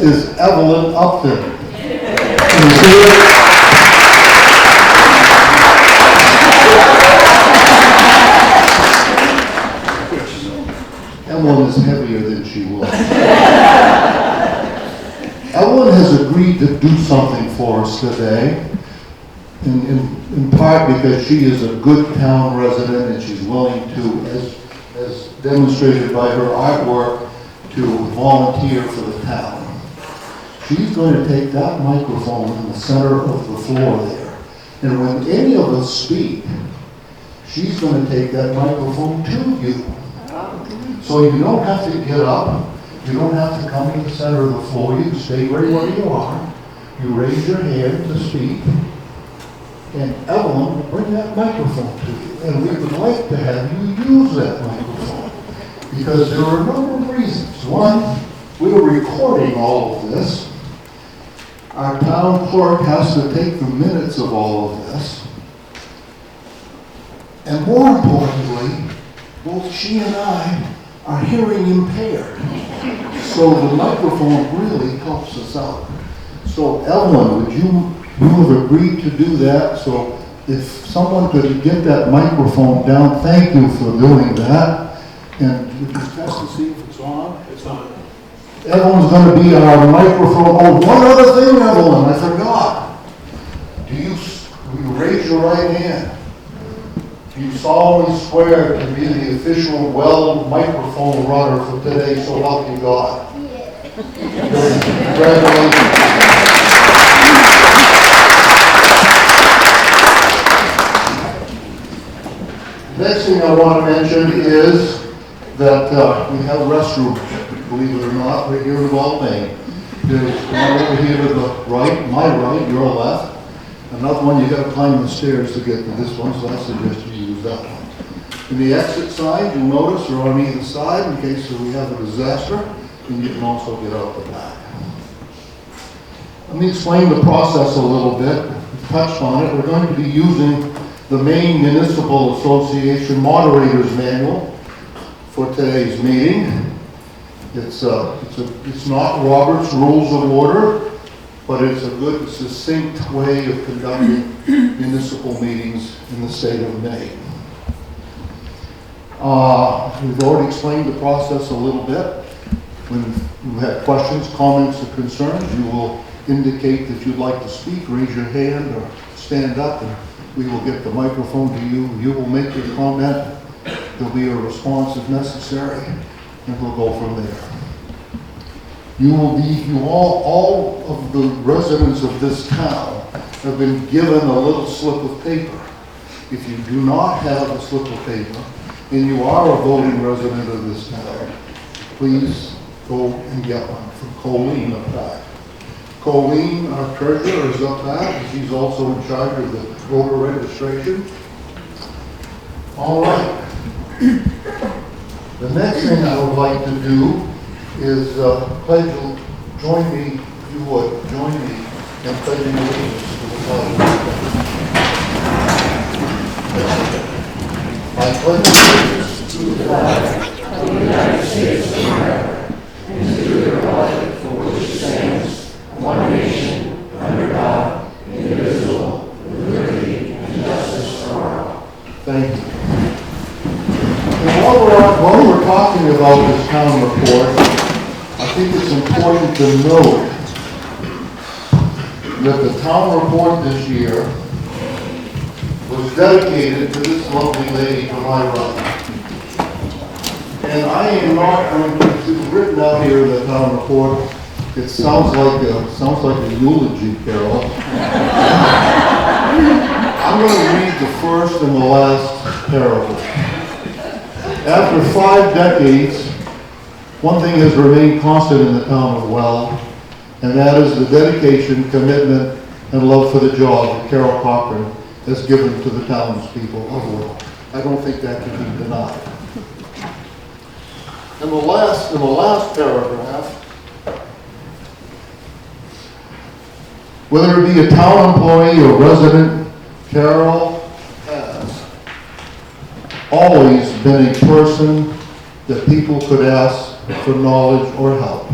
is Evelyn Upton. Can you see it? Evelyn is heavier than she was. Evelyn has agreed to do something for us today, in part because she is a good town resident and she's willing to, as demonstrated by her artwork, to volunteer for the town. She's going to take that microphone in the center of the floor there, and when any of us speak, she's going to take that microphone to you. So you don't have to get up, you don't have to come to the center of the floor, you can stay right where you are, you raise your hand to speak, and Evelyn will bring that microphone to you. And we would like to have you use that microphone, because there are a number of reasons. One, we're recording all of this. Our town clerk has to take the minutes of all of this. And more importantly, both she and I are hearing impaired. So the microphone really helps us out. So Evelyn, would you have agreed to do that? So if someone could get that microphone down, thank you for doing that. And we can test to see if it's on. It's on. Evelyn's going to be our microphone. Oh, one other thing, Evelyn, I forgot. Will you raise your right hand? Do you solemnly swear to be the official Weld microphone runner for today, so help you God? Yeah. Congratulations. Next thing I want to mention is that we have restrooms, believe it or not, right here in Weld, Maine. There's one over here to the right, my right, your left. Another one, you got to climb the stairs to get to this one, so I suggest you use that one. In the exit side, you'll notice, are on either side in case we have a disaster, and you can also get out the back. Let me explain the process a little bit. We've touched on it. We're going to be using the Maine Municipal Association Moderator's Manual for today's meeting. It's not Robert's Rules of Order, but it's a good, succinct way of conducting municipal meetings in the state of Maine. We've already explained the process a little bit. When you have questions, comments, or concerns, you will indicate that you'd like to speak, raise your hand, or stand up, and we will get the microphone to you. You will make your comment. There'll be a response if necessary, and we'll go from there. All of the residents of this town have been given a little slip of paper. If you do not have a slip of paper, and you are a voting resident of this town, please go and get one from Colleen up back. Colleen, our treasurer, is up back. She's also in charge of the voter registration. All right. The next thing I would like to do is join me, if you would, join me in pledging allegiance to the flag. I pledge allegiance to the flag of the United States of America and to the republic for which it stands, one nation, under God, indivisible, with liberty and justice for all. Thank you. And while we're talking about this town report, I think it's important to note that the town report this year was dedicated to this lovely lady to my right. And I am not going to, it's written out here in the town report, it sounds like a eulogy, Carol. I'm going to read the first and the last paragraph. After 5 decades, one thing has remained constant in the town of Weld, and that is the dedication, commitment, and love for the job that Carol Cochran has given to the townspeople of Weld. I don't think that can be denied. In the last paragraph, whether it be a town employee or resident, Carol has always been a person that people could ask for knowledge or help.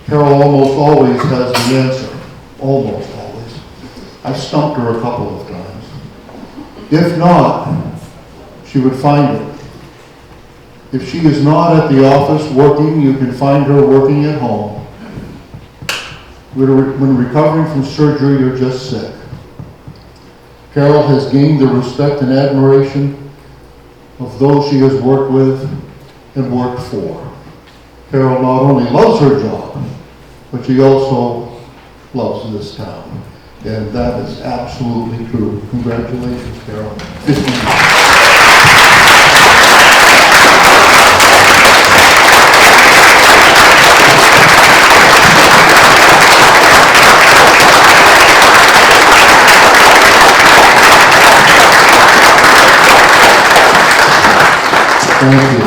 Carol almost always has the answer. Almost always. I've stumped her a couple of times. If not, she would find it. If she is not at the office working, you can find her working at home. When recovering from surgery or just sick. Carol has gained the respect and admiration of those she has worked with and worked for. Carol not only loves her job, but she also loves this town. And that is absolutely true. Congratulations, Carol. 15 years. Thank you.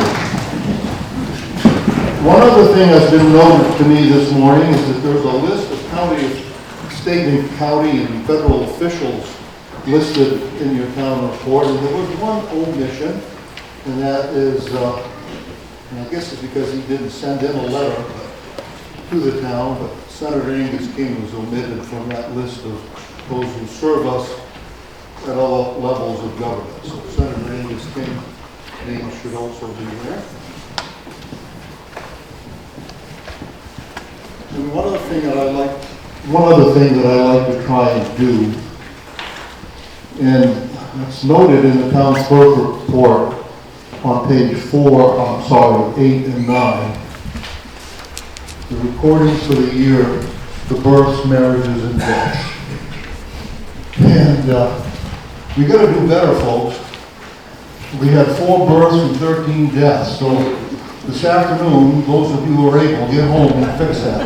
One other thing that's been noted to me this morning is that there's a list of state and county and federal officials listed in your town report, and there was one omission, and that is, and I guess it's because he didn't send in a letter to the town, but Senator Angus King was omitted from that list of those who serve us at all levels of government. So Senator Angus King name should also be there. And one other thing that I like to try and do, and it's noted in the town clerk report on page 8 and 9, the recordings for the year, the births, marriages, and deaths. And we got to do better, folks. We had 4 births and 13 deaths, so this afternoon, those of you who are able, get home and fix that.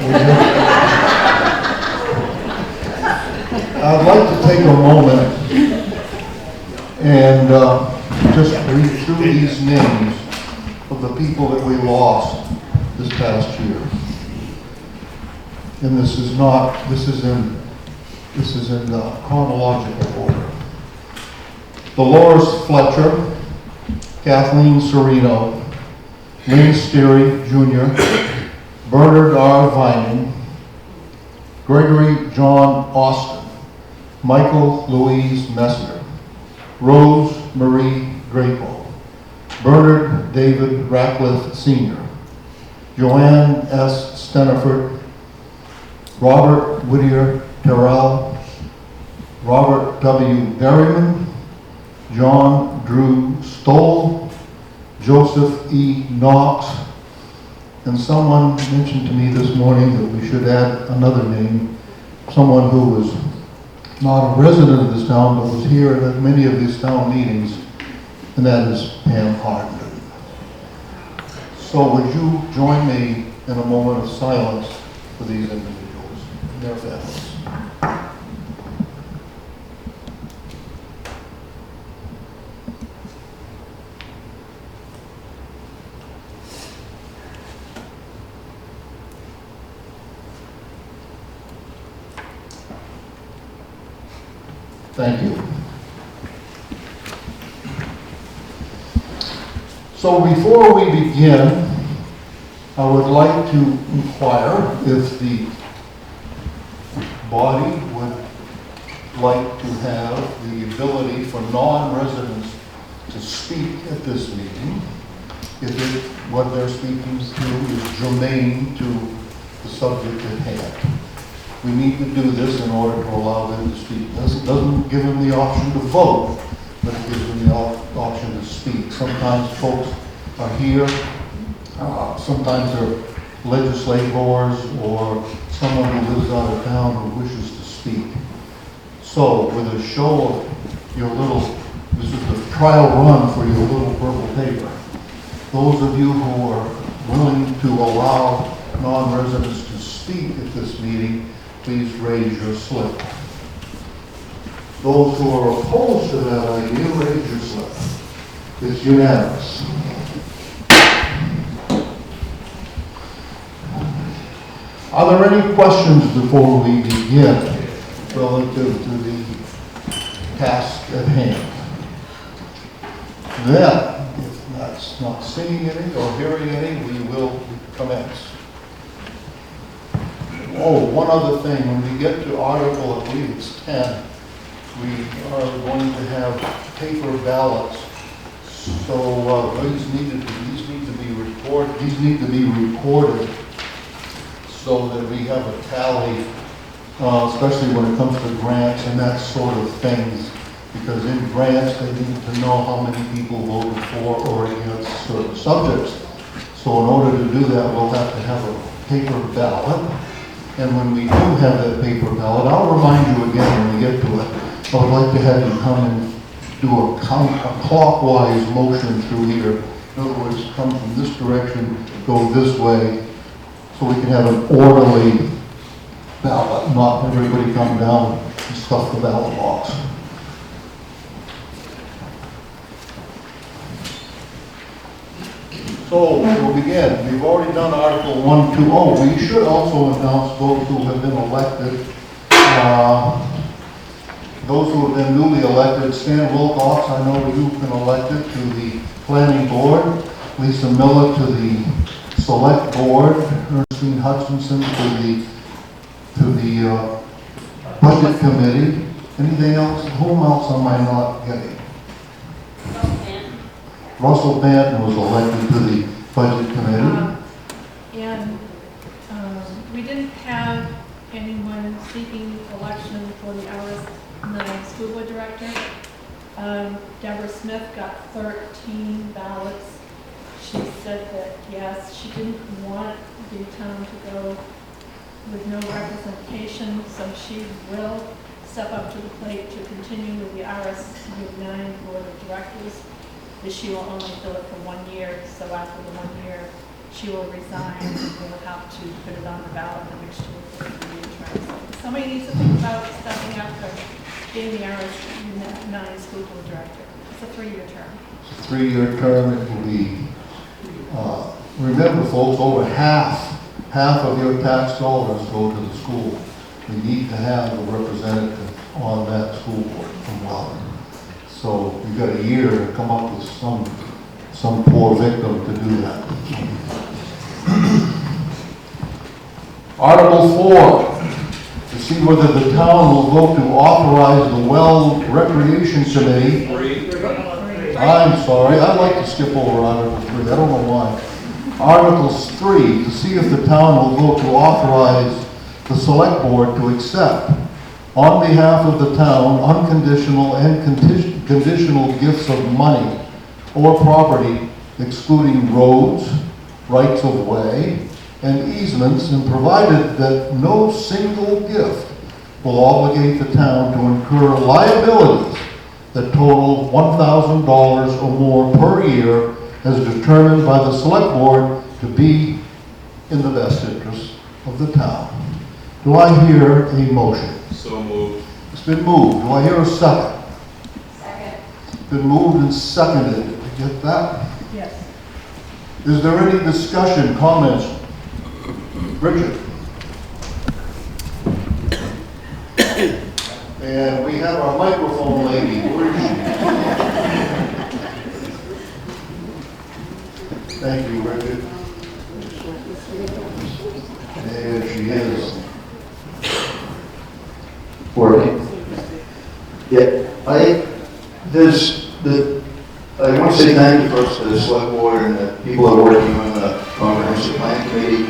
I'd like to take a moment and just read through these names of the people that we lost this past year. And this is in chronological order. Dolores Fletcher, Kathleen Serino, Lynn Steary Jr., Bernard R. Vining, Gregory John Austin, Michael Louise Messner, Rose Marie Drapo, Bernard David Ratcliffe Sr., Joanne S. Steniford, Robert Whittier Terrell, Robert W. Berryman, John Drew Stoll, Joseph E. Knox, and someone mentioned to me this morning that we should add another name, someone who was not a resident of this town, but was here at many of these town meetings, and that is Pam Hardman. So would you join me in a moment of silence for these individuals and their families? Thank you. So before we begin, I would like to inquire if the body would like to have the ability for non-residents to speak at this meeting, if what they're speaking to is germane to the subject at hand. We need to do this in order to allow them to speak. It doesn't give them the option to vote, but it gives them the option to speak. Sometimes folks are here, sometimes they're legislators or someone who lives out of town who wishes to speak. So with a show of your this is the trial run for your little purple paper. Those of you who are willing to allow non-residents to speak at this meeting, please raise your slip. Those who are opposed to that idea, raise your slip. It's unanimous. Are there any questions before we begin relative to the task at hand? Then, if that's not seeing any or hearing any, we will commence. Oh, one other thing, when we get to Article, I believe it's 10, we are going to have paper ballots. So these need to be recorded so that we have a tally, especially when it comes to grants and that sort of things. Because in grants, they need to know how many people voted for or against certain subjects. So in order to do that, we'll have to have a paper ballot. And when we do have that paper ballot, I'll remind you again when we get to it, I would like to have you come and do a clockwise motion through here. In other words, come from this direction, go this way, so we can have an orderly ballot, not everybody come down and stuff the ballot box. So we'll begin. We've already done Article 1, 2. Oh, we should also announce those who have been elected. Those who have been newly elected: Stan Wilcox, I know you've been elected to the Planning Board. Lisa Miller to the Select Board. Ernestine Hutchinson to the Budget Committee. Anything else? Whom else am I not getting? Russell Banton was elected to the Budget Committee. We didn't have anyone seeking election for the RS9 School Board Director. Deborah Smith got 13 ballots. She said that, yes, she didn't want the town to go with no representation, so she will step up to the plate to continue with the RS9 Board of Directors. But she will only fill it for 1 year, so after the 1 year, she will resign, and we'll have to put it on the ballot in a mixture with the 3-year term. So somebody needs to think about stepping up and being the RS9 School Board Director. It's a 3-year term. It's a 3-year term. It will be, remember folks, over half of your tax dollars go to the school. We need to have a representative on that school board from Weld. So we've got a year to come up with some poor victim to do that. Article 4, to see whether the town will vote to authorize the Weld Recreation Committee. I'm sorry, I'd like to skip over Article 3, I don't know why. Article 3, to see if the town will vote to authorize the Select Board to accept, on behalf of the town, unconditional and conditional gifts of money or property, excluding roads, rights of way, and easements, and provided that no single gift will obligate the town to incur liabilities that total $1,000 or more per year, as determined by the Select Board to be in the best interest of the town. Do I hear a motion? So moved. It's been moved. Do I hear a second? Second. It's been moved and seconded. Did you get that? Yes. Is there any discussion, comments? Richard? And we have our microphone lady. Where is she? Thank you, Richard. There she is. Working. Yeah, I want to say thank you first to the Select Board and the people that are working on the Comprehensive Plan Committee.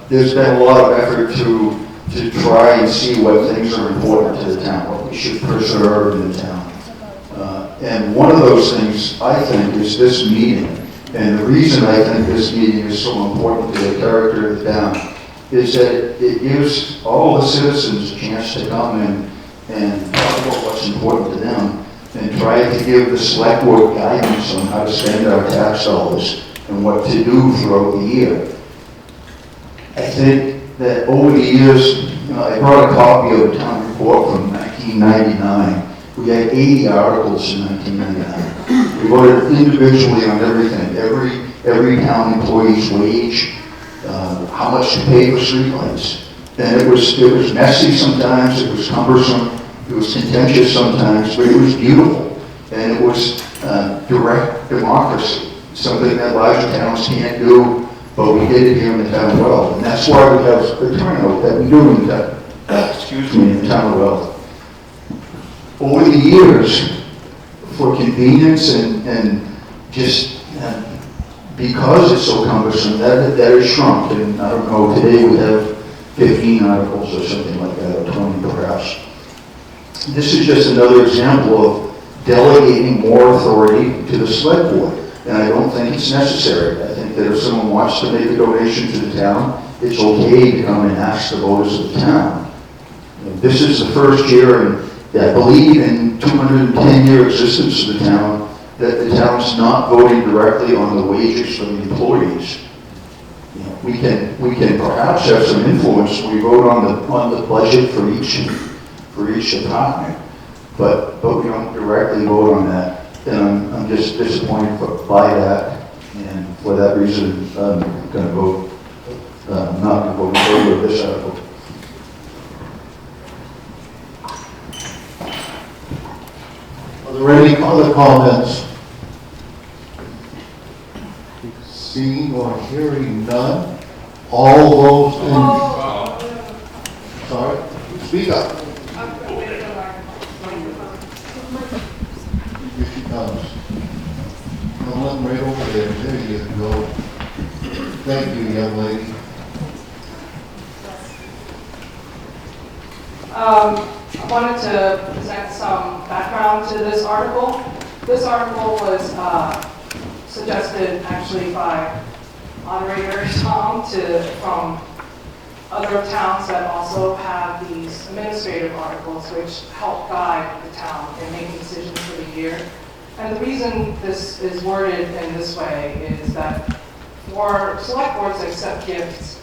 There's been a lot of effort to try and see what things are important to the town, what we should preserve in the town. And one of those things, I think, is this meeting. And the reason I think this meeting is so important to the character of the town is that it gives all the citizens a chance to come and talk about what's important to them and try to give the Select Board guidance on how to spend our tax dollars and what to do throughout the year. I think that over the years, I brought a copy of a town report from 1999. We had 80 articles in 1999. We voted individually on everything, every town employee's wage, how much to pay for streetlights. And it was messy sometimes, it was cumbersome, it was contentious sometimes, but it was beautiful. And it was direct democracy, something that larger towns can't do, but we did it here in the town of Weld, and that's why we have the turnout that we do in the, in the town of Weld. Over the years, for convenience and just because it's so cumbersome, that has shrunk, and I don't know, today we have 15 articles or something like that, or 20 perhaps. This is just another example of delegating more authority to the select board, and I don't think it's necessary. I think that if someone wants to make a donation to the town, it's okay to come and ask the voters of the town. This is the first year, and I believe in 210-year existence of the town, that the town's not voting directly on the wages for the employees. You know, we can perhaps have some influence when we vote on the budget for each department, but we don't directly vote on that. And I'm just disappointed by that, and for that reason, I'm going to vote not to vote in favor of this article. Are there any other comments? Seeing or hearing none, all those in... Sorry, speak up. Here she comes. Come right over there. There you go. Thank you, young lady. I wanted to present some background to this article. This article was suggested actually by moderator Tom from other towns that also have these administrative articles which help guide the town in making decisions for the year. And the reason this is worded in this way is that for select boards that accept gifts,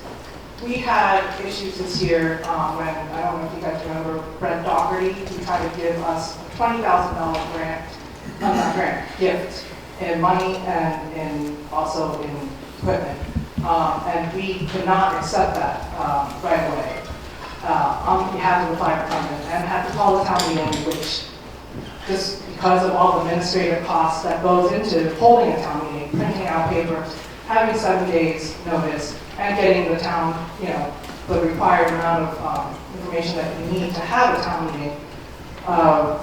we had issues this year when, I don't know if you guys remember, Brent Doherty, who tried to give us a $20,000 gift in money and also in equipment. And we could not accept that right away on behalf of the fire department, and had to call the town meeting, which just because of all the administrative costs that goes into holding a town meeting, printing out papers, having 7 days notice, and getting the town, the required amount of information that you need to have a town meeting,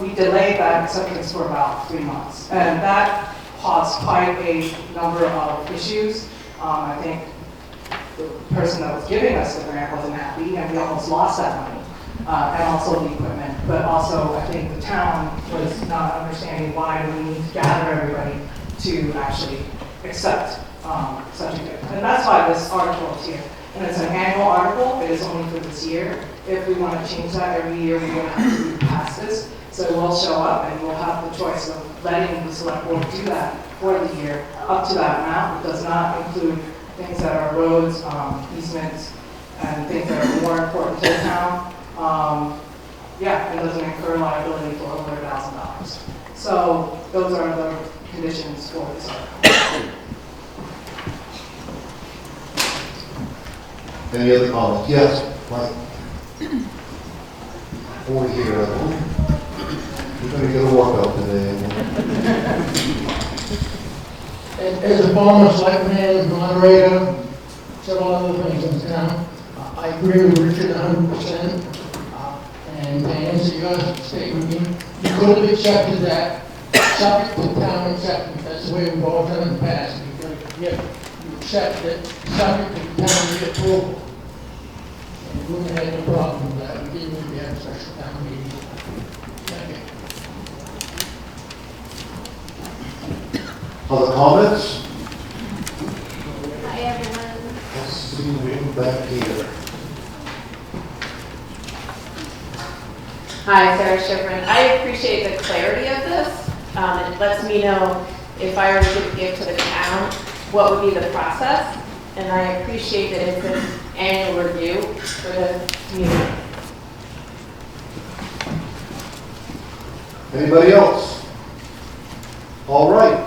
we delayed that acceptance for about 3 months. And that caused quite a number of issues. I think the person that was giving us the grant wasn't happy, and we almost lost that money, and also the equipment. But also, I think the town was not understanding why we need to gather everybody to actually accept such a gift. And that's why this article is here. And it's an annual article. It is only for this year. If we want to change that every year, we're going to have to pass this. So it will show up, and we'll have the choice of letting the select board do that for the year up to that amount. It does not include things that are roads, easements, and things that are more important to the town. It doesn't incur liability for over $1,000. So those are the conditions for this article. Any other comments? Yes, Mike. Over here. We're going to get a workout today. As a former selectman, moderator, several other things in town, I agree with Richard 100%. And to answer your statement, you could have accepted that, subject to town acceptance. That's the way we've all done in the past. You accept it, subject to the town reapproval. And we wouldn't have no problem with that. We didn't need to have a special town meeting. Thank you. Other comments? Hi, everyone. Let's see you back here. Hi, Sarah Schifrin. I appreciate the clarity of this. It lets me know if I were to give to the town, what would be the process. And I appreciate that it's an annual review for the community. Anybody else? All right.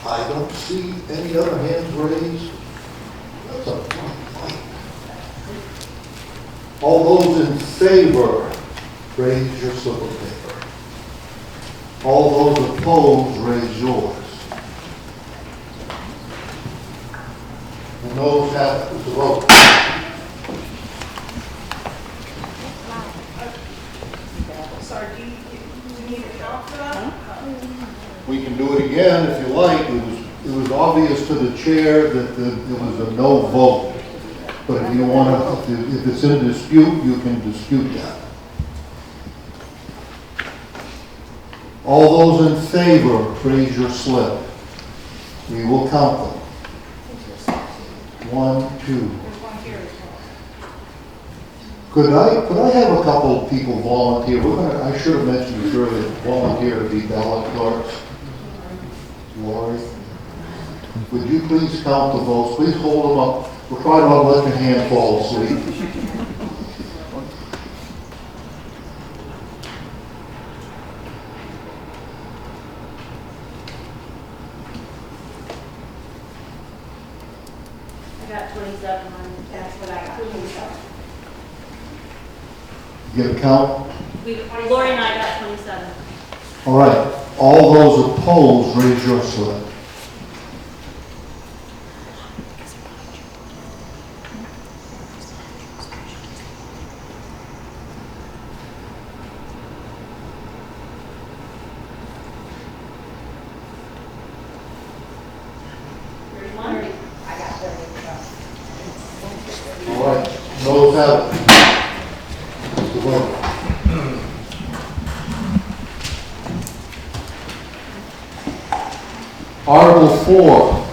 I don't see any other hands raised. That's a fun fight. All those in favor, raise your silver paper. All those opposed, raise yours. Noes have it. It's a vote. Sorry, do you need a count for that? We can do it again if you like. It was obvious to the chair that it was a no vote. But if you want to, if it's in dispute, you can dispute that. All those in favor, raise your slip. We will count them. 1, 2. Could I have a couple of people volunteer? I should have mentioned this earlier, volunteer to be ballot clerks. Lori, would you please count the votes? Please hold them up. We'll try not to let your hand fall asleep. I got 27 on, that's what I got. 27. You get a count? Lori and I got 27. All right. All those opposed, raise your slip. All right. Those have it. The vote. Article 4,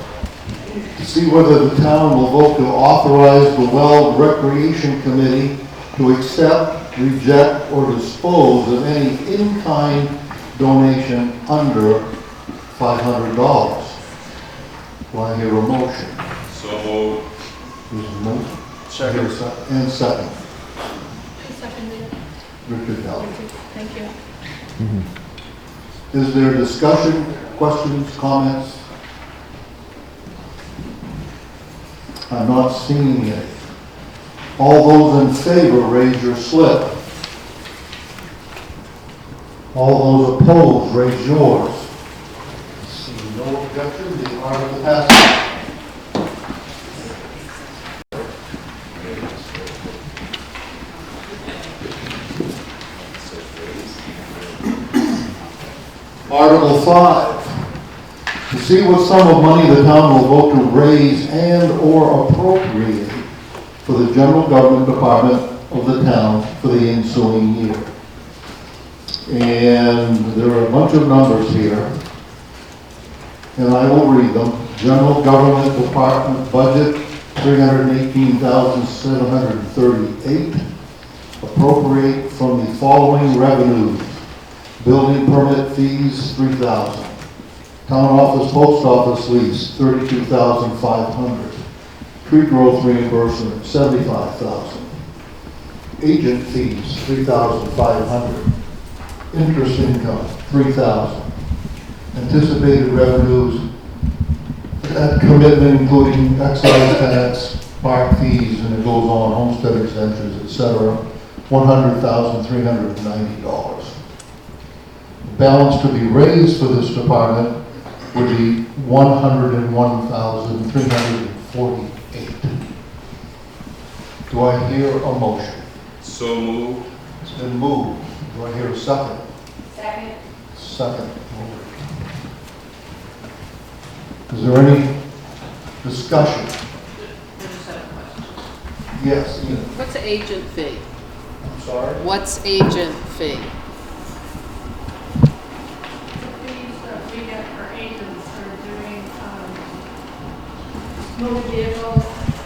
to see whether the town will vote to authorize the Weld Recreation Committee to accept, reject, or dispose of any in-kind donation under $500. Do I hear a motion? So moved. There's a motion. Second. And second. Seconded. Richard Dell. Thank you. Is there discussion, questions, comments? I'm not seeing it. All those in favor, raise your slip. All those opposed, raise yours. See no objection, the article passes. Article 5, to see what sum of money the town will vote to raise and/or appropriate for the general government department of the town for the ensuing year. And there are a bunch of numbers here, and I will read them. General government department budget, $318,738. Appropriate from the following revenues. Building permit fees, $3,000. Town office, post office lease, $32,500. Tree growth reimbursement, $75,000. Agent fees, $3,500. Interest income, $3,000. Anticipated revenues, at commitment including excise tax, park fees, and it goes on, homestead exemptions, etc., $100,390. Balance to be raised for this department would be $101,348. Do I hear a motion? So moved. It's been moved. Do I hear a second? Second. Second. Is there any discussion? Yes, Ian. What's an agent fee? I'm sorry? What's agent fee? Fees that we get for agents for doing motor vehicles,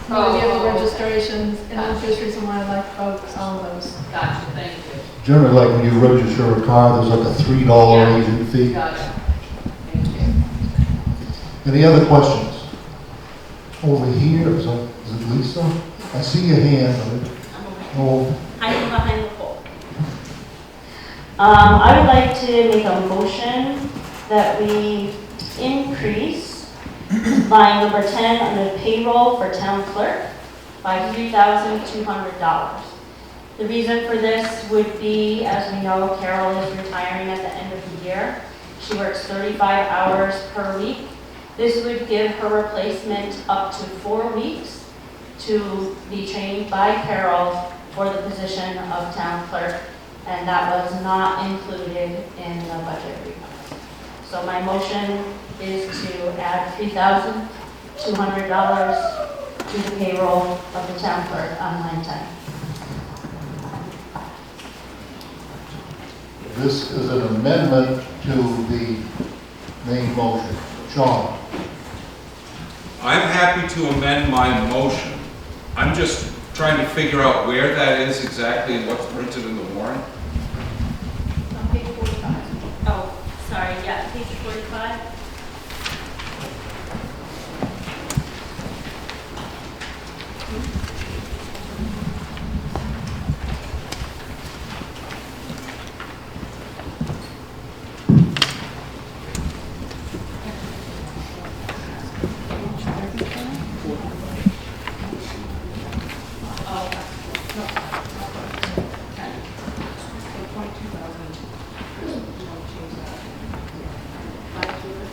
motor vehicle registrations, and then fisheries and wildlife folks, all of those. Gotcha, thank you. Generally, like when you register a car, there's like a $3 Yeah. agent fee. Gotcha. Thank you. Any other questions? Over here, is it Lisa? I see your hand. Oh, I'm behind the pole. I would like to make a motion that we increase line number 10 under payroll for town clerk by $3,200. The reason for this would be, as we know, Carol is retiring at the end of the year. She works 35 hours per week, This would give her replacement up to 4 weeks to be trained by Carol for the position of town clerk, and that was not included in the budget request. So my motion is to add $3,200 to the payroll of the town clerk on line 10. This is an amendment to the main motion. Sean? I'm happy to amend my motion. I'm just trying to figure out where that is exactly and what's printed in the warrant. On page 45. Oh, sorry, yeah, page 45.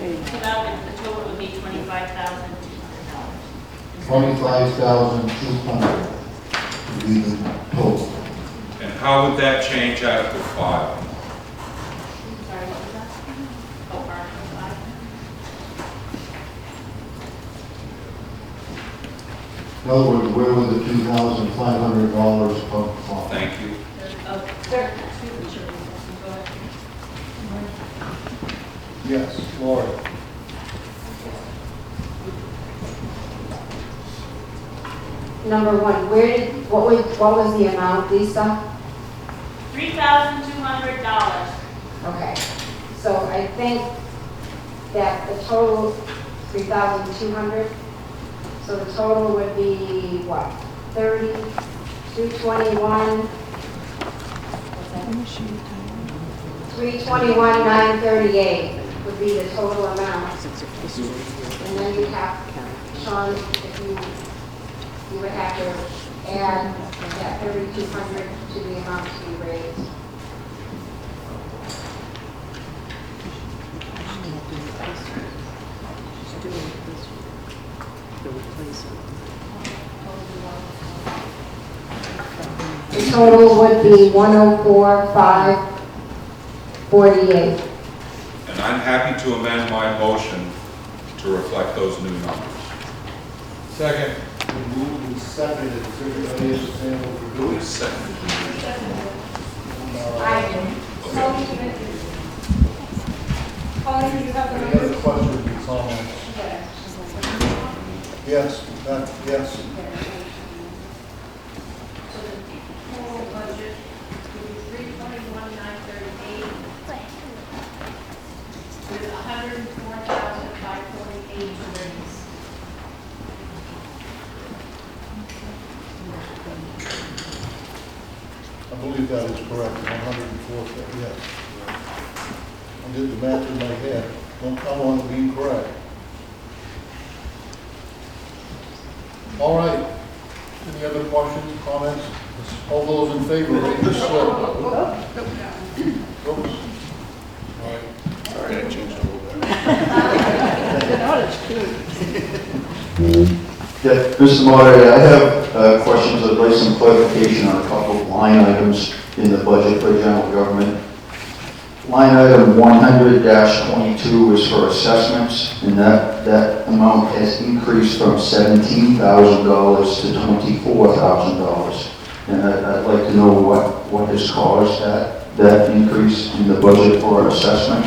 So that would, the total would be $25,200. 25,200 would be the total. And how would that change Article 5? Sorry, what was that? Oh, Article 5. In other words, where would the $2,500 come from? Thank you. Yes, Lori? Number one, what was the amount, Lisa? $3,200. Okay, so I think that the total, 3,200, so the total would be what, 30, 221? 321,938 would be the total amount. And then you have, Sean, if you would have to add that 3,200 to the amount to be raised. The total would be 104,548. and I'm happy to amend my motion to reflect those new numbers. Second. Moved and seconded. Does everybody understand what we're Who doing? is second? Colin, do you have the Any numbers? other questions or comments? Yes, yes. Total budget would be 321,938 with 104,548 to raise. I believe that is correct, 104, yes. I did the math in my head. Don't come on being correct. All right. Any other questions, comments? All those in favor, raise your slip. Oops. All right. Sorry, I changed a little bit. Yeah, Mr. Moderator, I have questions. I'd like some clarification on a couple of line items in the budget for general government. Line item 100-22 is for assessments, and that amount has increased from $17,000 to $24,000. And I'd like to know what has caused that increase in the budget for assessment.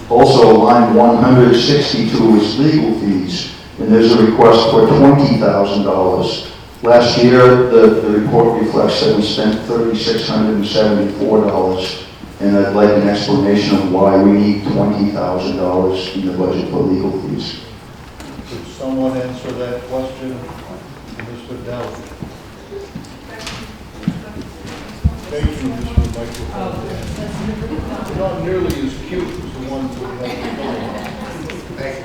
Also, line 162 is legal fees, and there's a request for $20,000. Last year, the report reflects that we spent $3,674. And I'd like an explanation of why we need $20,000 in the budget for legal fees. Could someone answer that question? Mr. Dowd. Thank you, Mr. Microphone. Not nearly as cute as the ones we have. Thank you.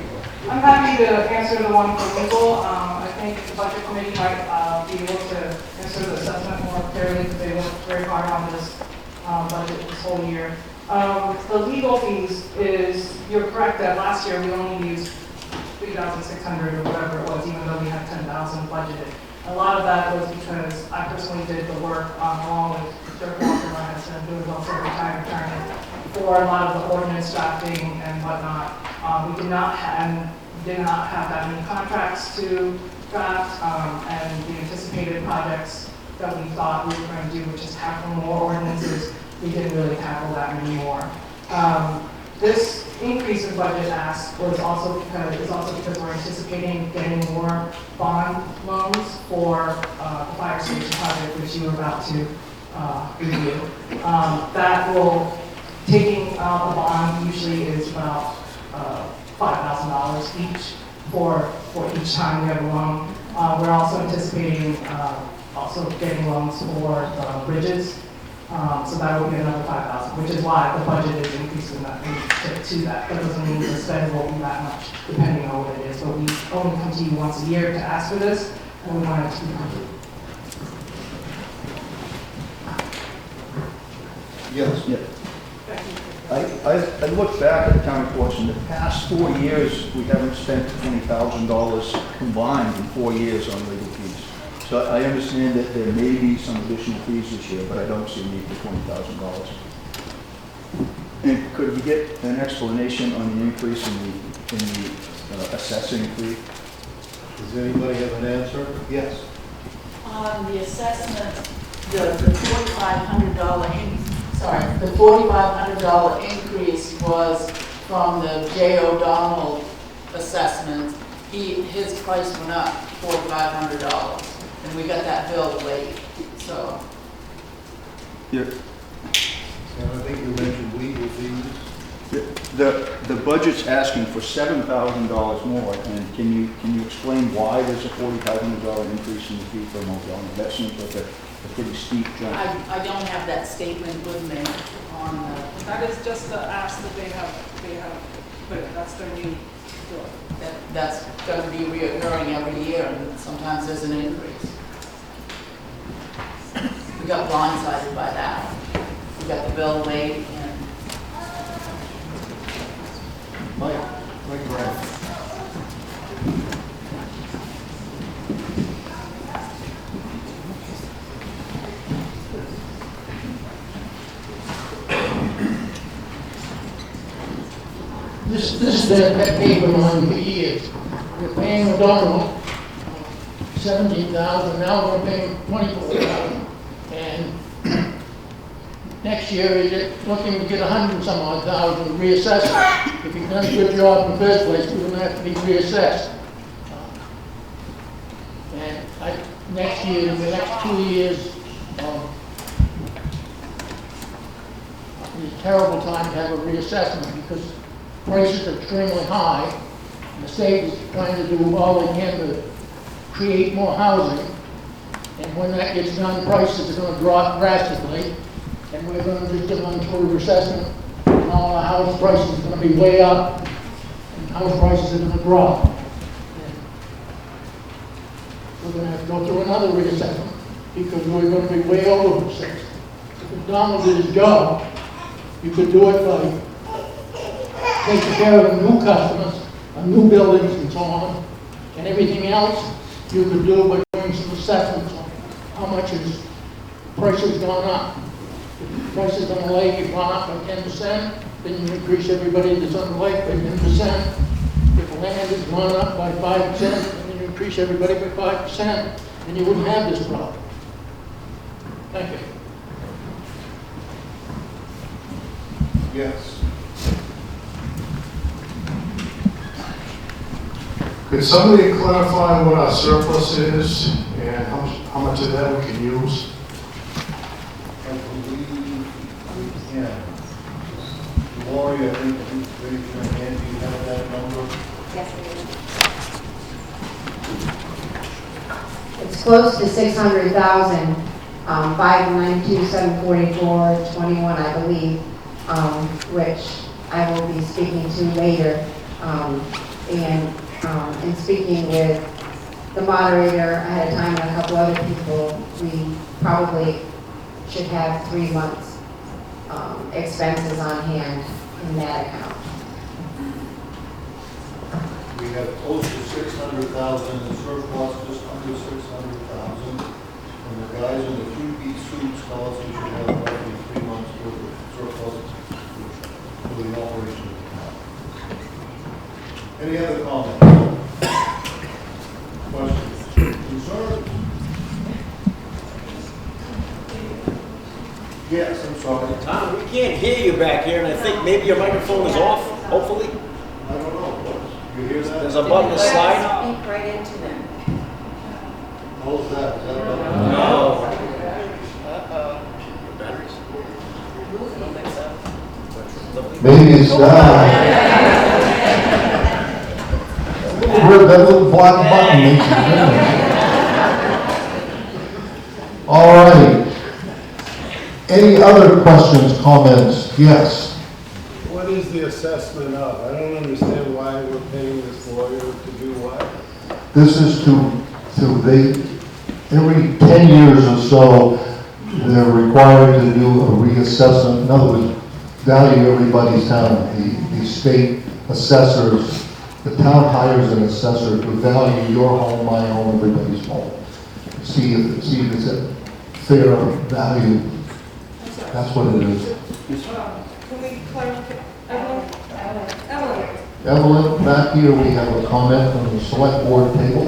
I'm happy to answer the one for legal. I think the budget committee might be able to answer the assessment more clearly because they worked very hard on this budget this whole year. The legal fees is, you're correct that last year we only used 3,600 or whatever it was, even though we had 10,000 budgeted. A lot of that was because I personally did the work along with Dirk Walker, my husband, who is also a retired attorney, for a lot of the ordinance drafting and whatnot. We did not have that many contracts to draft, and the anticipated projects that we thought we were going to do, which is tackle more ordinances, we didn't really tackle that many more. This increase in budget ask is also because we're anticipating getting more bond loans for the fire station project, which you were about to review. That will, taking a bond usually is about $5,000 each for each time we have a loan. We're also anticipating also getting loans for bridges. So that will be another $5,000, which is why the budget is increasing that to that. That doesn't mean the spend won't be that much, depending on what it is. But we only come to you once a year to ask for this, and we want it to be complete. Yes. Yeah. I look back at town reports, in the past 4 years, we haven't spent $20,000 combined in 4 years on legal fees. So I understand that there may be some additional fees this year, but I don't see a need for $20,000. And could we get an explanation on the increase in the assessing fee? Does anybody have an answer? Yes. On the assessment, the $4,500 increase was from the J. O'Donnell assessment. His price went up $4,500. And we got that bill late, so. Yeah. And I think you mentioned legal fees. The budget's asking for $7,000 more, and can you explain why there's a $4,500 increase in the fee for a motel? That seems like a pretty steep jump. I don't have that statement with me on the. That is just the ask that they have put it. That's their new bill. That's going to be reoccurring every year, and sometimes there's an increase. We got blindsided by that. We got the bill late, and Mike Grant. This has been a paper on for years. We're paying O'Donnell $17,000, now we're paying $24,000. And next year, is looking to get 100 some odd thousand reassessed. If you've done a good job in the first place, we're gonna have to be reassessed. And next year, in the next 2 years, it's a terrible time to have a reassessment because prices are extremely high. And the state is trying to do all they can to create more housing. And when that gets done, prices are going to drop drastically. And we're going to just get on through a recession. And all our house prices are going to be way up. And house prices are going to drop. And we're going to have to go through another reassessment because we're going to be way over the 6. If Donald did his job, you could do it by taking care of the new customers, new buildings and so on, and everything else you could do by doing some assessments on how much his price has gone up. If the prices on the lake have gone up by 10%, then you increase everybody that's on the lake by 10%. If the land has gone up by 5%, then you increase everybody by 5%, then you wouldn't have this problem. Thank you. Yes. Could somebody clarify what our surplus is and how much of that we can use? I believe we can. Lori, I think you raised your hand. Do you have that number? Yes, it is. It's close to 600,000, 592, 744, 21, I believe, which I will be speaking to later. And speaking with the moderator ahead of time and a couple other people, we probably should have 3 months expenses on hand in that account. We have 600,000, and surplus just under 600,000. And the guys in the 3B suits tell us we should have roughly 3 months worth of surplus for the operation of the town. Any other comments? Questions? Concerns? Yes, I'm sorry. Tom, we can't hear you back here, and I think maybe your microphone is off, hopefully. I don't know. You hear that? There's a button to slide. Speak right into them. How's that? Is that better? No. Maybe it's not. That little black button makes it. All right. Any other questions, comments? Yes. What is the assessment of? I don't understand why we're paying this lawyer to do what? This is every 10 years or so, they're required to do a reassessment. In other words, value everybody's town. The state assessors, the town hires an assessor to value your home, my home, everybody's home. See if it's a fair value. That's what it is. Can we clarify? Evelyn? Evelyn, back here we have a comment from the select board table.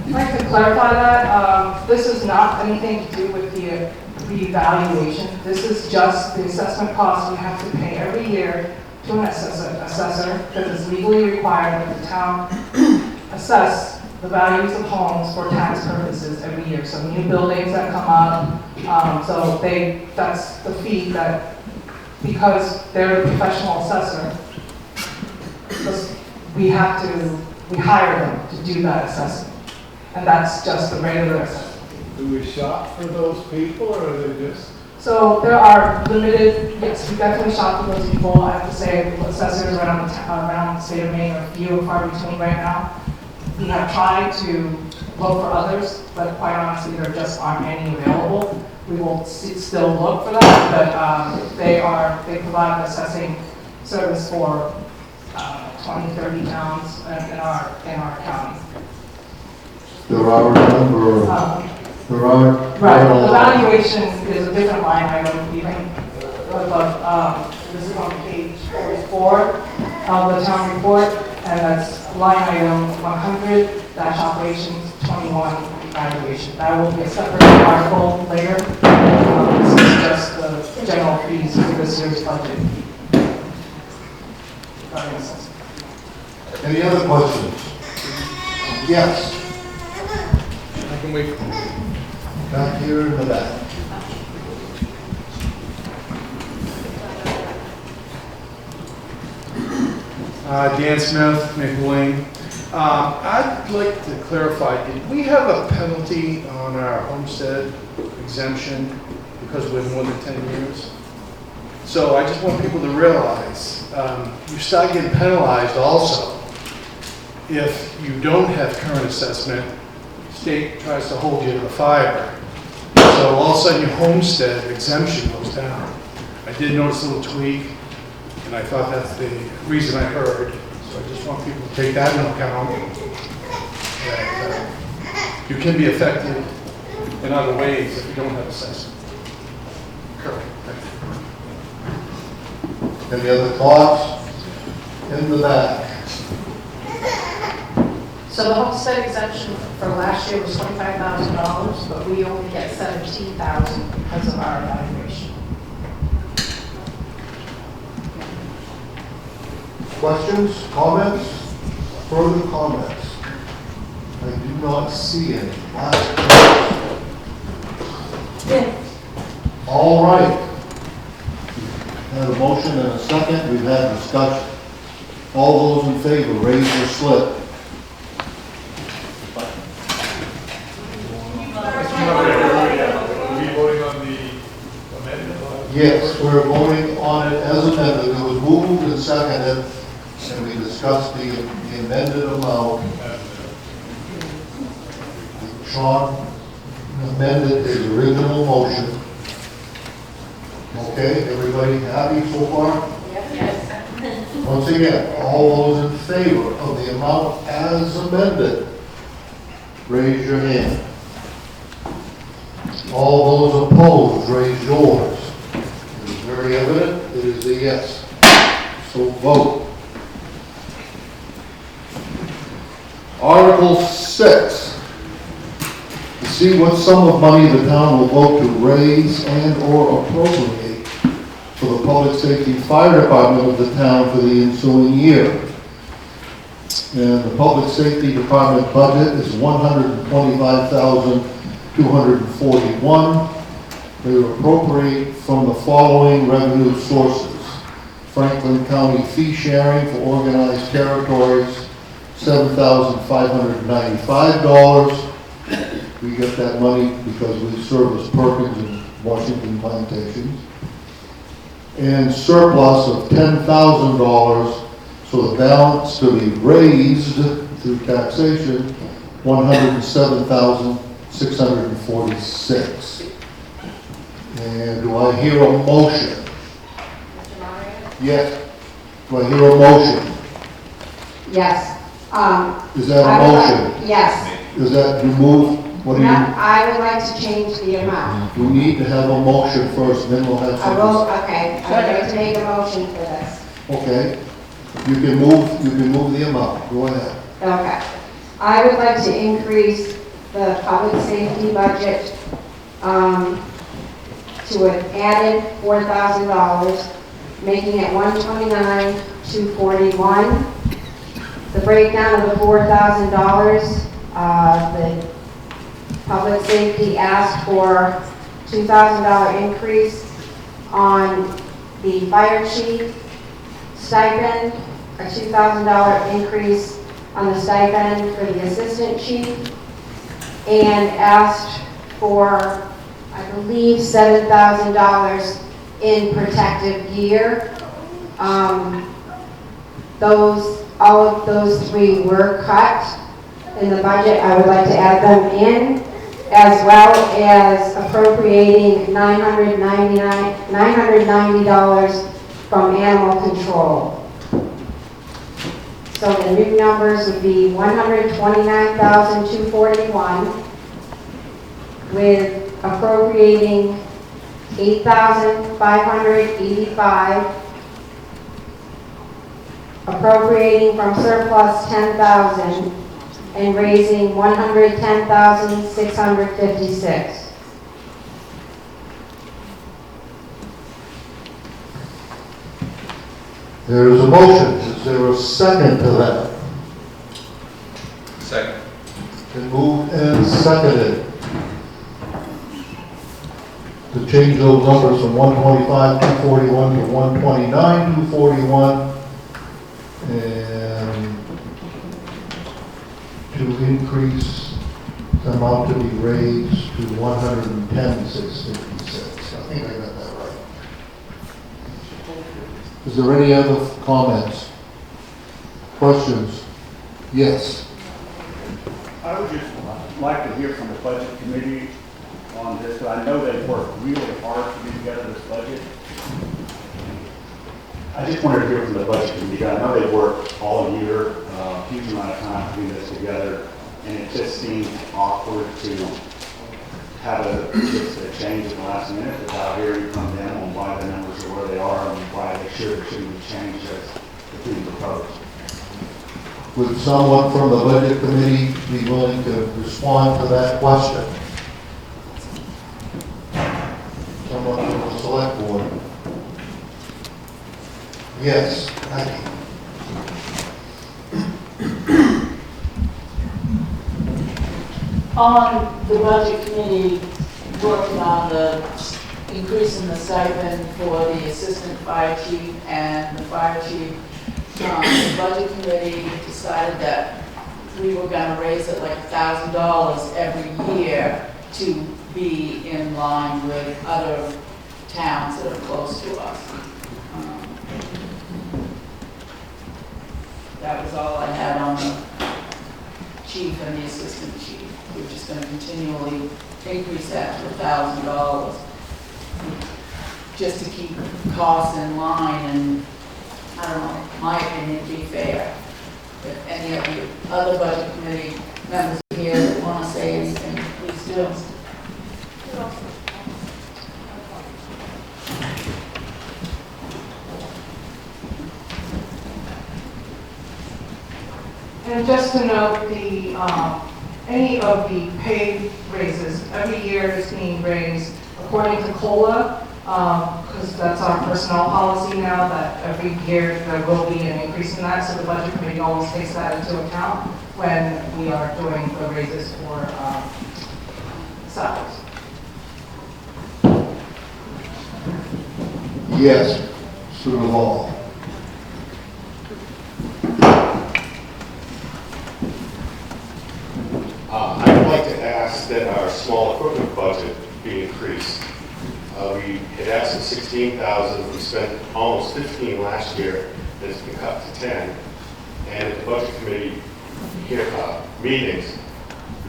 I'd like to clarify that, this is not anything to do with the revaluation. This is just the assessment cost we have to pay every year to an assessor, because it's legally required that the town assess the values of homes for tax purposes every year. So new buildings that come up, that's the fee that, because they're a professional assessor, we hire them to do that assessment. And that's just the regular assessment. Do we shop for those people, or are they just? So there are limited, yes, we definitely shop for those people. I have to say, assessors around the state of Maine are few and far between right now. We have tried to look for others, but quite honestly, there just aren't any available. We will still look for that, but they provide an assessing service for 20, 30 towns in our county. There are a number of, Right, the valuation is a different line item, even above, this is on page 44 of the town report, and that's line item 100 operations 21 valuation. That will be a separate article later. This is just the general fees for this year's budget. any other questions? Yes. I can wait. Back here in the back. Dan Smith, Maple Lane. I'd like to clarify, did we have a penalty on our homestead exemption because we're more than 10 years? So I just want people to realize, you start getting penalized also if you don't have current assessment. State tries to hold you to the fiber. So all of a sudden your homestead exemption goes down. I did notice a little tweak, and I thought that's the reason I heard. So I just want people to take that into account. That you can be affected in other ways if you don't have assessment. Correct. Any other thoughts? In the back. So the homestead exemption for last year was $25,000, but we only get $17,000 because of our evaluation. Questions, comments, further comments? I do not see any. Last comments? All right. We have a motion and a second. We've had discussion. All those in favor, raise your slip. Are we voting on the amendment? Yes, we're voting on it as amended. It was moved and seconded, and we discussed the amended amount. Sean amended his original motion. Okay, everybody happy so far? Yes. Once Once again, all those in favor of the amount as amended, raise your hand. All those opposed, raise yours. It is very evident, it is a yes. So vote. Article 6. To see what sum of money the town will vote to raise and or appropriate for the public safety fire department of the town for the ensuing year. And the public safety department budget is $125,241. They appropriate from the following revenue sources. Franklin County fee sharing for organized territories, $7,595. We get that money because we service Perkins and Washington plantations. And surplus of $10,000, so the balance to be raised through taxation, $107,646. And do I hear a motion? Yes. Do I hear a motion? Yes. Is that a motion? Yes. Is that remove? What do you? I would like to change the amount. We need to have a motion first, then we'll have I will, some. okay, I would like to make a motion for this. Okay. You can move the amount. Go ahead. Okay. I would like to increase the public safety budget to an added $4,000, making it $129,241. The breakdown of the $4,000, the public safety asked for $2,000 increase on the fire chief stipend, a $2,000 increase on the stipend for the assistant chief, and asked for, I believe, $7,000 in protective gear. All of those three were cut in the budget. I would like to add them in, as well as appropriating $990 from animal control. So the new numbers would be $129,241, with appropriating $8,585, appropriating from surplus $10,000, and raising $110,656. There is a motion. Is there a second to that? Second. Been moved and seconded to change those numbers from 125,241 to 129,241, and to increase the amount to be raised to 110,656. I think I got that right. Is there any other comments? Questions? Yes. I would just like to hear from the budget committee on this, but I know they've worked really hard to put together this budget. I just wanted to hear from the budget committee. I know they've worked all year, a huge amount of time putting this together, and it just seems awkward to have just a change at the last minute without hearing from them on why the numbers are where they are and why they should or shouldn't be changed as being proposed. Would someone from the budget committee be willing to respond to that question? Someone from the select board? Yes, thank you. The budget committee working on the increasing the stipend for the assistant fire chief and the fire chief. The budget committee decided that we were gonna raise it like $1,000 every year to be in line with other towns that are close to us. That was all I had on the chief and the assistant chief. We're just gonna continually increase that to $1,000, just to keep costs in line, and I don't know, my opinion, opinion, be fair. If any of you other budget committee members here that want to say anything, please do. And just to note, any of the pay raises, every year is being raised according to COLA, because that's our personnel policy now, that every year there will be an increase in that, so the budget committee always takes that into account when we are doing the raises for salaries. Yes, through the law. I would like to ask that our small equipment budget be increased. We had asked for 16,000, we spent almost 15 last year, and it's been cut to 10. And at the budget committee meetings,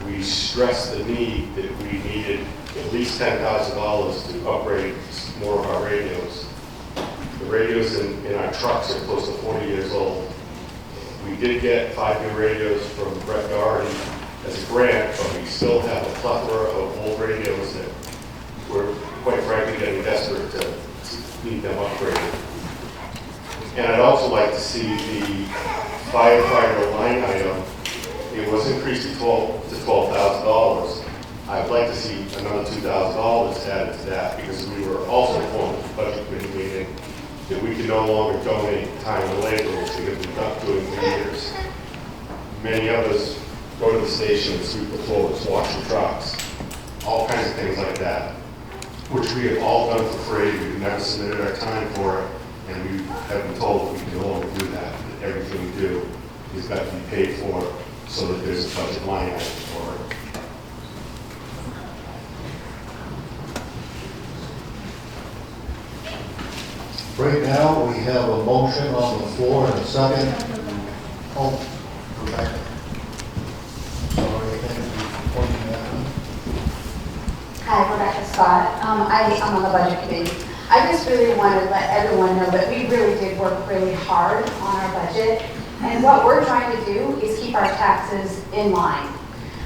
we stressed the need that we needed at least $10,000 to upgrade more of our radios. The radios in our trucks are close to 40 years old. We did get 5 new radios from Brett Doherty as a grant, but we still have a plethora of old radios that we're quite frankly getting desperate to need them upgraded. And I'd also like to see the firefighter line item, it was increased to $12,000. I'd like to see another $2,000 added to that, because we were also informed at the budget committee meeting that we can no longer donate time and labor, which we have been not doing for years. Many of us go to the station and sweep the floors, wash the trucks, all kinds of things like that, which we have all done for free. We've never submitted our time for it, and we have been told that we can no longer do that. That everything we do has got to be paid for, so that there's a budget line item for it. Right now, we have a motion on the floor and a second. Oh, Rebecca. Sorry, thank you for pointing that out. Hi, Rebecca Scott. I'm on the budget committee. I just really want to let everyone know that we really did work really hard on our budget. And what we're trying to do is keep our taxes in line.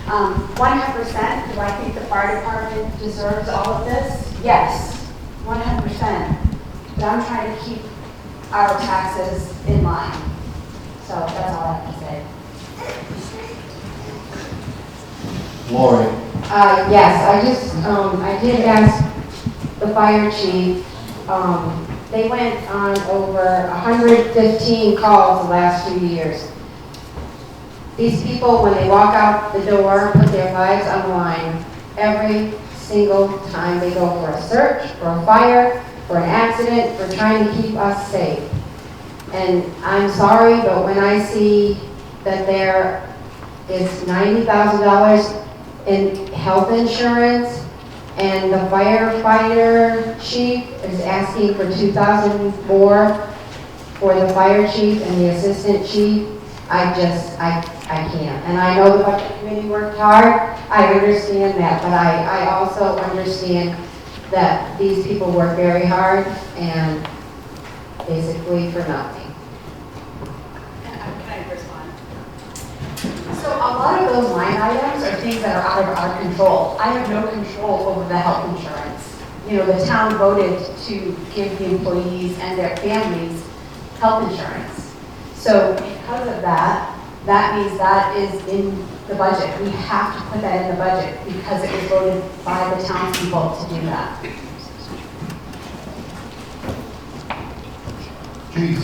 100%, do I think the fire department deserves all of this? Yes, 100%. But I'm trying to keep our taxes in line. So that's all I have to say. Lori. Yes, I did ask the fire chief. They went on over 115 calls the last 2 years. These people, when they walk out the door, put their lives on the line every single time they go for a search, for a fire, for an accident, for trying to keep us safe. And I'm sorry, but when I see that there is $90,000 in health insurance, and the firefighter chief is asking for $2,000 more for the fire chief and the assistant chief, I can't. And I know the budget committee worked hard, I understand that, but I also understand that these people work very hard and basically for nothing. Can I respond? So a lot of those line items are things that are out of our control. I have no control over the health insurance. You know, the town voted to give the employees and their families health insurance. So because of that, that means that is in the budget. We have to put that in the budget because it was voted by the townspeople to do that. Chief.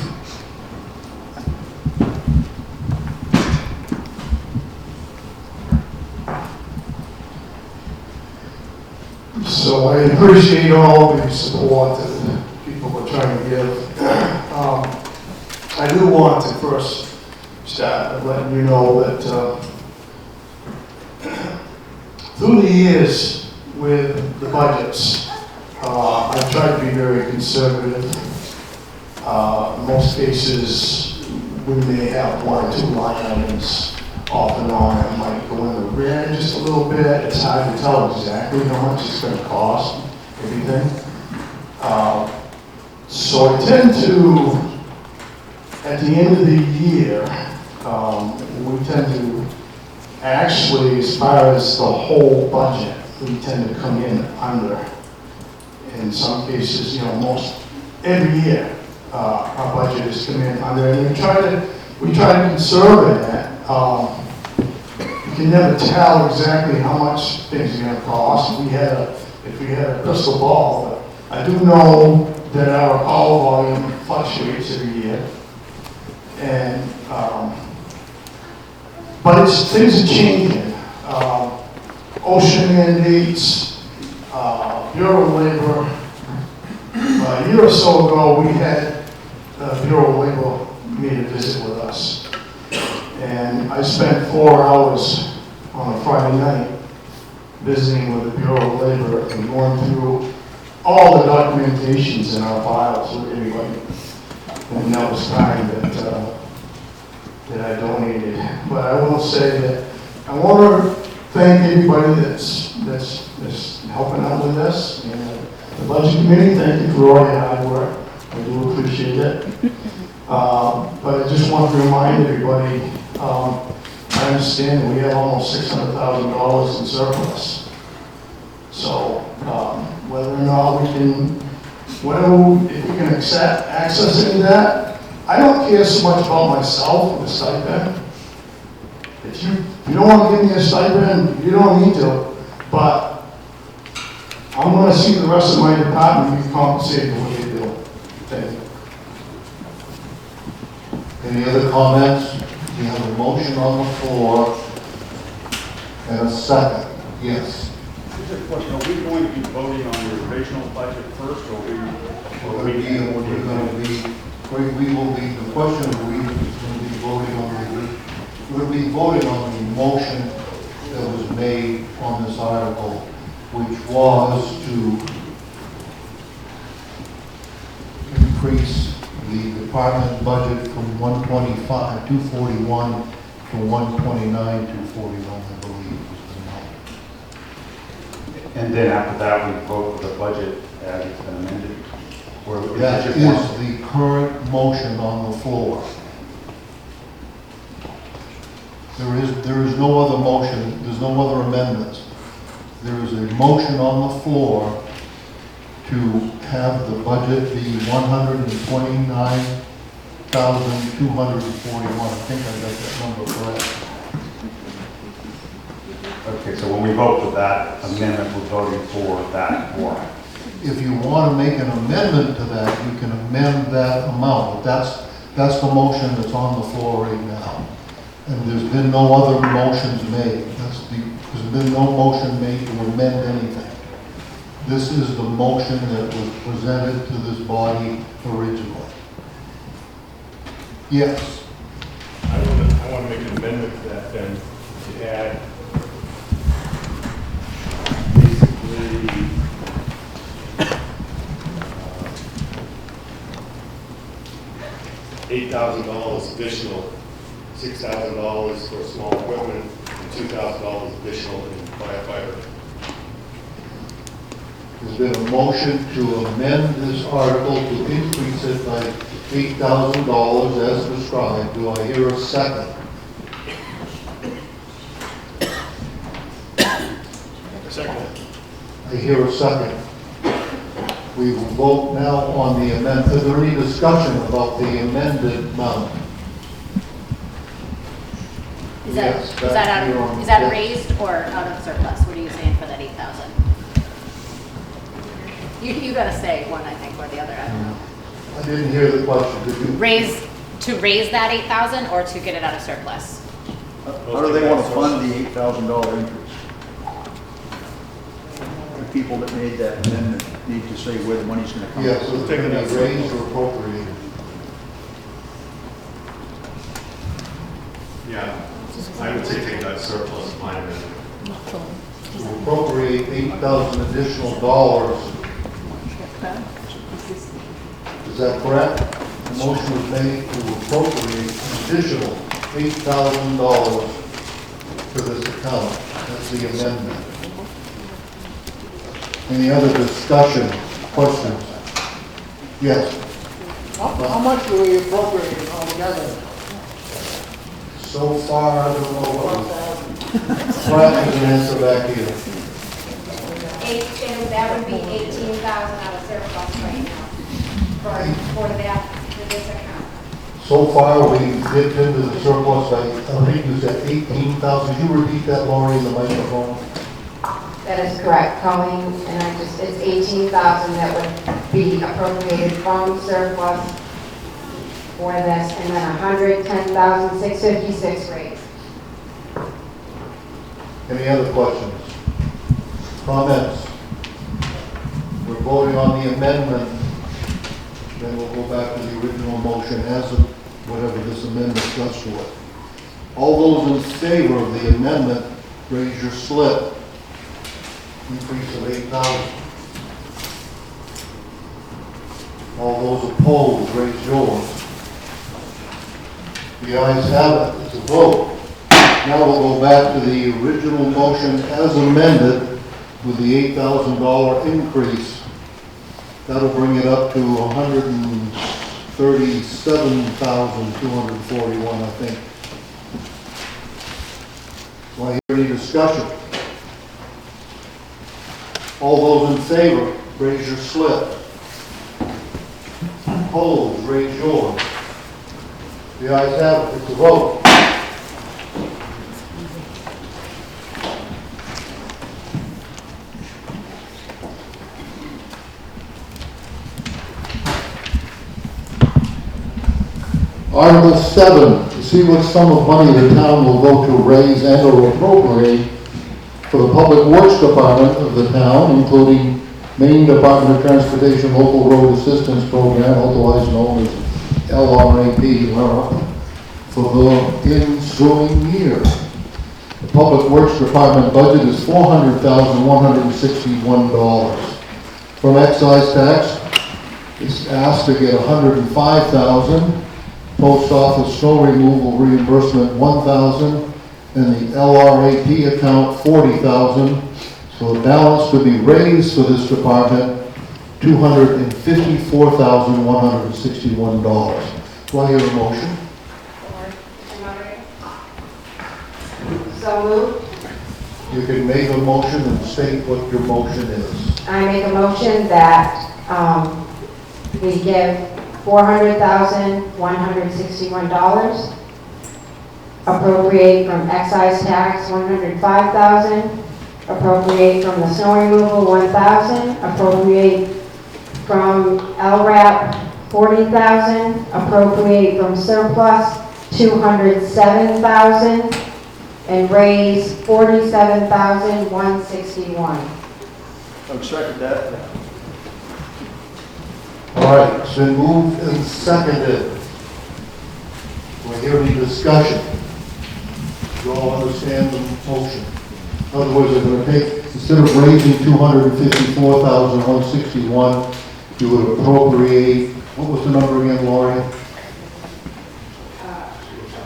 So I appreciate all the support that people were trying to give. I do want to first start by letting you know that through the years with the budgets, I've tried to be very conservative. In most cases, we may have 1 or 2 line items off and on. I might go in the red just a little bit. It's hard to tell exactly how much it's going to cost, everything. So I tend to at the end of the year, we tend to, actually, as far as the whole budget, we tend to come in under. In some cases, most, every year, our budget is come in under, and we try to conserve it. You can never tell exactly how much things are gonna cost. If we had a crystal ball, but I do know that our call volume fluctuates every year. And, but things are changing. OSHA mandates, Bureau of Labor. A year or so ago, we had Bureau of Labor made a visit with us. And I spent 4 hours on a Friday night visiting with the Bureau of Labor and going through all the documentations in our files with everybody. And that was time that I donated. But I will say that I want to thank everybody that's helping out with this. And the budget committee, thank you for all your hard work. I do appreciate it. But I just want to remind everybody, I understand that we have almost $600,000 in surplus. So whether or not we can, if we can access any of that, I don't care so much about myself with the stipend. If you don't want to give me a stipend, you don't need to. But I'm going to see the rest of my department be compensated for what they do. Thank you. Any other comments? We have a motion on the floor and a second. Yes. Just a question, are we going to be voting on the original budget first, or we will be, the question is, we're going to be voting on the motion that was made on this article, which was to increase the department budget from 125, 241 to 129, 241, I believe was the number. And then after that, we vote for the budget as it's been amended? Or That is the current motion on the floor. There is no other motion, there's no other amendments. There is a motion on the floor to have the budget be $129,241. I think I got that number correct. Okay, so when we vote for that amendment, we're voting for that warrant. If you want to make an amendment to that, you can amend that amount. But that's the motion that's on the floor right now. And there's been no other motions made. There's been no motion made to amend anything. This is the motion that was presented to this body originally. Yes. I want to make an amendment to that then, to add basically $8,000 additional, $6,000 for small equipment, and $2,000 additional in firefighter. There's been a motion to amend this article to increase it by $8,000 as described. Do I hear a second? Second. I hear a second. We will vote now on the amendment. Is there any discussion about the amended amount? Is that raised or out of surplus? What are you saying for that 8,000? You got to say one, I think, or the other. I don't know. I didn't hear the question. Did you? Raise that 8,000 or to get it out of surplus? How do they want to fund the $8,000 increase? The people that made that amendment need to say where the money's going to come from. Yes, so it's going to be raised or appropriated. Yeah, I would say take that surplus line and To appropriate $8,000 additional dollars. Is that correct? The motion was made to appropriate an additional $8,000 to this account. That's the amendment. Any other discussion, questions? Yes. How much do we appropriate altogether? So far, I don't know what. Brett has an answer back here. That would be 18,000 out of surplus right now for this account. So far, we dipped into the surplus, I think you said 18,000. Could you repeat that, Lori, in the microphone? That is correct, Colleen, and it's 18,000 that would be appropriated from surplus for this, and then 110,656 raised. Any other questions? Comments? We're voting on the amendment, then we'll go back to the original motion as of whatever this amendment does to it. All those in favor of the amendment, raise your slip. Increase of 8,000. All those opposed, raise yours. The ayes have it. It's a vote. Now we'll go back to the original motion as amended with the $8,000 increase. That'll bring it up to $137,241, I think. Do I hear any discussion? All those in favor, raise your slip. Opposed, raise yours. The ayes have it. It's a vote. Article 7, to see what sum of money the town will vote to raise and or appropriate for the Public Works Department of the town, including Maine Department of Transportation Local Road Assistance Program, otherwise known as LRAP, for the ensuing year. The Public Works Department budget is $400,161. From excise tax, it's asked to get $105,000. Post office snow removal reimbursement $1,000, and the LRAP account $40,000. So the balance to be raised for this department $254,161. Do I hear a motion? So moved. You can make a motion and state what your motion is. I make a motion that we give $400,161, appropriate from excise tax $105,000, appropriate from the snow removal $1,000, appropriate from LRAP $40,000, appropriate from surplus $207,000, and raise $47,161. I'll second that. All right, it's been moved and seconded. Do I hear any discussion? You all understand the motion? In other words, they're going to take, instead of raising $254,161, you would appropriate, what was the number again, Lori?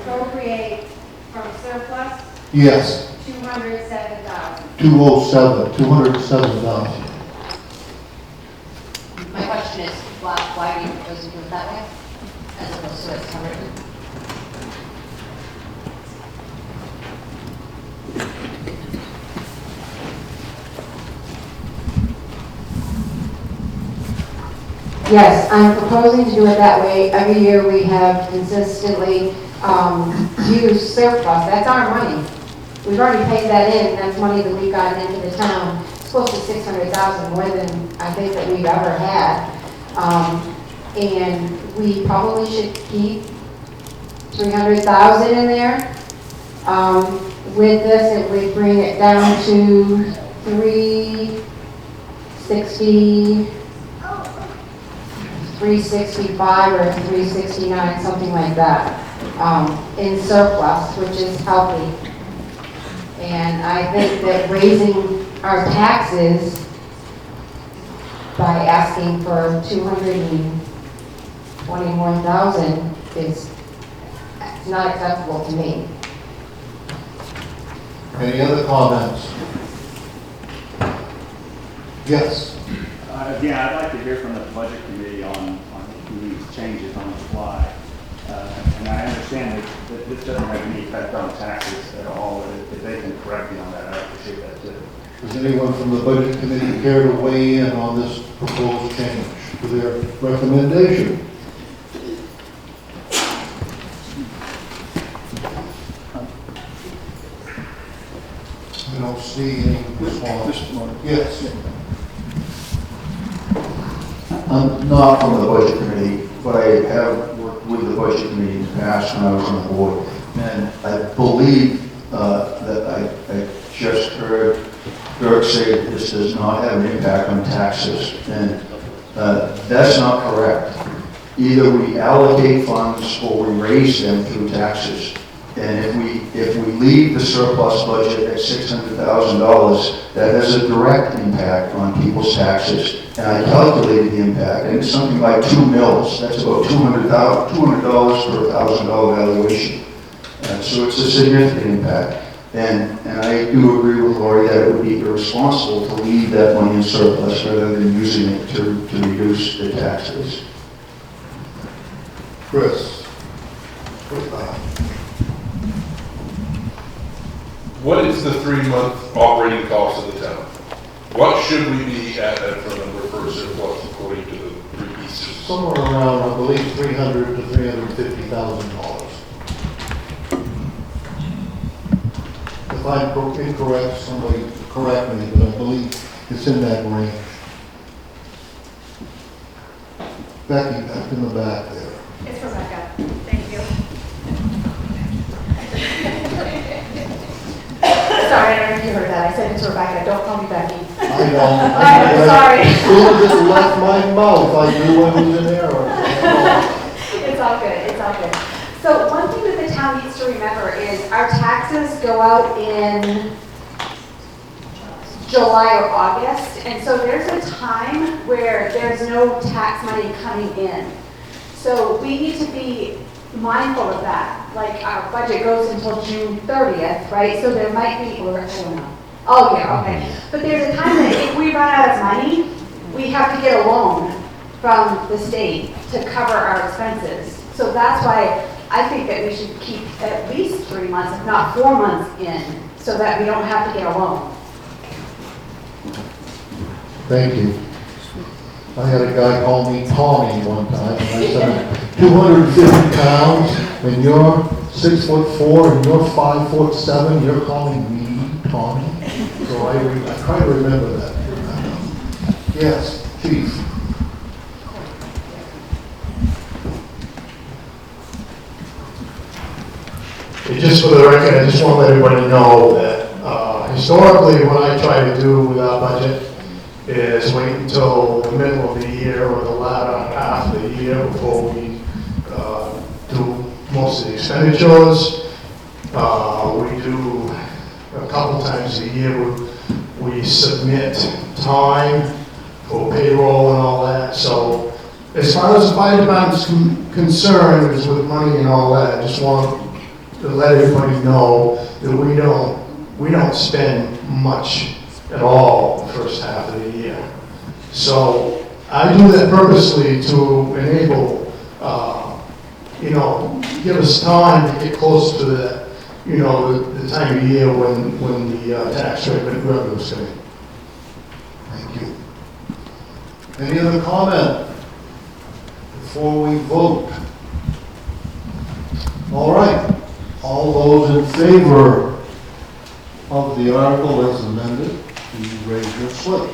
Appropriate from surplus Yes. $207,000. 207,000. My question is, why do you propose to do it that way? As opposed to it's covered? Yes, I'm proposing to do it that way. Every year we have consistently used surplus. That's our money. We've already paid that in. That's money that we've gotten into the town. It's close to $600,000 more than I think that we've ever had. And we probably should keep $300,000 in there. With this, it would bring it down to $365 or $369, something like that, in surplus, which is healthy. And I think that raising our taxes by asking for $221,000 is not acceptable to me. Any other comments? Yes. Again, I'd like to hear from the budget committee on these changes on the fly. And I understand understand that this doesn't have any effect on taxes at all. If they can correct me on that, I appreciate that too. Does anyone from the Budget Committee care to weigh in on this proposed change to their recommendation? I don't see any response. Yes. I'm not on the budget committee, but I have worked with the budget committee in the past when I was on the board. And I believe that I just heard Dirk say that this does not have an impact on taxes. And that's not correct. Either we allocate funds or we raise them through taxes. And if we leave the surplus budget at $600,000, that has a direct impact on people's taxes. And I calculated the impact, and it's something like 2 mils. That's about $200 for a $1,000 valuation. So it's a significant impact. And I do agree with Lori that it would be irresponsible to leave that money in surplus rather than using it to reduce the taxes. Chris? What is the 3-month operating cost of the town? What should we be at for number for surplus according to the 3 pieces? Somewhere around, I believe, $300,000 to $350,000. If I'm incorrect, somebody correct me, but I believe it's in that range. Becky, back in the back there. It's Rebecca. Thank you. Sorry, I don't know if you heard that. I said it's Rebecca. Don't call me Becky. I know. I'm sorry. As soon as it left my mouth, I knew I was in error. It's all good, it's all good. So one thing that the town needs to remember is our taxes go out in July or August, and so there's a time where there's no tax money coming in. So we need to be mindful of that. Like our budget goes until June 30th, right? So there might be, or I don't know. Oh yeah, okay. But there's a time that if we run out of money, we have to get a loan from the state to cover our expenses. So that's why I think that we should keep at least 3 months, if not 4 months in, so that we don't have to get a loan. Thank you. I had a guy call me Tommy one time, and I said, 250 pounds, and you're 6'4", and you're 5'7", you're calling me Tommy? So I try to remember that. Yes, Chief. Just for the record, I just want to let everybody know that historically what I try to do with our budget is wait until the middle of the year or the latter half of the year before we do most of the expenditures. We do a couple times a year, we submit time for payroll and all that. So as far as the fire department's concerned, is with money and all that, I just want to let everybody know that we don't spend much at all the first half of the year. So I do that purposely to enable, give us time to get close to the, the time of year when the tax rate revenue is coming. Thank you. Any other comment before we vote? All right. All those in favor of the article as amended, please raise your slip.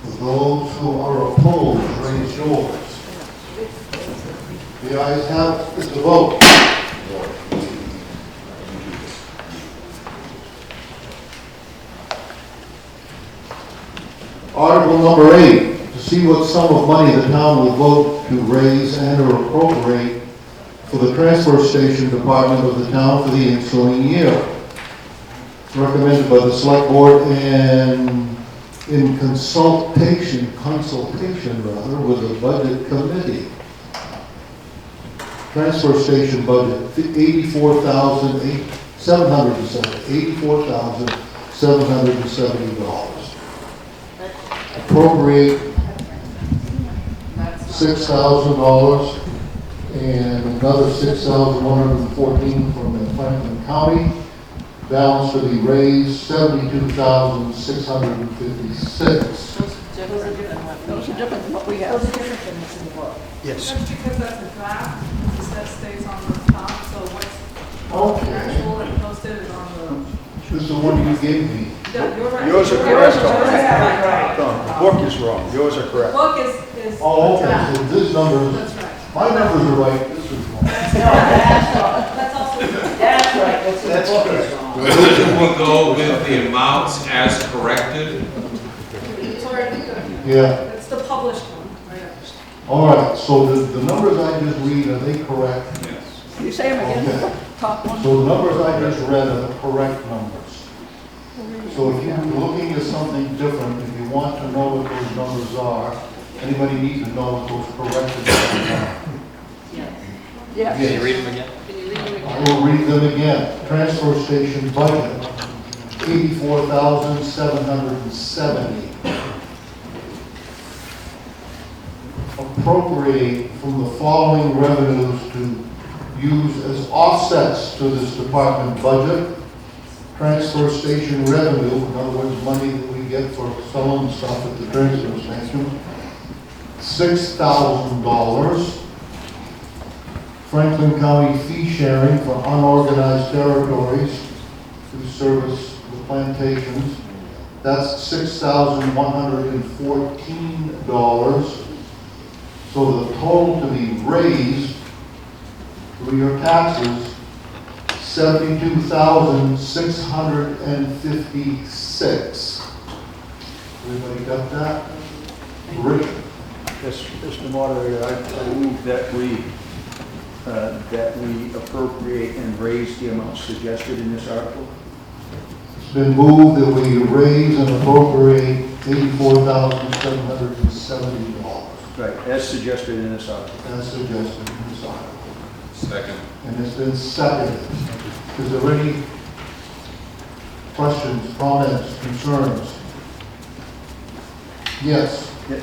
For those who are opposed, raise yours. The ayes have it, it's a vote. Article number 8, to see what sum of money the town will vote to raise and or appropriate for the transfer station department of the town for the ensuing year. Recommended by the select board and in consultation with the budget committee. Transfer station budget, $84,770. Appropriate $6,000. and another $6,114 from the Franklin County. Balance to be raised, $72,656. Those are different than what we have. Those are different than what's in the book. Yes. That's because that's a draft, because that stays on the top, so what's Okay. actual and posted is on This is the one you gave me. the. No, you're right. Yours are Yours correct. is right. No, the book is wrong. Yours are The correct. book is. Oh, okay, so this number, That's right. my numbers are right, this is wrong. That's also. That's right, that's the book is wrong. We'll go with the amounts as corrected. It's already good. Yeah. It's the published one, right? All right, so the numbers I just read, are they correct? Yes. You say them again, Okay. top one. So the numbers I just read are the correct numbers. So if you're looking at something different, if you want to know what those numbers are, anybody need to know what those corrected numbers are? Yeah. Can you read them again? I will read them again. Transfer station budget, $84,770. Appropriate from the following revenues to use as offsets to this department budget. Transfer station revenue, in other words, money that we get for selling stuff at the transfer station, $6,000. Franklin County fee sharing for unorganized territories who service the plantations, that's $6,114. So the total to be raised through your taxes, $72,656. Everybody got that? Rick? Yes, Mr. Moderator, I move that we appropriate and raise the amount suggested in this article. It's been moved that we raise and appropriate $84,770. Right, as suggested in this article. As suggested in this article. Second. And it's been seconded. Is there any questions, comments, concerns? Yes. Yeah,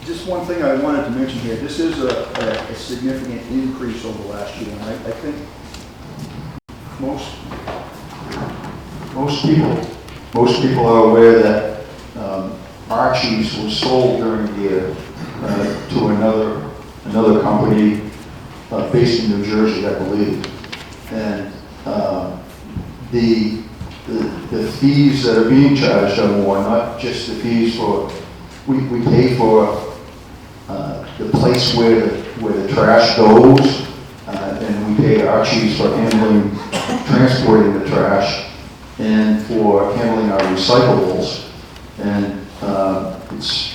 just one thing I wanted to mention here. This is a significant increase over last year, and I think Most people are aware that Archie's was sold during the year to another company based in New Jersey, I believe. And the fees that are being charged are more, not just the fees for, we pay for the place where the trash goes, and we pay Archie's for transporting the trash, and for handling our recyclables. And it's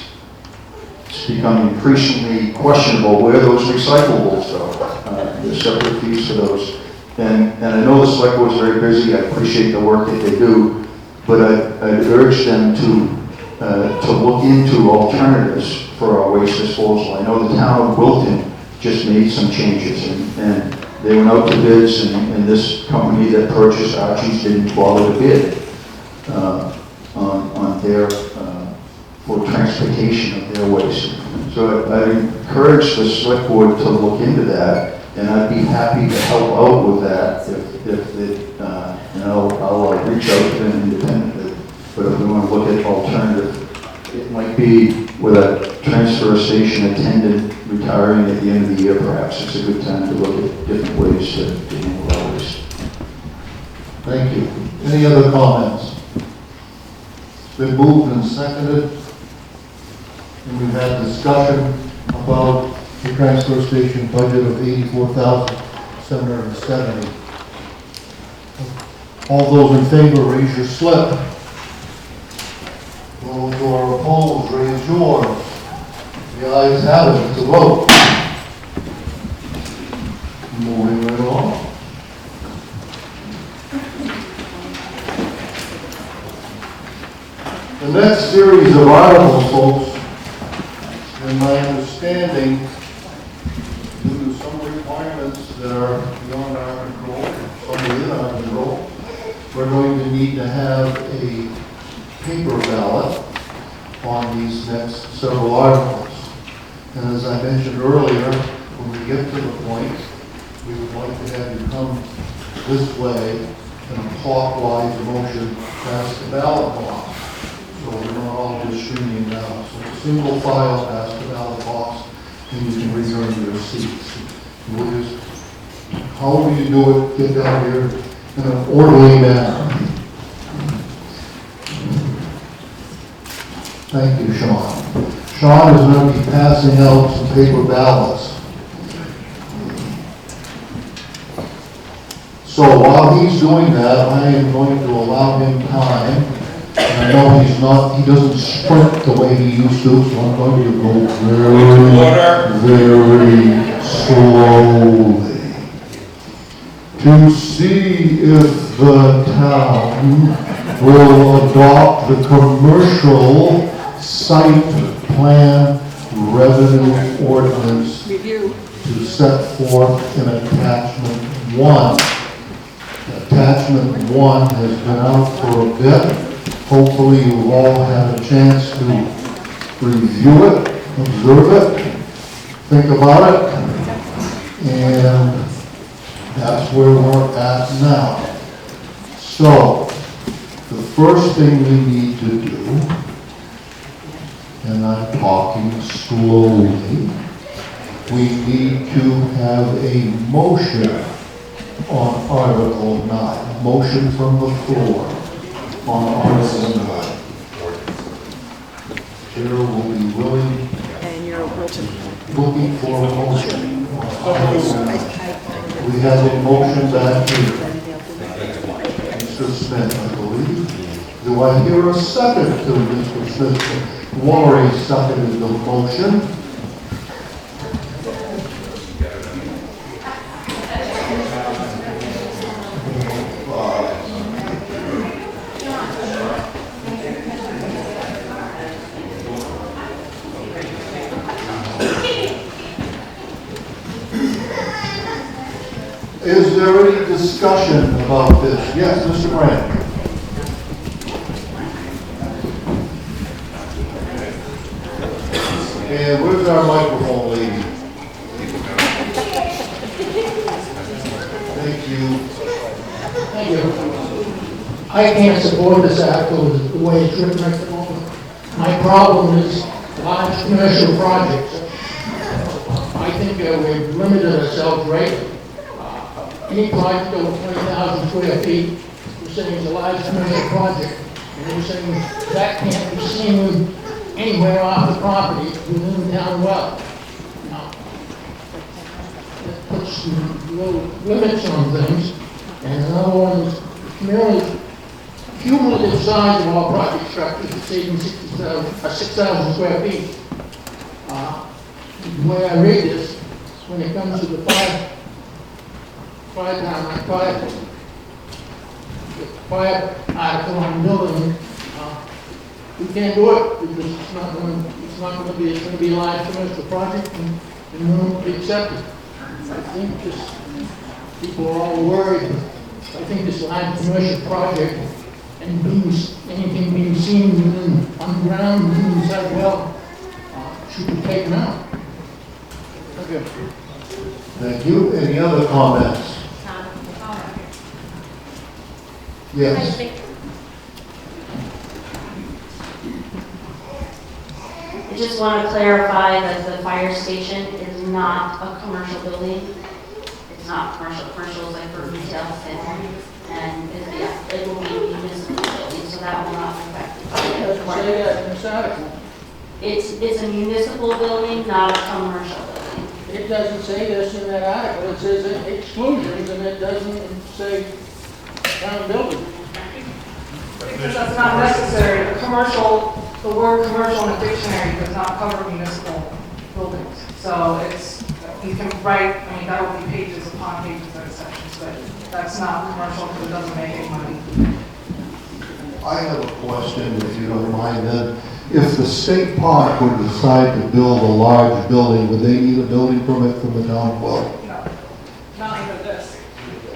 become increasingly questionable where those recyclables go. There's separate fees for those. And I know the select board is very busy. I appreciate the work that they do, but I'd urge them to look into alternatives for our waste disposal. I know the town of Wilton just made some changes, and they went out to bids, and this company that purchased Archie's didn't bother to bid on their, for transportation of their waste. So I encourage the select board to look into that, and I'd be happy to help out with that and I'll reach out to them independently. But if we want to look at alternative, it might be with a transfer station attendant retiring at the end of the year, perhaps it's a good time to look at different ways to handle our waste. Thank you. Any other comments? It's been moved and seconded, and we've had discussion about the transfer station budget of $84,770. All those in favor, raise your slip. Those who are opposed, raise yours. The ayes have it, it's a vote. Moving right along. The next series of articles, folks, in my understanding, due to some requirements that are beyond our control, some within our control, we're going to need to have a paper ballot on these next several articles. And as I mentioned earlier, when we get to the point this way in a clockwise motion past the ballot box. So we're not all just streaming down. So it's a single file past the ballot box, and you can return to your seats. We'll just, however you do it, get down here in an orderly manner. Thank you, Sean. Sean is going to be passing out some paper ballots. So while he's doing that, I am going to allow him time. And I know he doesn't sprint the way he used to, so I'm going to go very slowly to see if the town will adopt the commercial site plan revenue ordinance to set forth in attachment 1. Attachment 1 has been out for a bit. Hopefully you've all had a chance to review it, observe it, think about it, and that's where we're at now. So, the first thing we need to do, and I'm talking slowly, we need to have a motion on Article 9. Motion from the floor on Article 9. Chair will be willing, And you're looking for a motion. We have a motion back here. Mr. Smith, I believe. Do I hear a second to Mr. Smith? Laurie seconded the motion. Is there any discussion about this? Yes, Mr. Grant. And where's our microphone lady? Thank you. Thank you. I can't support this article the way it's written at the moment. My problem is large commercial projects. I think we've limited ourselves greatly. Any project over 20,000 square feet, we're saying it's a large commercial project, and we're saying that can't be seen anywhere off the property within the town well. Now, that puts some little limits on things, and another one is the cumulative size of all project structures exceeding 6,000 square feet. The way I read this, when it comes to the fire article on building, we can't do it because it's going to be a large commercial project and it won't be accepted. I think just people are all worried. I think this large commercial project and anything being seen underground within the site well should be taken out. Okay. Thank you. Any other comments? Yes. I just want to clarify that the fire station is not a commercial building. It's not commercial. Commercial is like for retail sales. And it will be a municipal building, so that will not affect the fire. It's a municipal building, not a commercial building. It doesn't say this in that article. It says exclusions, and it doesn't say town building. Because that's not necessary. The word commercial in the dictionary does not cover municipal buildings. So you can write, that will be pages upon pages of sections, but that's not commercial because it doesn't make any money. I have a question, if you don't mind then. If the state park would decide to build a large building, would they need a building permit from the town? Well, No, not under this.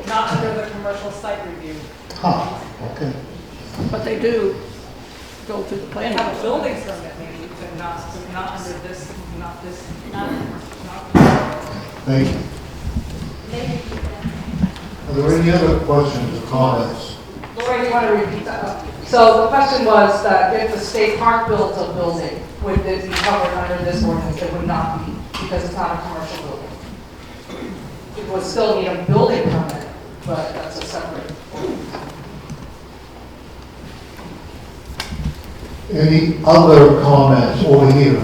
Not under the commercial site review. Okay. But they do go through the planning. They have a building permit, maybe, but not under this, not this, not. Thank you. Are there any other questions or comments? Lori, do you want to repeat that? So the question was that if the state park builds a building, would it be covered under this ordinance? It would not be, because it's not a commercial building. It would still need a building permit, but that's a separate. Any other comments over here?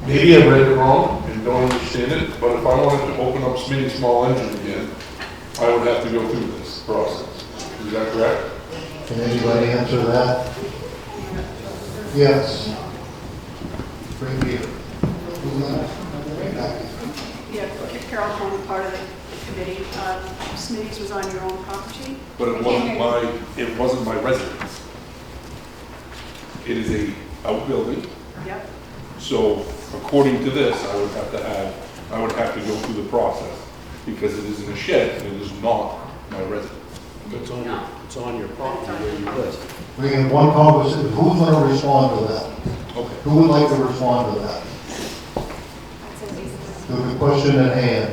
Maybe I read it wrong and don't understand it, but if I wanted to open up Smitty's small engine again, I would have to go through this process. Is that correct? Can anybody answer that? Yes. Right here. Yeah, Carol Coleman, part of the committee. Smitty's was on your own property? But it wasn't my residence. It is a outbuilding. Yep. So according to this, I would have to go through the process because it is in a shed and it is not my residence. It's on your property where you live. We have one conversation. Who's going to respond to that? Okay. Who would like to respond to that? To the question at hand.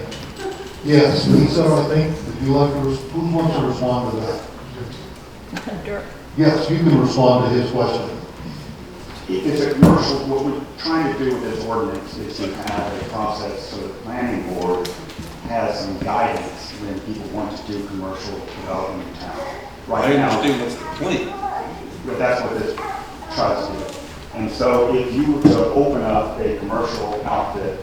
Yes, Lisa, I think, would you like to, who wants to respond to that? Dirk. Yes, you can respond to his question. It's a commercial, what we're trying to do with this ordinance is to have a process so the planning board has some guidance when people want to do commercial development in town. Right now, I understand that's the plan. but that's what this tries to do. And so if you were to open up a commercial outfit,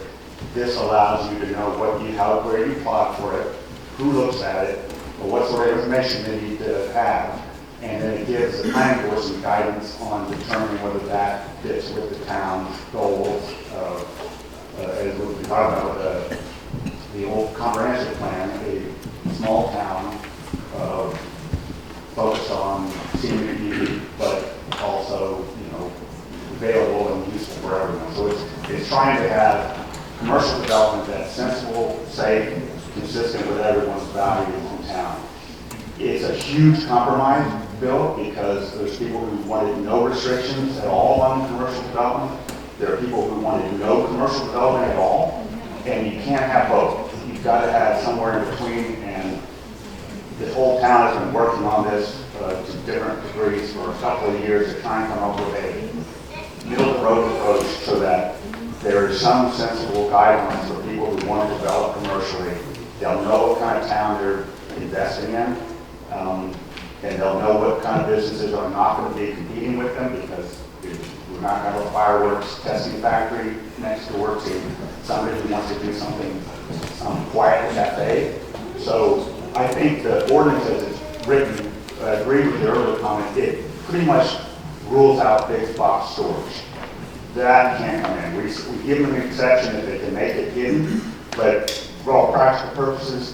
this allows you to know where you plot for it, who looks at it, or what sort of information they need to have. And then it gives the planning board some guidance on determining whether that fits with the town's goals. As we talked about the old comprehensive plan, a small town focused on senior beauty, but also, available and useful for everyone. So it's trying to have commercial development that's sensible, safe, consistent with everyone's values in town. It's a huge compromise bill because there's people who wanted no restrictions at all on commercial development. There are people who wanted no commercial development at all, and you can't have both. You've got to have somewhere in between, and the whole town has been working on this to different degrees for a couple of years to try and come up with a middle-of-the-road approach so that there is some sensible guidelines for people who want to develop commercially. They'll know what kind of town they're investing in, and they'll know what kind of businesses are not going to be competing with them because we're not going to have a fireworks testing factory next door to somebody who wants to do something quiet cafe. So I think the ordinance as it's written, I agree with the earlier comment, it pretty much rules out big box stores. That can't come in. We give them an exception if they can make it hidden, but for all practical purposes,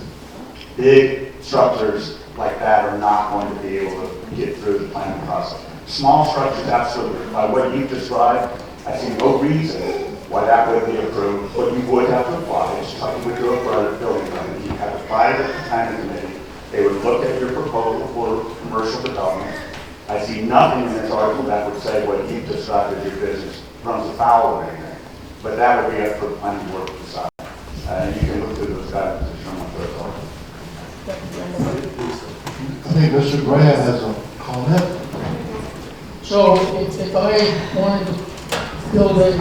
big structures like that are not going to be able to get through the planning process. Small structures, absolutely. By what you've described, I see no reason why that would be approved. What you would have to apply is you would do a private building permit. You have to apply to the planning committee. They would look at your proposal for commercial development. I see nothing in this article that would say what you've described as your business runs afoul of anything. But that would be up for the planning board to decide. And you can look through those guidelines to determine what those are. I think Mr. Graham has a comment. So if I wanted to build a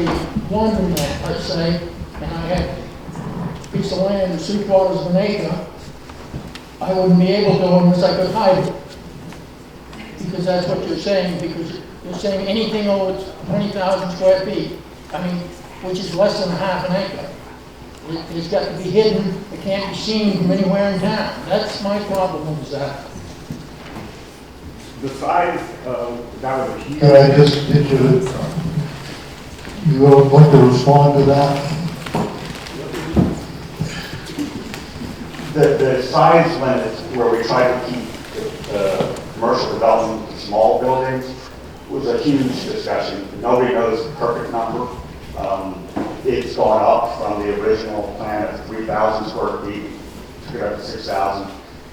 laundromat, let's say, and I had a piece of land 3/4 of an acre, I wouldn't be able to unless I could hide it. Because that's what you're saying, because you're saying anything over 20,000 square feet, which is less than half an acre. It's got to be hidden, it can't be seen from anywhere in town. That's my problem with that. The size that was a huge. Can I just get you would like to respond to that? The size limits where we try to keep commercial development to small buildings was a huge discussion. Nobody knows the perfect number. It's gone up from the original plan of 3,000 square feet to get up to 6,000.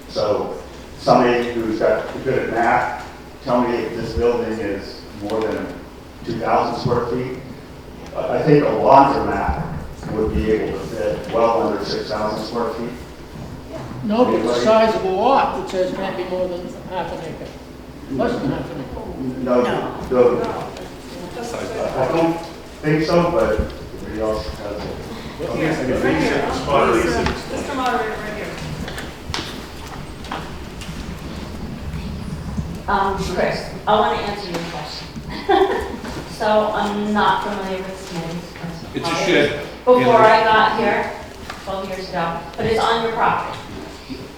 So somebody who's got good at math, tell me if this building is more than 2,000 square feet. I think a laundromat would be able to fit well under 6,000 square feet? No, but the size of the lot, it says can't be more than half an acre, less than half an acre. No, I don't think so, but everybody else has it. Here, right here. Mr. Moderator, right here. Chris, I want to answer your question. So I'm not familiar with Smitty's. It's a shed. Before I got here, 12 years ago, but it's on your property.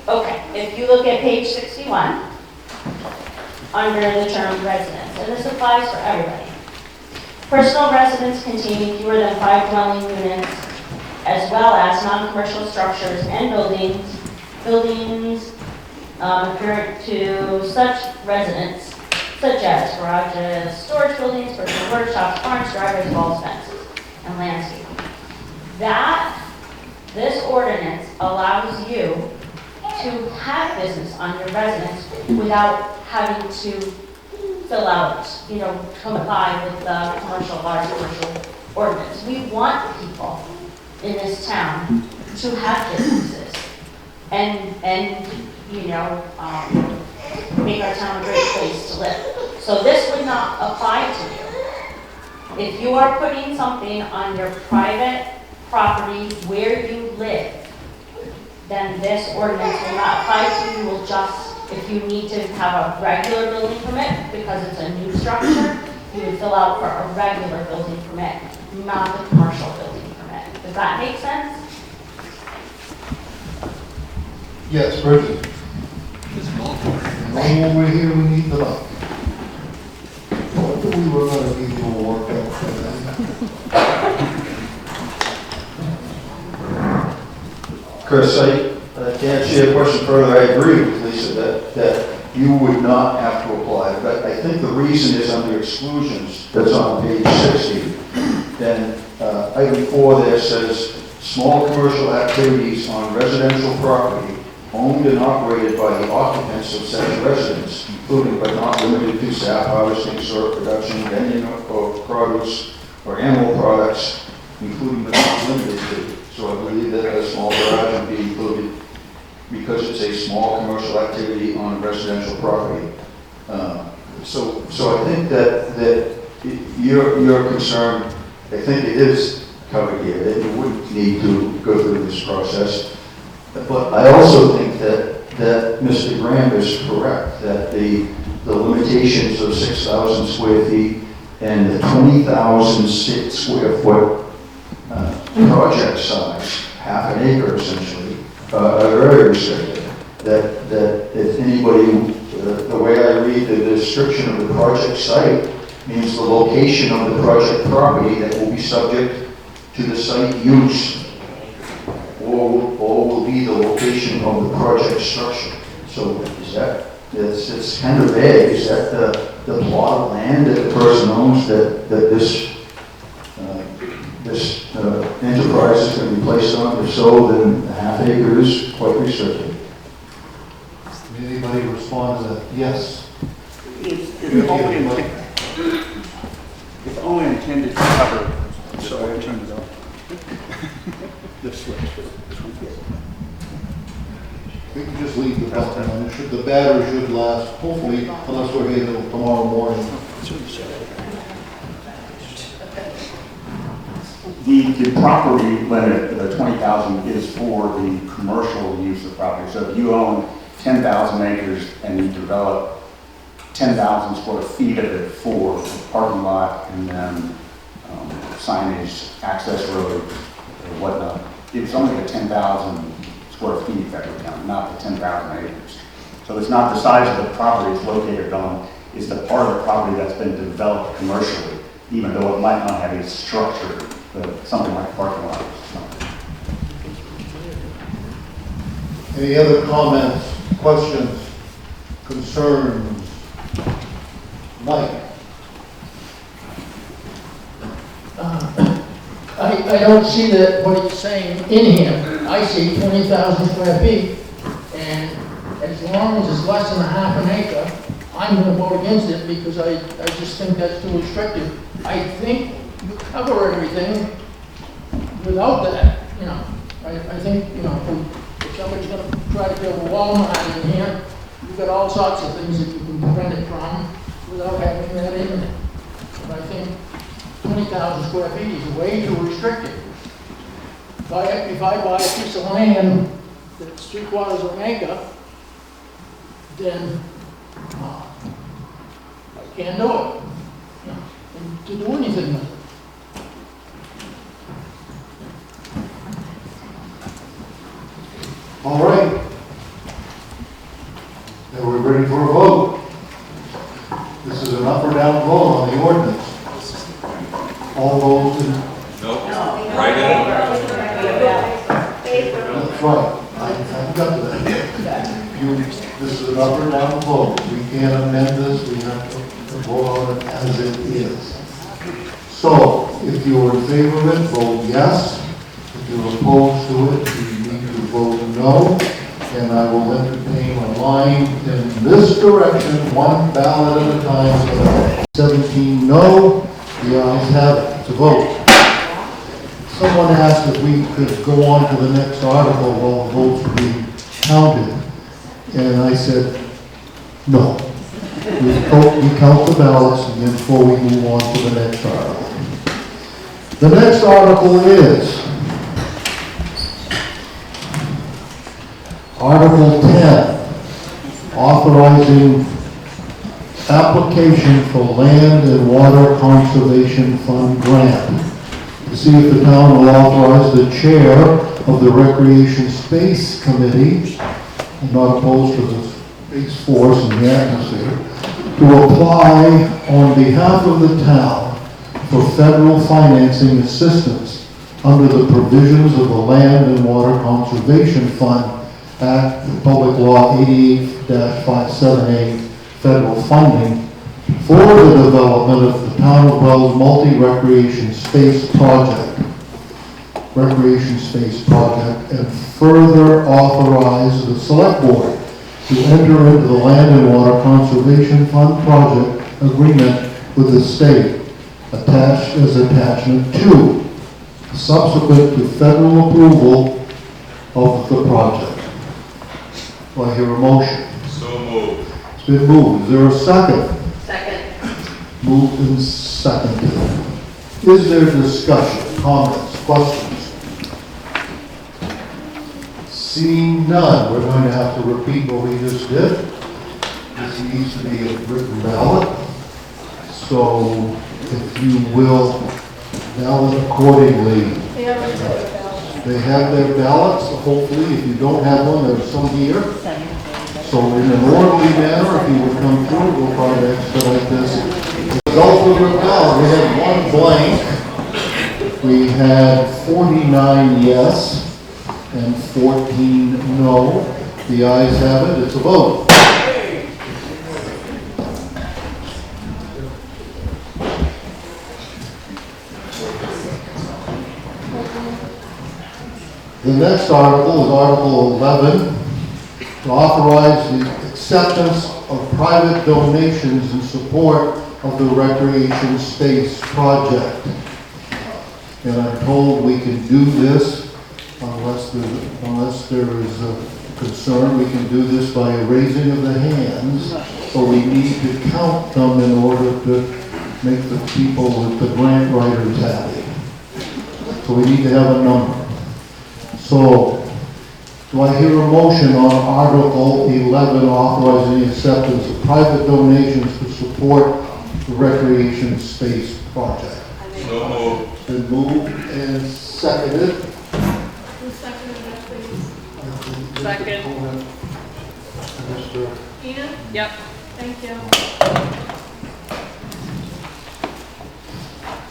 Okay, if you look at page 61, under the term residence, and this applies for everybody. Personal residence containing fewer than 5 dwelling units, as well as non-commercial structures and buildings apparent to such residents, such as garages, storage buildings, personal workshops, barns, driveways, walls, fences, and landscaping. This ordinance allows you to have business on your residence without having to fill out, comply with the large commercial ordinance. We want people in this town to have businesses and make our town a great place to live. So this would not apply to you. If you are putting something on your private property where you live, then this ordinance will not apply to you. You will just, if you need to have a regular building permit, because it's a new structure, you would fill out for a regular building permit, not the commercial building permit. Does that make sense? Yes, Bridget. And over here, we need the light. What we were gonna give you a workout for that. Chris, to answer your question further, I agree with Lisa that you would not have to apply, but I think the reason is under exclusions that's on page 60. Then item 4 there says, small commercial activities on residential property owned and operated by the occupants of such residence, including but not limited to sap harvesting, syrup production, vending of produce or animal products, including but not limited to. So I believe that a small garage would be included because it's a small commercial activity on residential property. So I think that your concern, I think it is covered here, that you wouldn't need to go through this process. But I also think that Mr. Graham is correct, that the limitations of 6,000 square feet and the 20,000 square foot project size, half an acre essentially, are very restricted. That if anybody, the way I read the description of the project site means the location of the project property that will be subject to the site use or will be the location of the project structure. So is that, it's kind of vague. Is that the plot of land that the person owns that this enterprise is going to be placed on? If so, then a half acre is quite restricted. Anybody respond to that? Yes. It's only intended to cover. Sorry, I turned it off. The switch. We can just leave the button on. The battery should last, hopefully, unless we're here till tomorrow morning. The property limit, the 20,000, is for the commercial use of property. So if you own 10,000 acres and you develop 10,000 square feet of it for a parking lot and then signage, access road, or whatnot, it's only the 10,000 square feet that would count, not the 10,000 acres. So it's not the size of the property it's located on, it's the part of the property that's been developed commercially, even though it might not have a structure, something like a parking lot. Any other comments, questions, concerns? Mike? I don't see that what he's saying in here. I see 20,000 square feet, and as long as it's less than a half an acre, I'm going to vote against it because I just think that's too restrictive. I think you cover everything without that, I think, if somebody's gonna try to build a Walmart in here, you've got all sorts of things that you can prevent it from without having that in there. But I think 20,000 square feet is way too restricted. If I buy a piece of land that's 3/4 of an acre, then I can't do it, and to do anything with it. All right. Are we ready for a vote? This is an up or down vote on the ordinance. All those in... Nope. Right in. That's right. I've got to that. This is an up or down vote. We can't amend this. We have to vote on it as it is. So, if you're in favor of it, vote yes. If you're opposed to it, you need to vote no. And I will entertain a line in this direction, one ballot at a time. 17 no. The ayes have it. It's a vote. Someone asked if we could go on to the next article while the votes were being counted. And I said, no. We count the ballots before we move on to the next article. The next article is Article 10, authorizing application for land and water conservation fund grant. To see if the town will authorize the chair of the Recreation Space Committee, I'm not opposed to the Space Force in the atmosphere, to apply on behalf of the town for federal financing assistance under the provisions of the Land and Water Conservation Fund Act, Public Law 88-578, federal funding for the development of the Town of Weld multi-recreation space project, and further authorize the select board to enter into the Land and Water Conservation Fund project agreement with the state, attached as attachment 2, subsequent to federal approval of the project. Do I hear a motion? So moved. It's been moved. Is there a second? Second. Moved and seconded. Is there discussion, comments, questions? Seeing none, we're going to have to repeat what we just did. This needs to be a written ballot. So if you will ballot accordingly. They have their ballots. Hopefully, if you don't have one, there's some here. So in an orderly manner, if you would come through, we'll try to expedite this. The results were down. We had one blank. We had 49 yes and 14 no. The ayes have it. It's a vote. The next article is Article 11, to authorize the acceptance of private donations in support of the recreation space project. And I'm told we can do this unless there is a concern. We can do this by a raising of the hands, so we need to count them in order to make the people with the grant writers happy. So we need to have a number. So, do I hear a motion on Article 11 authorizing the acceptance of private donations to support the recreation space project? So moved. It's been moved and seconded. Who seconded that, please? Second. Mr. Ina? Yep. Thank you.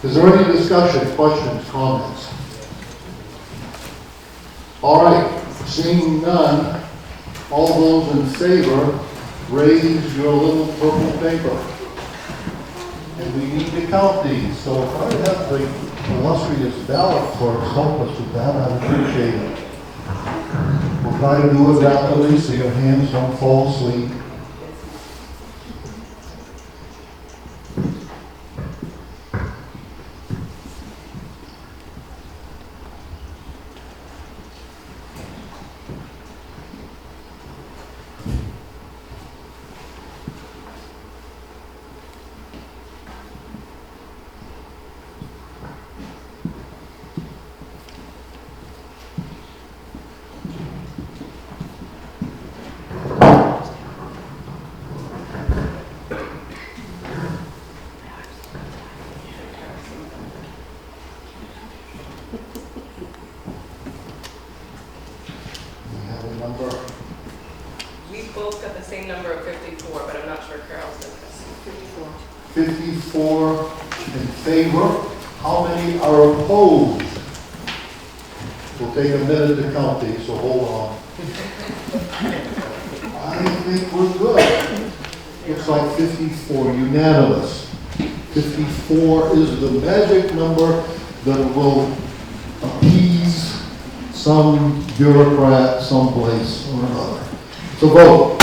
Is there any discussion, questions, comments? All right, seeing none, all those in favor, raise your little purple paper. And we need to count these, so if I have the illustrious ballot clerks help us with that, I'd appreciate it. We'll try to do it rapidly so your hands don't fall asleep. We have a number. We both got the same number of 54, but I'm not sure Carol's does this. 54 in favor. How many are opposed? We'll take a minute to count these, so hold on. I think we're good. Looks like 54, unanimous. 54 is the magic number that will appease some bureaucrat someplace or another. So vote.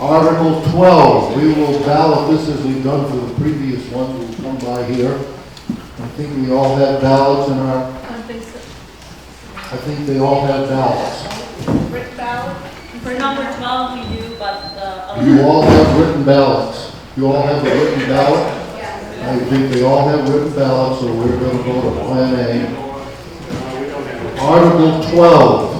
Article 12, we will ballot this as we've done for the previous ones who come by here. I think we all have ballots in our, I think they all have ballots. Written ballot? For number 12, we do, but You all have written ballots. You all have a written ballot? I think they all have written ballots, so we're going to go to Plan A. Article 12.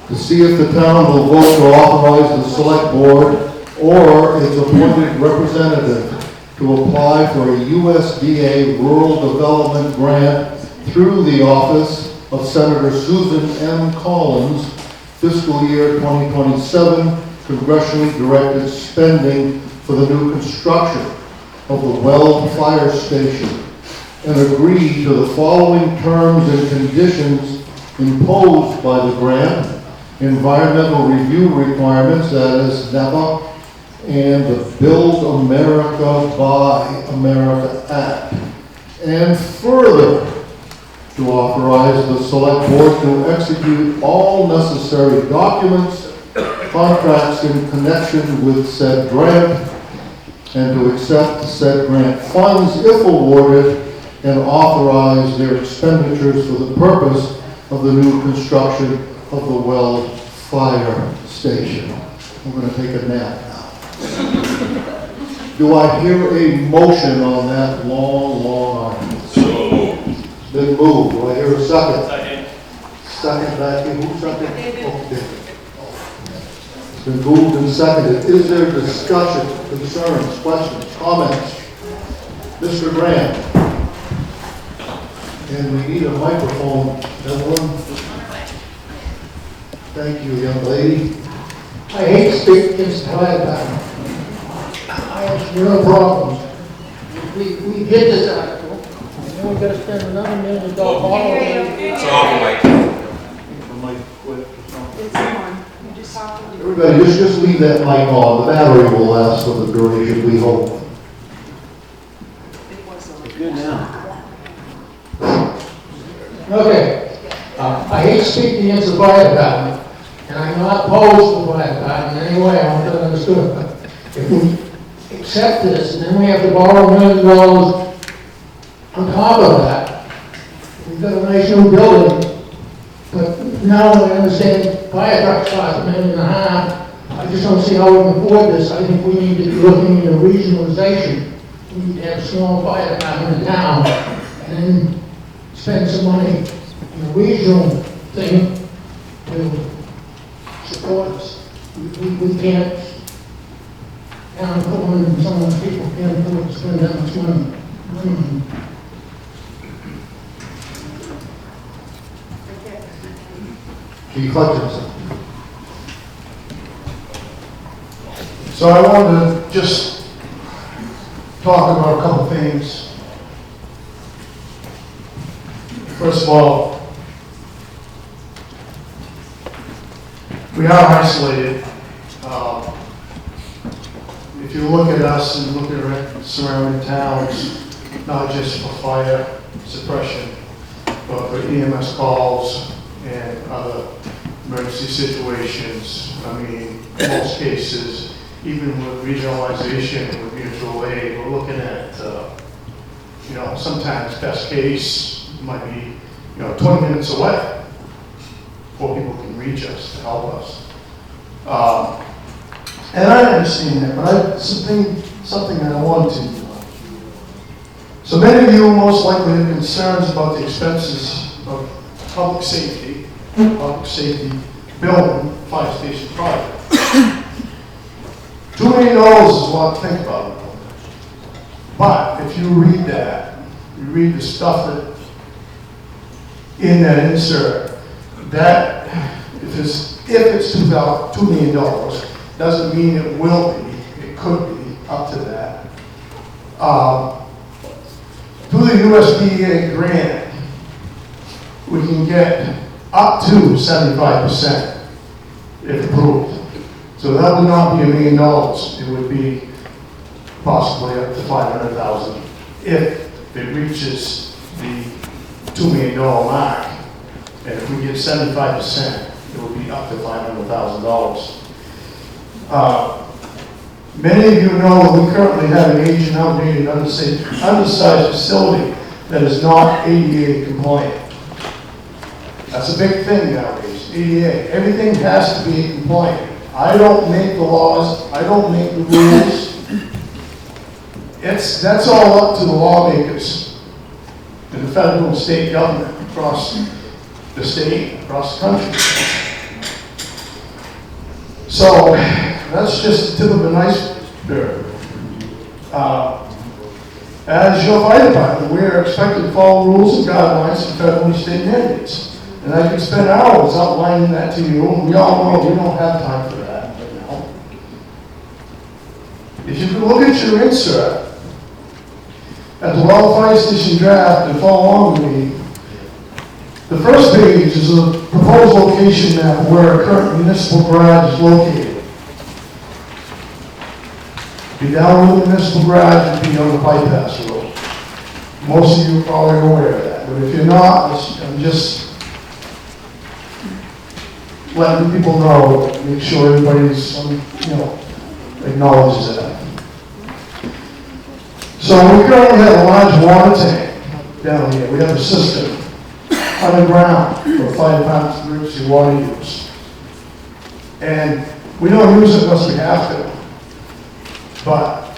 To see if the town will vote to authorize the select board or its appointed representative to apply for a USDA rural development grant through the office of Senator Susan M. Collins, fiscal year 2027, congressionally directed spending for the new construction of the Weld Fire Station, and agree to the following terms and conditions imposed by the grant: environmental review requirements, that is NEPA, and the Build America, Buy America Act. And further, to authorize the select board to execute all necessary documents, contracts in connection with said grant, and to accept said grant funds if awarded, and authorize their expenditures for the purpose of the new construction of the Weld Fire Station. I'm going to take a nap now. Do I hear a motion on that long article? It's been moved. Do I hear a second? Second. Second, Becky. Who seconded? Okay. It's been moved and seconded. Is there discussion, concerns, questions, comments? Mr. Grant. And we need a microphone, Evelyn. Thank you, young lady. I hate to speak against the fire department. I have real problems. We hit this article, and then we've got to spend another $1 million. It's off the mic. It's on. You just have to. Everybody, just leave that mic on. The battery will last for the duration, we hope. Good now. Okay. I hate speaking against the fire department, and I'm not opposed to the fire department in any way. I want that understood. But if we accept this, and then we have to borrow $1 million on top of that, we've got a nice new building, but now I understand fire trucks cost $1.5 million. I just don't see how we can afford this. I think we need to be looking into regionalization. We need to have a small fire department in town, and then spend some money in a regional thing to support us. We can't, town Coleman and some of the people can't afford to spend that much money. Chief Hutchinson. So I wanted to just talk about a couple things. First of all, we are isolated. If you look at us and look at surrounding towns, not just for fire suppression, but for EMS calls and other emergency situations. I mean, in most cases, even with regionalization, with mutual aid, we're looking at, sometimes best case might be, 20 minutes away before people can reach us to help us. And I understand that, but something I want to. So many of you most likely have concerns about the expenses of public safety building fire station project. $2 million is a lot to think about. But if you read that, you read the stuff that in that insert, that if it's $2 million, doesn't mean it will be. It could be up to that. Through the USDA grant, we can get up to 75% if approved. So that would not be $1 million. It would be possibly up to $500,000 if it reaches the $2 million mark. And if we get 75%, it would be up to $500,000. Many of you know that we currently have an aging, outdated, undersized facility that is not ADA compliant. That's a big thing nowadays, ADA. Everything has to be compliant. I don't make the laws, I don't make the rules. That's all up to the lawmakers and the federal and state government across the state, across the country. So that's just the tip of an iceberg. As your fire department, we are expected to follow rules and guidelines and federal and state mandates. And I could spend hours outlining that to you, and we all know we don't have time for that right now. If you could look at your insert at the Weld Fire Station draft and follow along with me, the first page is a proposed location map where a current municipal garage is located. Be down with the municipal garage and be on the bypass road. Most of you are probably aware of that, but if you're not, I'm just letting people know, make sure everybody's, acknowledges that. So we currently have a large water tank down here. We have a system underground for fire department's emergency water use. And we don't use it unless we have to. But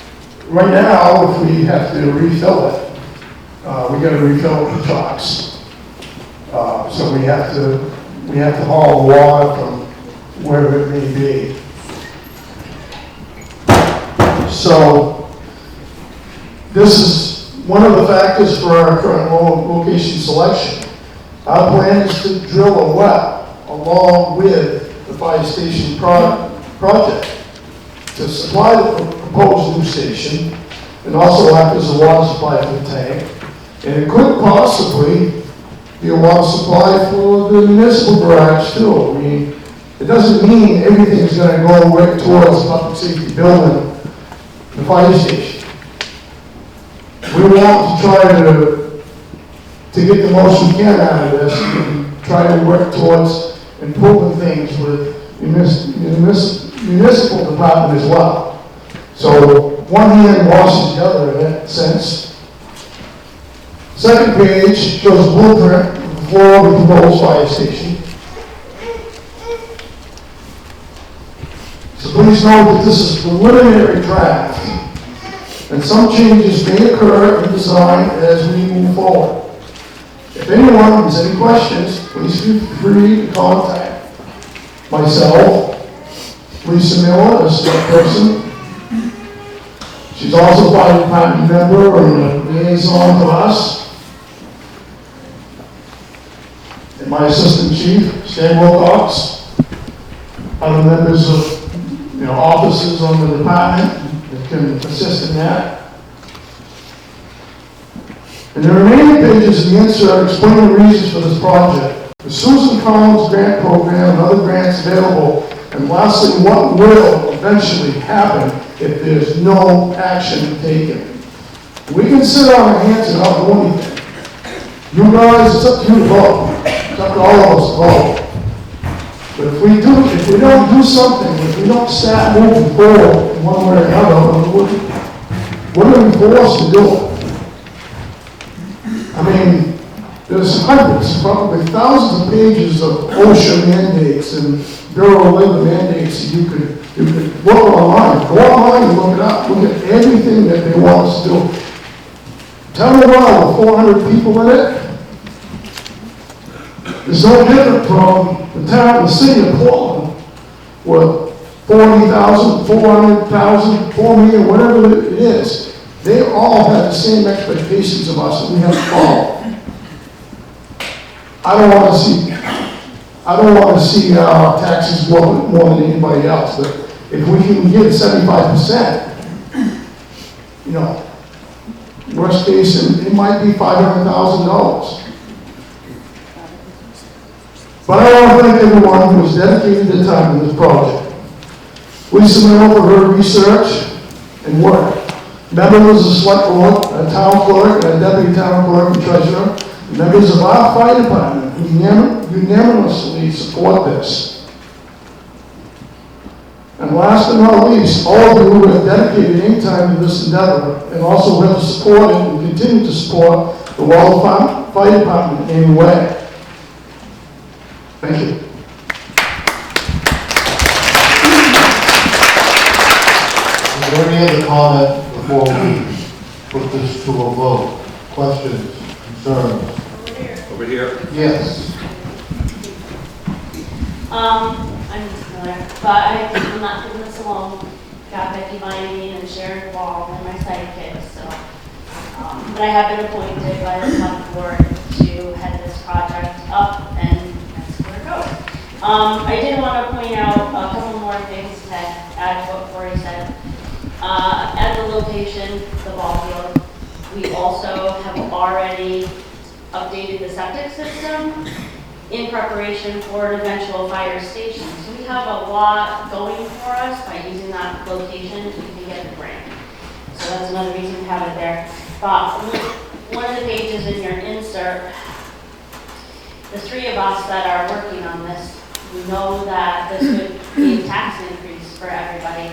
right now, if we have to refill it, we got to refill the trucks. So we have to haul water from wherever it may be. So this is one of the factors for our current location selection. Our plan is to drill a well along with the fire station project to supply the proposed new station and also act as a water supply for the tank. And it could possibly be a water supply for the municipal garage too. I mean, it doesn't mean everything's going to go right towards the public safety building, the fire station. We want to try to get the most we can out of this and try to work towards improving things with municipal department as well. So one hand washes the other in that sense. Second page shows a blueprint of the floor of the proposed fire station. So please note that this is a preliminary draft, and some changes may occur in design as we move forward. If anyone has any questions, please feel free to contact myself, Lisa Miller, a staff person. She's also a fire department member and a liaison to us. And my assistant chief, Stan Wilcox, other members of officers on the department that can assist in that. And the remaining pages in the insert explain the reasons for this project, the Susan Collins grant program and other grants available, and lastly, what will eventually happen if there's no action taken. We can sit on our hands and not do anything. You guys, it's up to you to vote. It's up to all of us to vote. But if we don't do something, if we don't start moving forward in one way or another, what are we forced to do? I mean, there's hundreds, probably thousands of pages of OSHA mandates and Bureau of Labor mandates that you could look online. Go online and look it up. Look at everything that they want us to do. Tell me why with 400 people in it. It's no different from the town, the city of Portland, with 40,000, 400,000, 4 million, whatever it is. they all have the same expectations of us that we have to follow. I don't want to see taxes go up more than anybody else, but if we can get 75%, you know, worst case, it might be $500,000. But I want to thank everyone who has dedicated their time to this project. Lisa Merrill for her research and work. Members of the select board, a town clerk, and a deputy town clerk and treasurer, members of our fire department who unanimously support this. And last but not least, all of you who have dedicated any time to this endeavor and also have supported and continue to support the Weld Fire Department in any way. Thank you. Is there any other comment before we put this to a vote? Questions, concerns? Over here. Yes. I'm familiar, but I'm not doing this alone. Got Becky behind me and Sharon Wall and my sidekick, so. But I have been appointed by the select board to head this project up, and that's where it goes. I did want to point out a couple more things to add to what Corey said. At the location, the ball field, we also have already updated the septic system in preparation for an eventual fire station. So we have a lot going for us by using that location. We can get the grant. So that's another reason to have it there. But one of the pages in your insert, the three of us that are working on this, we know that this would be a tax increase for everybody.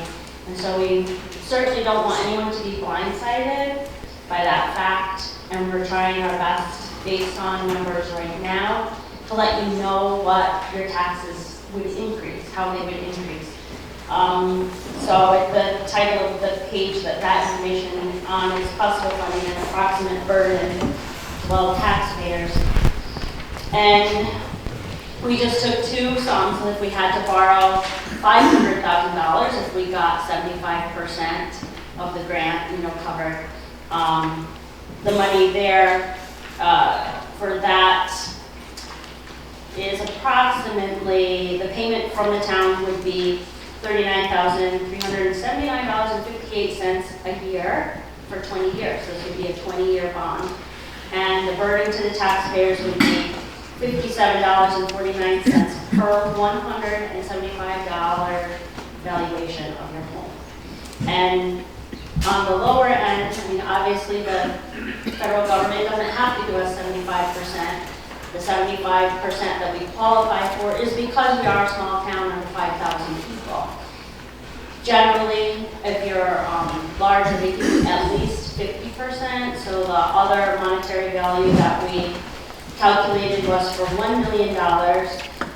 And so we certainly don't want anyone to be blindsided by that fact. And we're trying our best based on numbers right now to let you know what your taxes would increase, how they would increase. So at the title of the page that information is on is possible funding and approximate burden to Weld taxpayers. And we just took two sums, and if we had to borrow $500,000, if we got 75% of the grant, covered, the money there for that is approximately, the payment from the town would be $39,379.58 a year for 20 years. This would be a 20-year bond. And the burden to the taxpayers would be $57.49 per $175 valuation of your home. And on the lower end, obviously the federal government doesn't have to do us 75%. The 75% that we qualify for is because we are a small town under 5,000 people. Generally, if you're larger, we can at least 50%. So the other monetary value that we calculated was for $1 million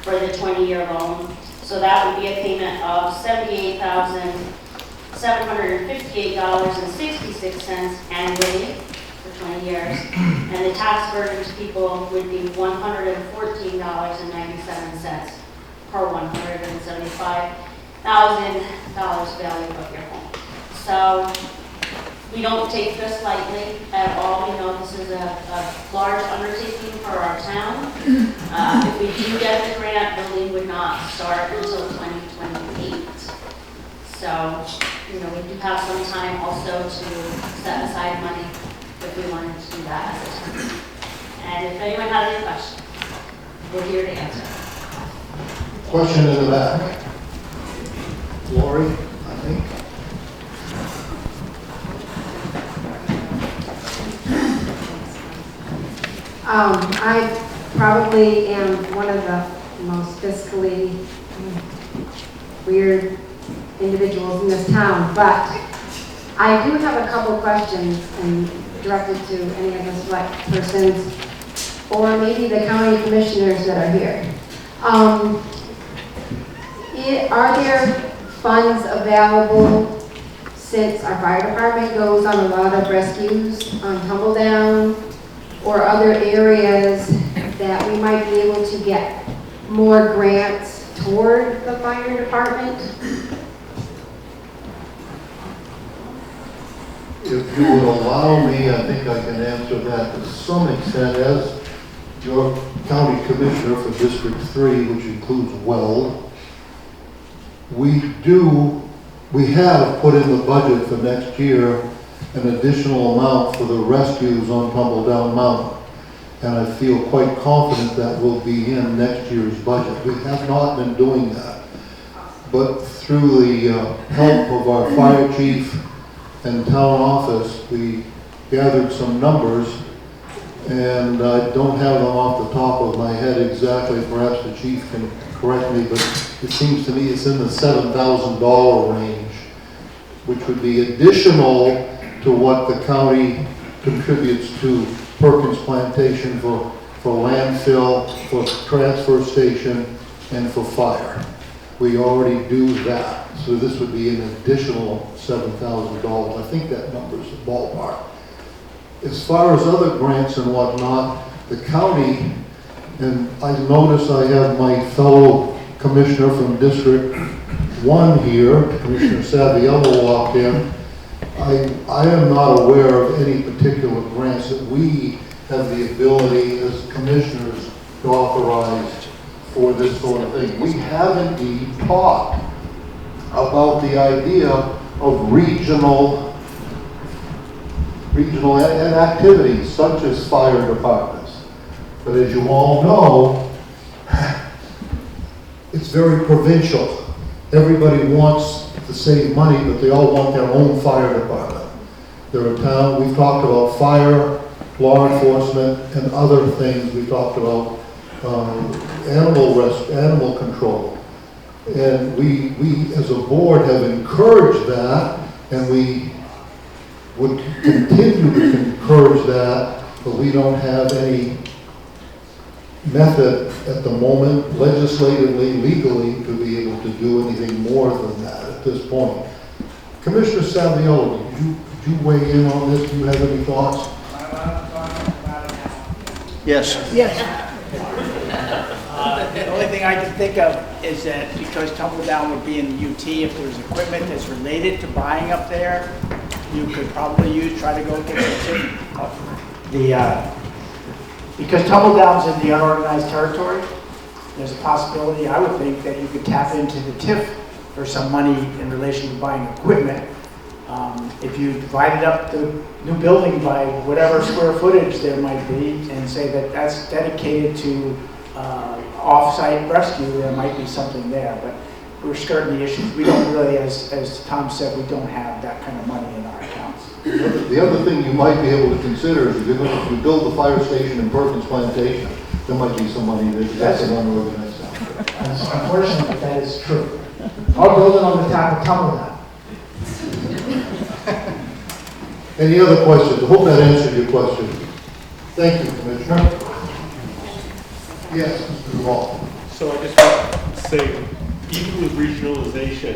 for the 20-year loan. So that would be a payment of $78,758.66 annually for 20 years. And the tax burden to people would be $114.97 per $175,000 value of your home. So we don't take this lightly at all. We know this is a large undertaking for our town. If we do get the grant, building would not start until 2028. So, we do have some time also to set aside money if we wanted to do that at the time. And if anyone has any questions, we're here to answer. Question in the back. Lori, I think. I probably am one of the most fiscally weird individuals in this town, but I do have a couple questions and directed to any of the select persons or maybe the county commissioners that are here. Are there funds available, since our fire department goes on a lot of rescues on Tumbledown or other areas, that we might be able to get more grants toward the fire department? if you would allow me, I think I can answer that to some extent. As your county commissioner for District 3, which includes Weld, we have put in the budget for next year an additional amount for the rescues on Tumbledown Mountain. And I feel quite confident that will be in next year's budget. We have not been doing that. But through the help of our fire chief and town office, we gathered some numbers, and I don't have them off the top of my head exactly. Perhaps the chief can correct me, but it seems to me it's in the $7,000 range, which would be additional to what the county contributes to Perkins Plantation for landfill, for transfer station, and for fire. We already do that, so this would be an additional $7,000. I think that number is the ballpark. As far as other grants and whatnot, the county, and I notice I have my fellow commissioner from District 1 here, Commissioner Saviello, walked in. I am not aware of any particular grants that we have the ability as commissioners to authorize for this sort of thing. We have indeed talked about the idea of regional activities such as fire departments. But as you all know, it's very provincial. Everybody wants to save money, but they all want their own fire department. They're a town, we've talked about fire, law enforcement, and other things. We talked about animal control. And we as a board have encouraged that, and we would continue to encourage that, but we don't have any method at the moment, legislatively, legally, to be able to do anything more than that at this point. Commissioner Saviello, could you weigh in on this? Do you have any thoughts? Yes. Yes. The only thing I can think of is that because Tumbledown would be in the UT, if there's equipment that's related to buying up there, you could probably try to go get the because Tumbledown's in the unorganized territory, there's a possibility, I would think, that you could tap into the TIF for some money in relation to buying equipment. If you divided up the new building by whatever square footage there might be and say that that's dedicated to off-site rescue, there might be something there. But we're skirting the issues. We don't really, as Tom said, we don't have that kind of money in our accounts. The other thing you might be able to consider is if you're going to build the fire station in Perkins Plantation, there might be some money that's an unorganized town. Unfortunately, that is true. I'll build it on the top of Tumbledown. Any other questions? I hope that answered your question. Thank you, Commissioner. Yes, Mr. Wald. So I just want to say, even with regionalization,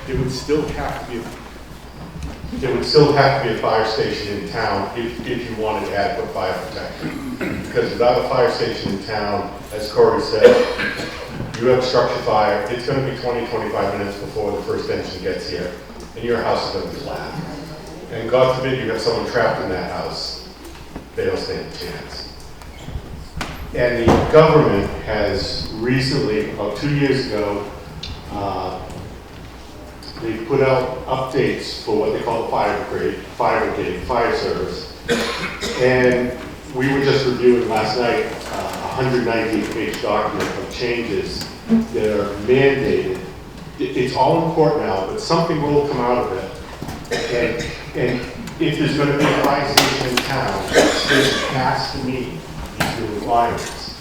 there would still have to be a fire station in town if you wanted adequate fire protection. Because without a fire station in town, as Corey said, you have a structure fire, it's going to be 20, 25 minutes before the first engine gets here, and your house is going to be flat. And God forbid you have someone trapped in that house, they don't stand a chance. And the government has recently, about 2 years ago, they put out updates for what they call the fire brigade, fire service. And we were just reviewing last night a 119-page document of changes that are mandated. It's all in court now, but something will come out of it. And if there's going to be a fire station in town, the state has to meet these new requirements.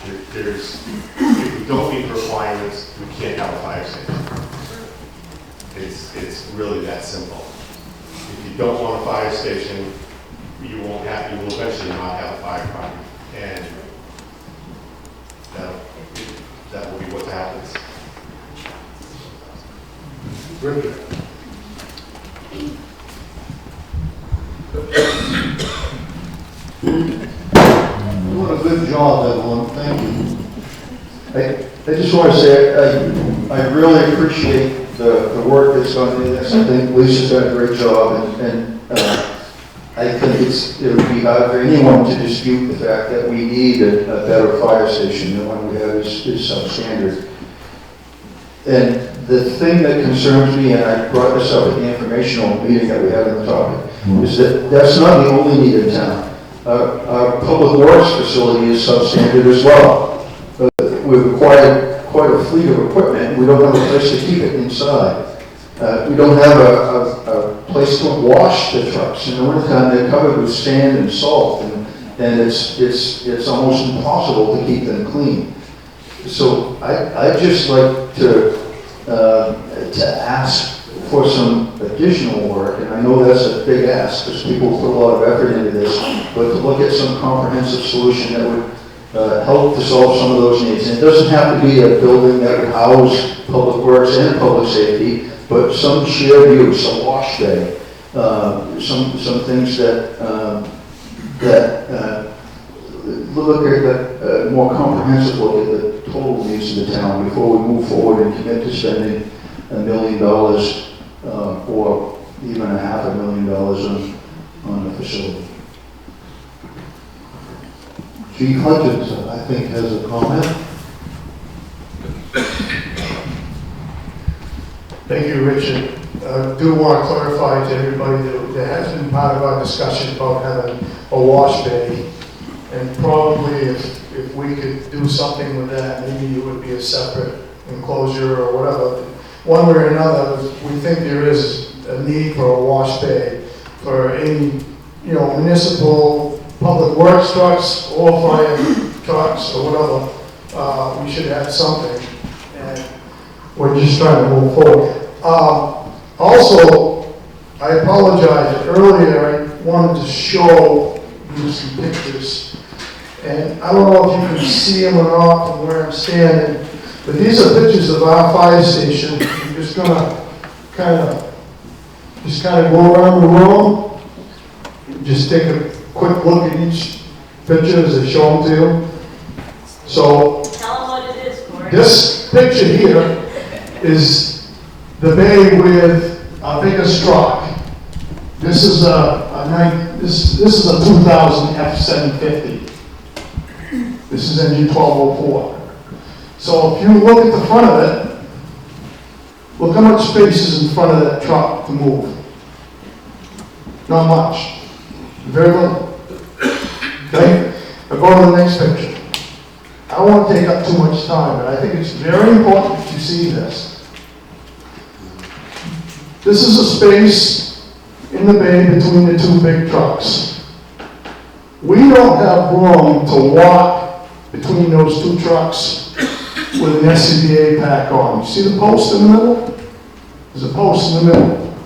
If we don't meet the requirements, we can't have a fire station. It's really that simple. If you don't want a fire station, you will eventually not have a fire department. And that will be what happens. Richard. Doing a good job, Evelyn. Thank you. I just want to say I really appreciate the work that's gone into this. I think Lisa's done a great job, and I think it would be hard for anyone to dispute the fact that we need a better fire station. The one we have is substandard. And the thing that concerns me, and I brought this up at the informational meeting that we had on the topic, is that that's not the only need in town. Our public works facility is substandard as well. We've acquired quite a fleet of equipment. We don't have a place to keep it inside. We don't have a place to wash the trucks. In the wintertime, they're covered with sand and salt, and it's almost impossible to keep them clean. So I'd just like to ask for some additional work, and I know that's a big ask because people put a lot of effort into this, but to look at some comprehensive solution that would help to solve some of those needs. And it doesn't have to be a building that would house public works and public safety, but some shared use, a wash bay, some things that look at a more comprehensive look at the total needs of the town before we move forward and commit to spending $1 million or even $500,000 on the facility. Chief Hutchinson, I think, has a comment. Thank you, Richard. I do want to clarify to everybody that there has been part of our discussion about having a wash bay, and probably if we could do something with that, maybe it would be a separate enclosure or whatever. One way or another, we think there is a need for a wash bay for any, municipal public works trucks or fire trucks or whatever. We should have something, and we're just trying to move forward. Also, I apologize. Earlier, I wanted to show you some pictures, and I don't know if you can see them or not from where I'm standing, but these are pictures of our fire station. I'm just gonna kind of go around the room, just take a quick look at each picture as I show them to you. So, Tell them what it is, Corey. this picture here is the bay with our biggest truck. This is this is a 2000 F750. This is engine 1204. So if you look at the front of it, look how much space is in front of that truck to move. Not much. Very little. Okay? Now go to the next picture. I don't want to take up too much time, but I think it's very important that you see this. This is a space in the bay between the two big trucks. We don't have room to walk between those two trucks with an SCBA pack on. You see the post in the middle? There's a post in the middle.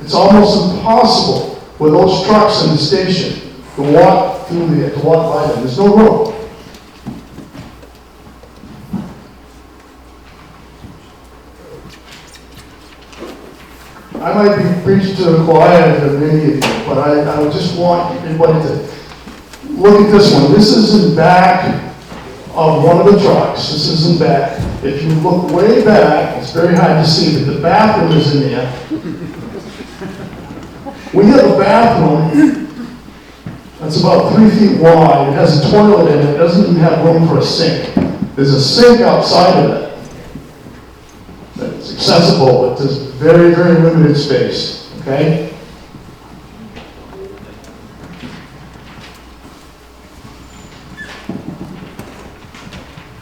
It's almost impossible with those trucks in the station to walk through there, to walk by them. There's no room. I might be preaching to the choir to many of you, but I just want everybody to look at this one. This is in back of one of the trucks. This is in back. If you look way back, it's very hard to see, but the bathroom is in there. We have a bathroom that's about 3 feet wide. It has a toilet in it. It doesn't even have room for a sink. There's a sink outside of it that's accessible, but there's very, very limited space, okay?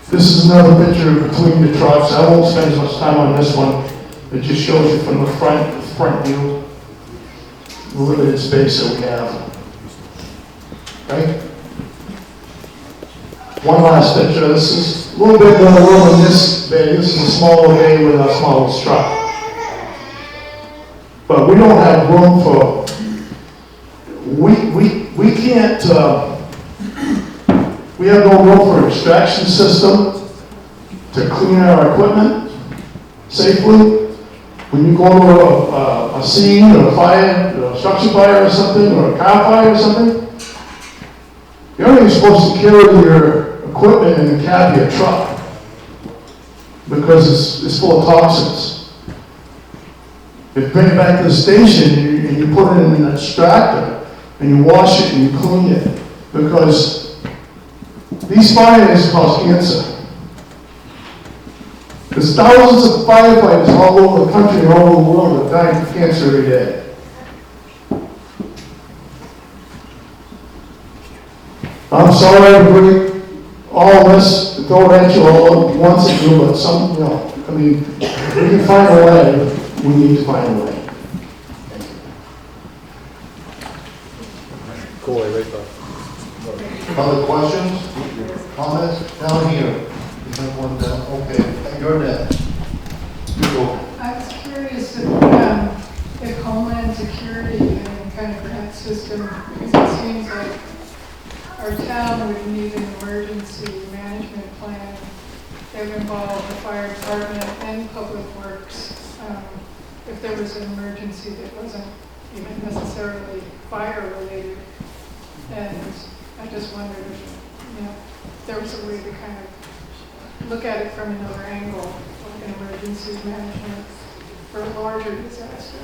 This is another picture between the trucks. I won't spend as much time on this one. It just shows you from the front view, the limited space that we have. Okay? One last picture. This is a little bit more room in this bay. This is a smaller bay with a smaller truck. But we don't have room for, we can't, we have no room for an extraction system to clean our equipment safely. When you go to a scene or a fire, a structure fire or something, or a car fire or something, you're only supposed to carry your equipment in the cab of your truck because it's full of toxins. You bring it back to the station and you put it in an extractor and you wash it and you clean it. Because these fires cause cancer. There's thousands of firefighters all over the country and all over the world that die of cancer every day. I'm sorry to bring all this, to throw it at you all at once and do, but some, you know, I mean, we can find a way, we need to find a way. Other questions, comments? Down here. You have one down, okay, you're next. You go. I was curious if Homeland Security had any kind of grant system, because it seems like our town would need an emergency management plan that would involve the fire department and public works. If there was an emergency that wasn't even necessarily fire related. And I just wondered if, there was a way to kind of look at it from another angle, like an emergency management for a larger disaster.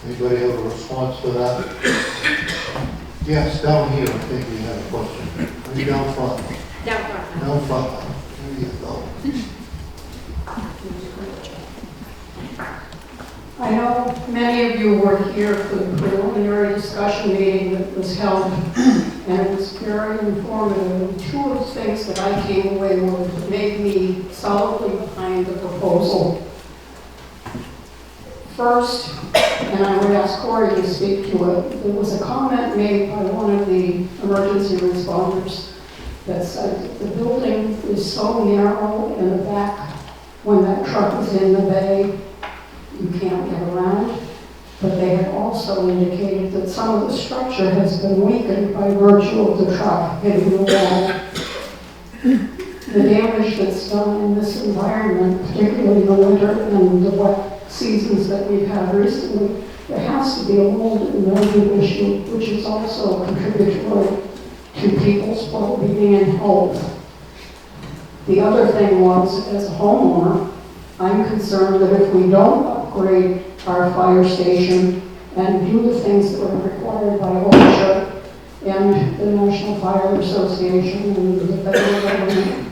Anybody have a response to that? Yes, down here, I think we have a question. Maybe down front. Down front. Down front. There you go. I know many of you were here for the preliminary discussion meeting that was held, and it was very informative. And two of the things that I came away with made me solidly behind the proposal. First, and I would ask Corey to speak to it, there was a comment made by one of the emergency responders that said that the building is so narrow in the back when that truck is in the bay, you can't get around. But they had also indicated that some of the structure has been weakened by virtue of the truck hitting the wall. The damage that's done in this environment, particularly in the winter and the wet seasons that we've had recently, there has to be a mold and mildew issue, which is also contributory to people's well-being and health. The other thing was, as a homeowner, I'm concerned that if we don't upgrade our fire station and do the things that are required by OSHA and the National Fire Association and the federal government,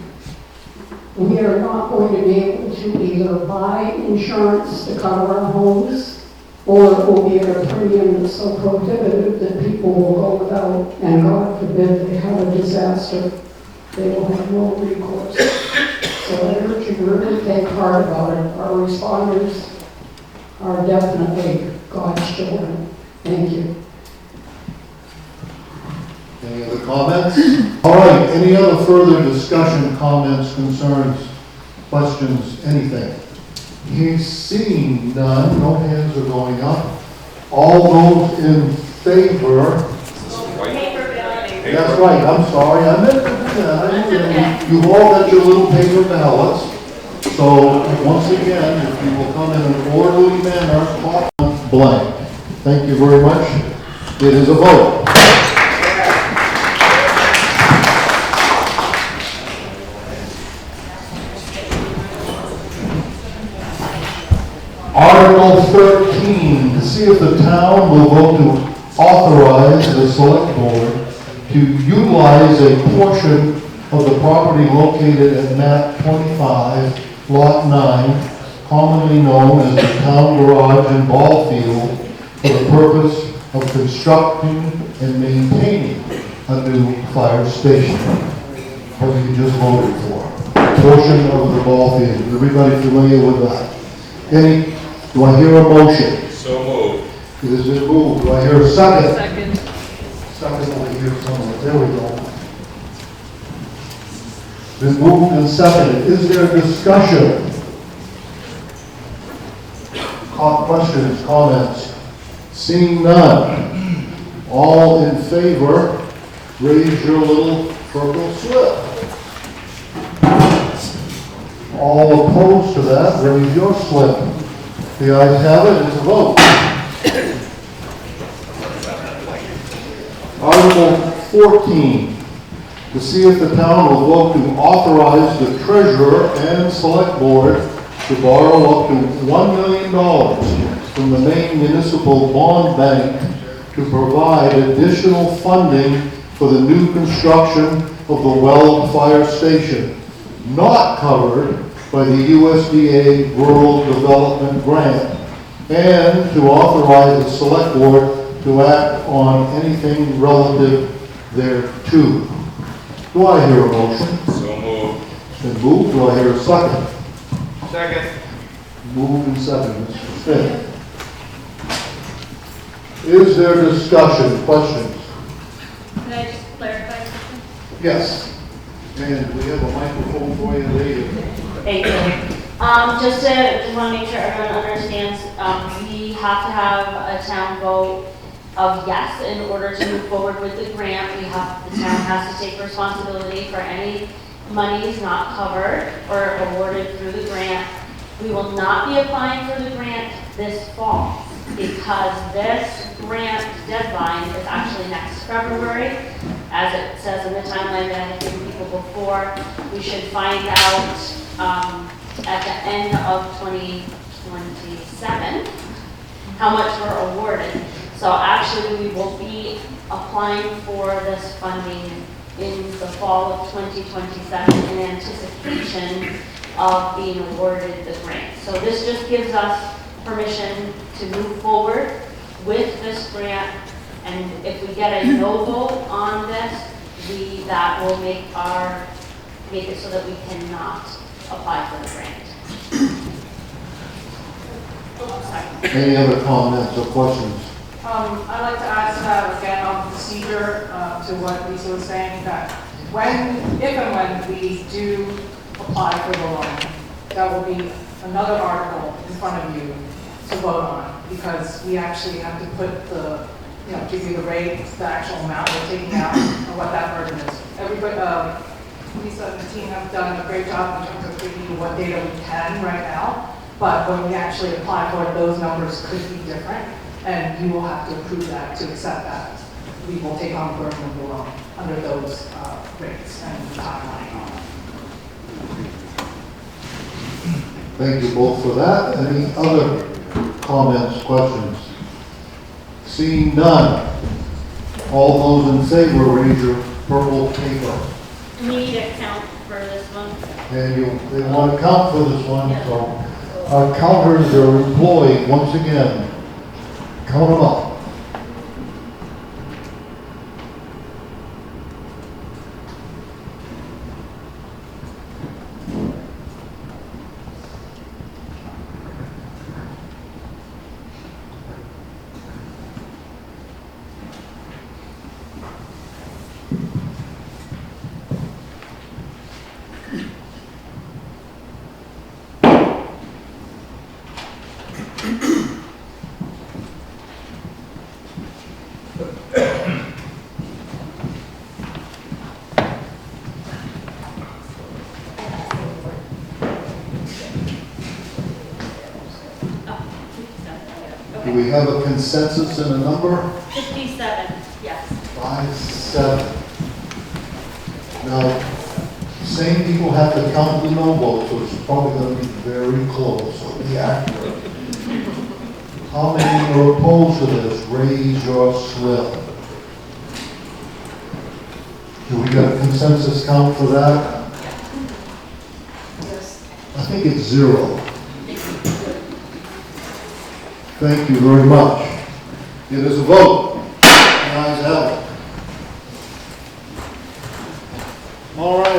we are not going to be able to either buy insurance to cover our homes, or it will be at a premium that's so prohibitive that people will go without, and God forbid they have a disaster, they will have no recourse. So I urge you to really think hard about it. Our responders are definitely God's children. Thank you. Any other comments? All right, any other further discussion, comments, concerns, questions, anything? He's seeing none, no hands are going up. All those in favor? That's right, I'm sorry, I meant to do that. You've all got your little paper ballots. So, once again, if you will come in an orderly manner, clock blank. Thank you very much. It is a vote. Article 13, to see if the town will vote to authorize the select board to utilize a portion of the property located at map 25, lot 9, commonly known as the town garage and ball field, for the purpose of constructing and maintaining a new fire station. What you just voted for. A portion of the ball field. Is everybody familiar with that? Do I hear a motion? So moved. It is moved. Do I hear a second? Second. Second over here somewhere. There we go. Been moved and seconded. Is there discussion? Questions, comments? Seeing none. All in favor, raise your little purple slip. All opposed to that, raise your slip. The ayes have it, it's a vote. Article 14, to see if the town will vote to authorize the treasurer and select board to borrow up to $1 million from the Maine Municipal Bond Bank to provide additional funding for the new construction of the Weld Fire Station, not covered by the USDA Rural Development Grant, and to authorize the Select Board to act on anything relative thereto. Do I hear a motion? So moved. It's been moved. Do I hear a second? Second. Moved and seconded. Mr. Smith. Is there discussion, questions? Can I just clarify something? Yes. And we have a microphone for you later. Thank you. Just want to make sure everyone understands, we have to have a town vote of yes in order to move forward with the grant. The town has to take responsibility for any monies not covered or awarded through the grant. We will not be applying for the grant this fall because this grant deadline is actually next February. As it says in the timeline that I had given people before, we should find out at the end of 2027 how much we're awarded. So actually we will be applying for this funding in the fall of 2027 in anticipation of being awarded the grant. So this just gives us permission to move forward with this grant, and if we get a no vote on this, that will make it so that we cannot apply for the grant. Any other comments or questions? I'd like to add to that again on procedure, to what Lisa was saying, that if and when we do apply for the loan, that will be another article in front of you to vote on, because we actually have to put give you the rate, the actual amount we're taking out, and what that burden is. Everybody, Lisa and the team have done a great job in terms of giving you what data we can right now, but when we actually apply for it, those numbers could be different, and you will have to approve that to accept that. We will take on the burden of the loan under those rates and timeline on it. Thank you both for that. Any other comments, questions? Seeing none, all those in favor, raise your purple paper. Do we need a count for this one? And they want to count for this one, so our counters are employed once again. Count them up. Do we have a consensus and a number? 57, yes. 57. Now, same people have to count the no votes, so it's probably going to be very close, so be accurate. How many are opposed to this? Raise your slip. Do we got a consensus count for that? Yes. I think it's 0. Thank you very much. It is a vote. The ayes have it. All right. I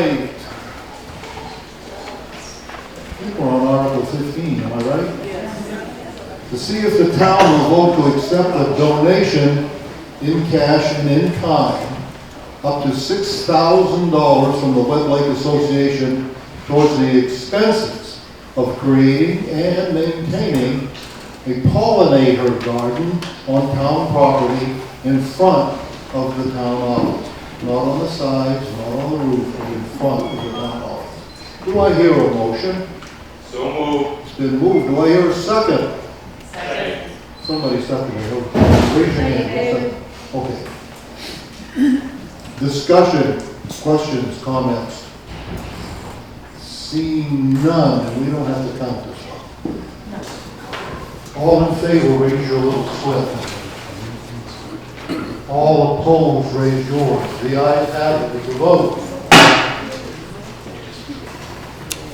think we're on Article 15, am I right? Yes. To see if the town will vote to accept a donation in cash and in kind up to $6,000 from the Weld Lake Association towards the expenses of creating and maintaining a pollinator garden on town property in front of the town office. Not on the sides, not on the roof, but in front of the town office. Do I hear a motion? So moved. It's been moved. Do I hear a second? Second. Somebody seconded it. Raise your hand. Okay. Discussion, questions, comments? Seeing none, and we don't have to count this one. All in favor, raise your little slip. All opposed, raise yours. The ayes have it, it's a vote.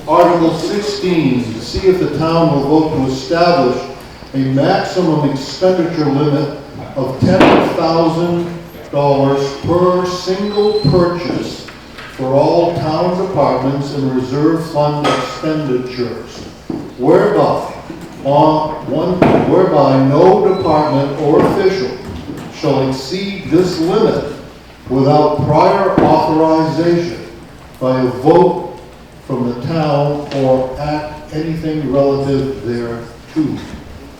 Article 16, see if the town will vote to establish a maximum expenditure limit of $10,000 per single purchase for all town departments and reserve fund expenditures, whereby no department or official shall exceed this limit without prior authorization by a vote from the town or act anything relative thereto.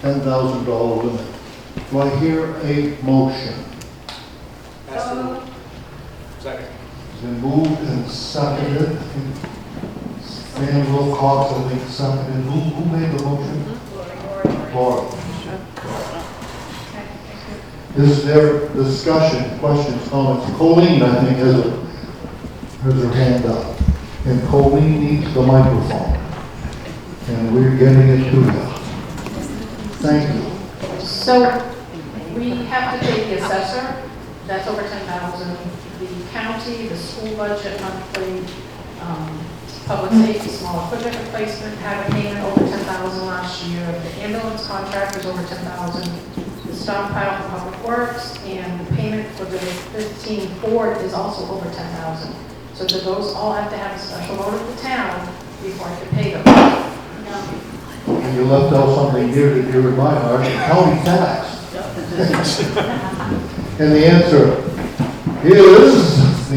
$10,000 limit. Do I hear a motion? Second. It's been moved and seconded. Stan Wilcox, I think, seconded. Who made the motion? Laura. Is there discussion, questions, comments? Colleen, I think, has her hand up. And Colleen needs the microphone. And we're getting it to you. Thank you. So we have to pay the assessor, that's over 10,000. The county, the school budget monthly, public safety, small equipment replacement, had a payment over 10,000 last year. The ambulance contract was over 10,000. The stockpile for public works and the payment for the 15 Ford is also over 10,000. So do those all have to have a special vote of the town before I can pay them? And you left out something near and dear in my heart, the county tax. And the answer is, So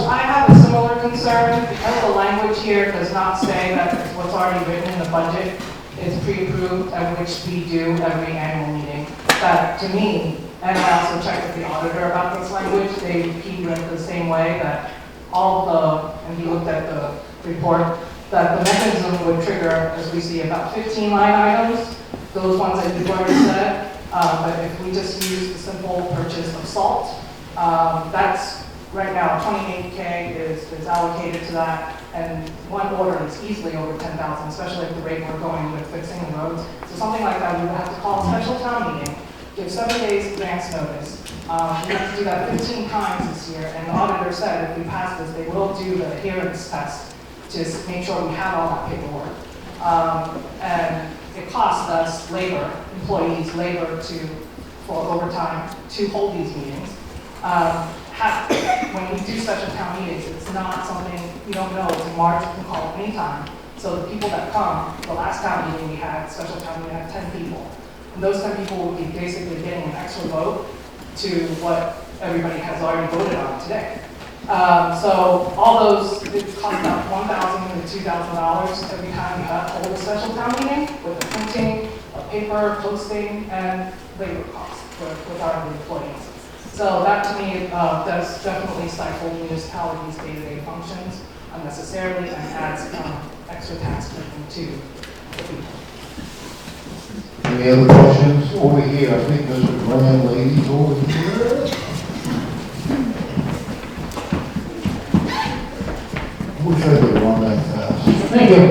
I have a similar concern because the language here does not say that what's already written in the budget is pre-approved, which we do every annual meeting. That to me, and I also checked with the auditor about this language, he read it the same way, that and he looked at the report, that the mechanism would trigger, as we see, about 15 line items, those ones that you've already said. But if we just use the simple purchase of salt, that's right now 28K is allocated to that, and one order is easily over 10,000, especially at the rate we're going with fixing the roads. So something like that, we would have to call a special town meeting, give 7 days advance notice. We have to do that 15 times this year, and the auditor said if we pass this, they will do the adherence test to make sure we have all that paperwork. And it costs us employees labor for overtime to hold these meetings. When we do special town meetings, it's not something you don't know. It's in March, you can call anytime. So the people that come, the last town meeting we had, special town meeting, we had 10 people. And those 10 people would be basically getting an extra vote to what everybody has already voted on today. So all those, it costs about $1,000 to $2,000 every time we hold a special town meeting with the printing, paper, posting, and labor costs with our employees. So that to me does definitely stifle municipalities' day-to-day functions unnecessarily and adds extra tax burden to the people. Any other questions? Over here, I think there's a grand lady over here. I wish I could run that fast. Thank you.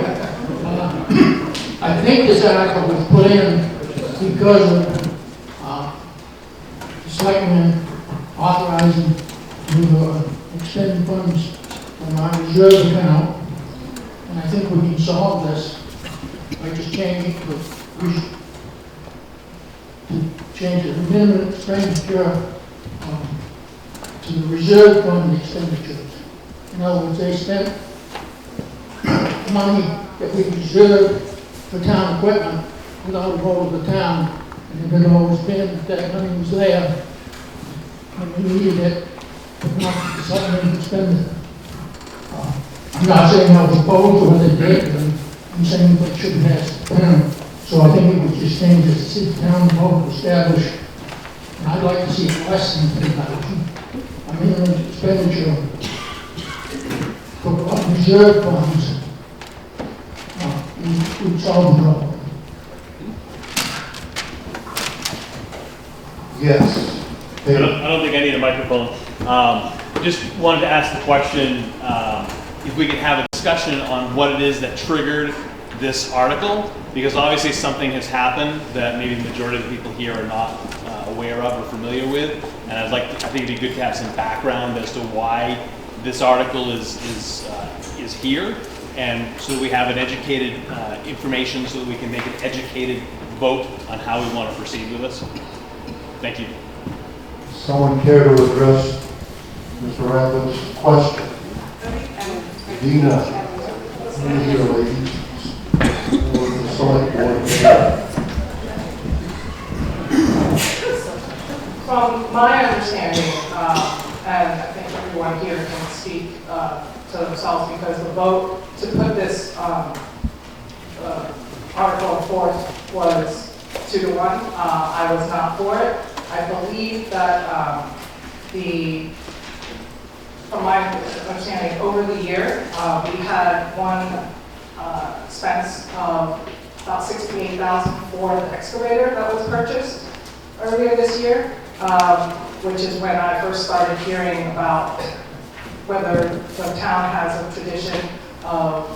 I think this article was put in because of the selectmen authorizing to expend funds from our reserve account. And I think we can solve this by just changing the minimum expenditure to the reserve fund expenditures. In other words, they spent money that we reserved for town equipment without a vote of the town. And it had always been that money was there when we needed it, but not something to spend it. I'm not saying I was opposed to what they did, but I'm saying that shouldn't have been. So I think we would just change it to see the town vote to establish, and I'd like to see it less than 10,000. I mean, an expenditure for reserve funds would solve the problem. Yes. I don't think I need a microphone. Just wanted to ask the question, if we could have a discussion on what it is that triggered this article, because obviously something has happened that maybe the majority of the people here are not aware of or familiar with, and I think it'd be good to have some background as to why this article is here, and so that we have an educated information so that we can make an educated vote on how we want to proceed with this. Thank you. Someone care to address Mr. Ratliff's question? Dina, come here, ladies. Or the select board. From my understanding, and I think everyone here can speak to themselves, because the vote to put this article forth was 2-1. I was not for it. I believe that from my understanding, over the year, we had one expense of about $68,000 for the excavator that was purchased earlier this year, which is when I first started hearing about whether the town has a tradition of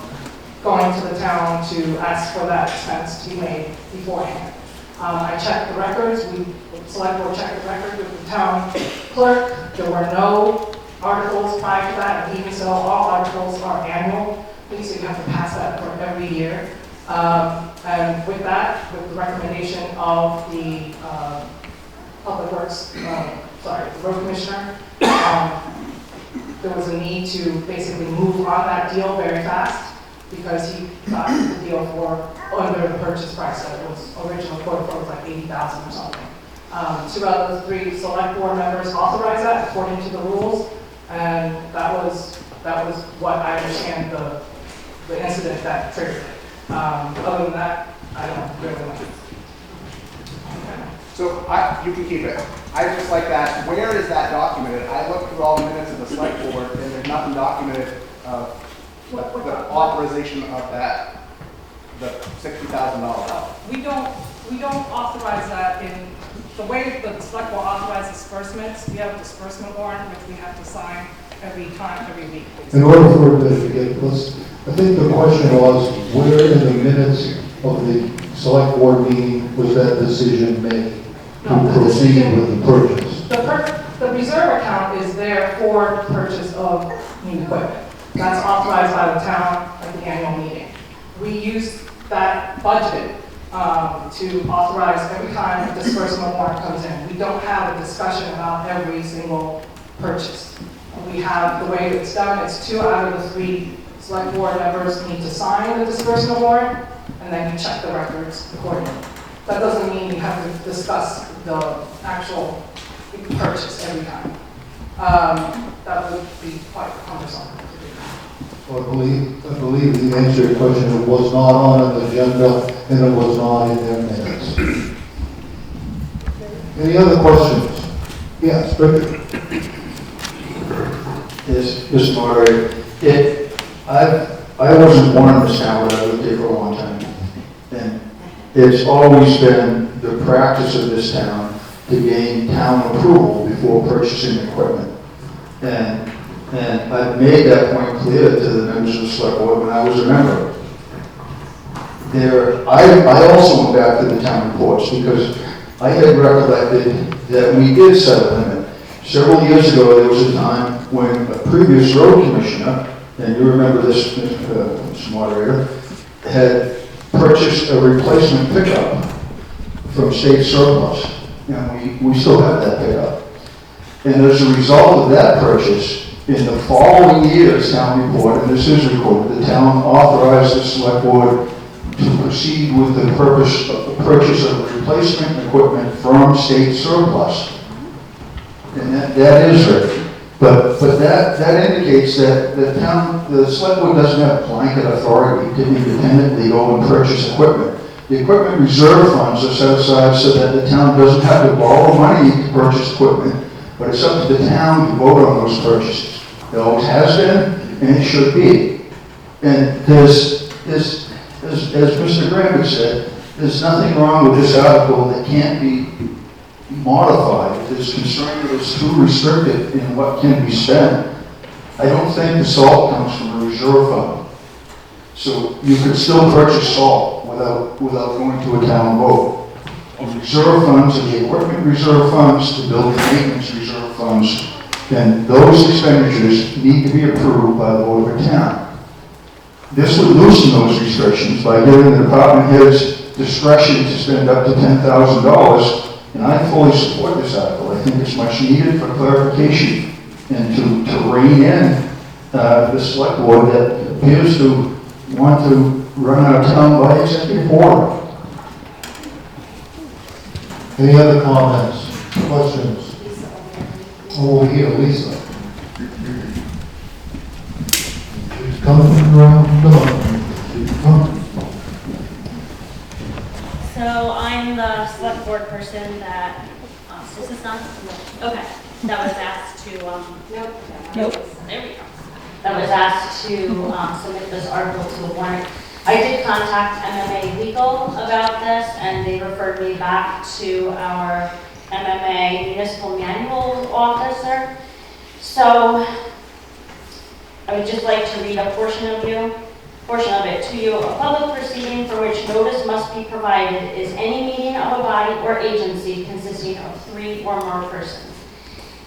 going to the town to ask for that expense to be made beforehand. I checked the records. The select board checked the record with the town clerk. There were no articles prior to that, and even so, all articles are annual. So you have to pass that for every year. And with that, with the recommendation of the Public Works, the road commissioner, there was a need to basically move on that deal very fast, because he got the deal for under the purchase price that it was originally quoted for, was like $80,000 or something. 2 out of the 3 select board members authorized that according to the rules, and that was what I understand the incident that triggered it. Other than that, I don't really know. So you can keep it. I just like that. Where is that documented? I looked through all the minutes of the select board, and there's nothing documented of the authorization of that, the $60,000. We don't authorize that in the way the select board authorizes disbursements. We have a disbursement warrant, which we have to sign every week. In order for it to get this, I think the question was, where in the minutes of the select board meeting was that decision made to proceed with the purchase? The reserve account is there for the purchase of new equipment. That's authorized by the town at the annual meeting. We use that budget to authorize every time a disbursement warrant comes in. We don't have a discussion about every single purchase. We have the way it's done, it's 2 out of the 3 select board members need to sign the disbursement warrant, and then you check the records accordingly. That doesn't mean you have to discuss the actual purchase every time. That would be quite cumbersome. Well, I believe the answer to your question, it was not on an agenda and it was not in their minutes. Any other questions? Yes, Richard. Yes, Mr. Moderator. I wasn't born in this town, but I lived here for a long time. And it's always been the practice of this town to gain town approval before purchasing equipment. And I've made that point clear to the members of the select board when I was a member. I also went back to the town reports, because I had recollected that we did set a limit. Several years ago, there was a time when a previous road commissioner, and you remember this, Mr. Moderator, had purchased a replacement pickup from state surplus. And we still have that pickup. And as a result of that purchase, in the following year's town report, and this is recorded, the town authorized the select board to proceed with the purchase of replacement equipment from state surplus. And that is written. But that indicates that the select board doesn't have blanket authority to independently go and purchase equipment. The equipment reserve funds are set aside so that the town doesn't have to borrow money to purchase equipment, but it's up to the town to vote on those purchases. It always has been, and it should be. And as Mr. Graham said, there's nothing wrong with this article that can't be modified. If there's concern that it's too restricted in what can be spent, I don't think the salt comes from a reserve fund. So you could still purchase salt without going to a town vote. Reserve funds and the equipment reserve funds, the building maintenance reserve funds, then those expenditures need to be approved by the board of town. This would loosen those restrictions by giving the department heads discretion to spend up to $10,000, and I fully support this article. I think it's much needed for clarification and to rein in the select board that appears to want to run our town by executive order. Any other comments, questions? Over here, Lisa. She's coming around the corner. So I'm the select board person that, this is not, okay, that was asked to, nope, there we go. That was asked to submit this article to the warrant. I did contact MMA Legal about this, and they referred me back to our MMA Municipal Manual Officer. So I would just like to read a portion of it to you. A public proceeding for which notice must be provided is any meeting of a body or agency consisting of 3 or more persons.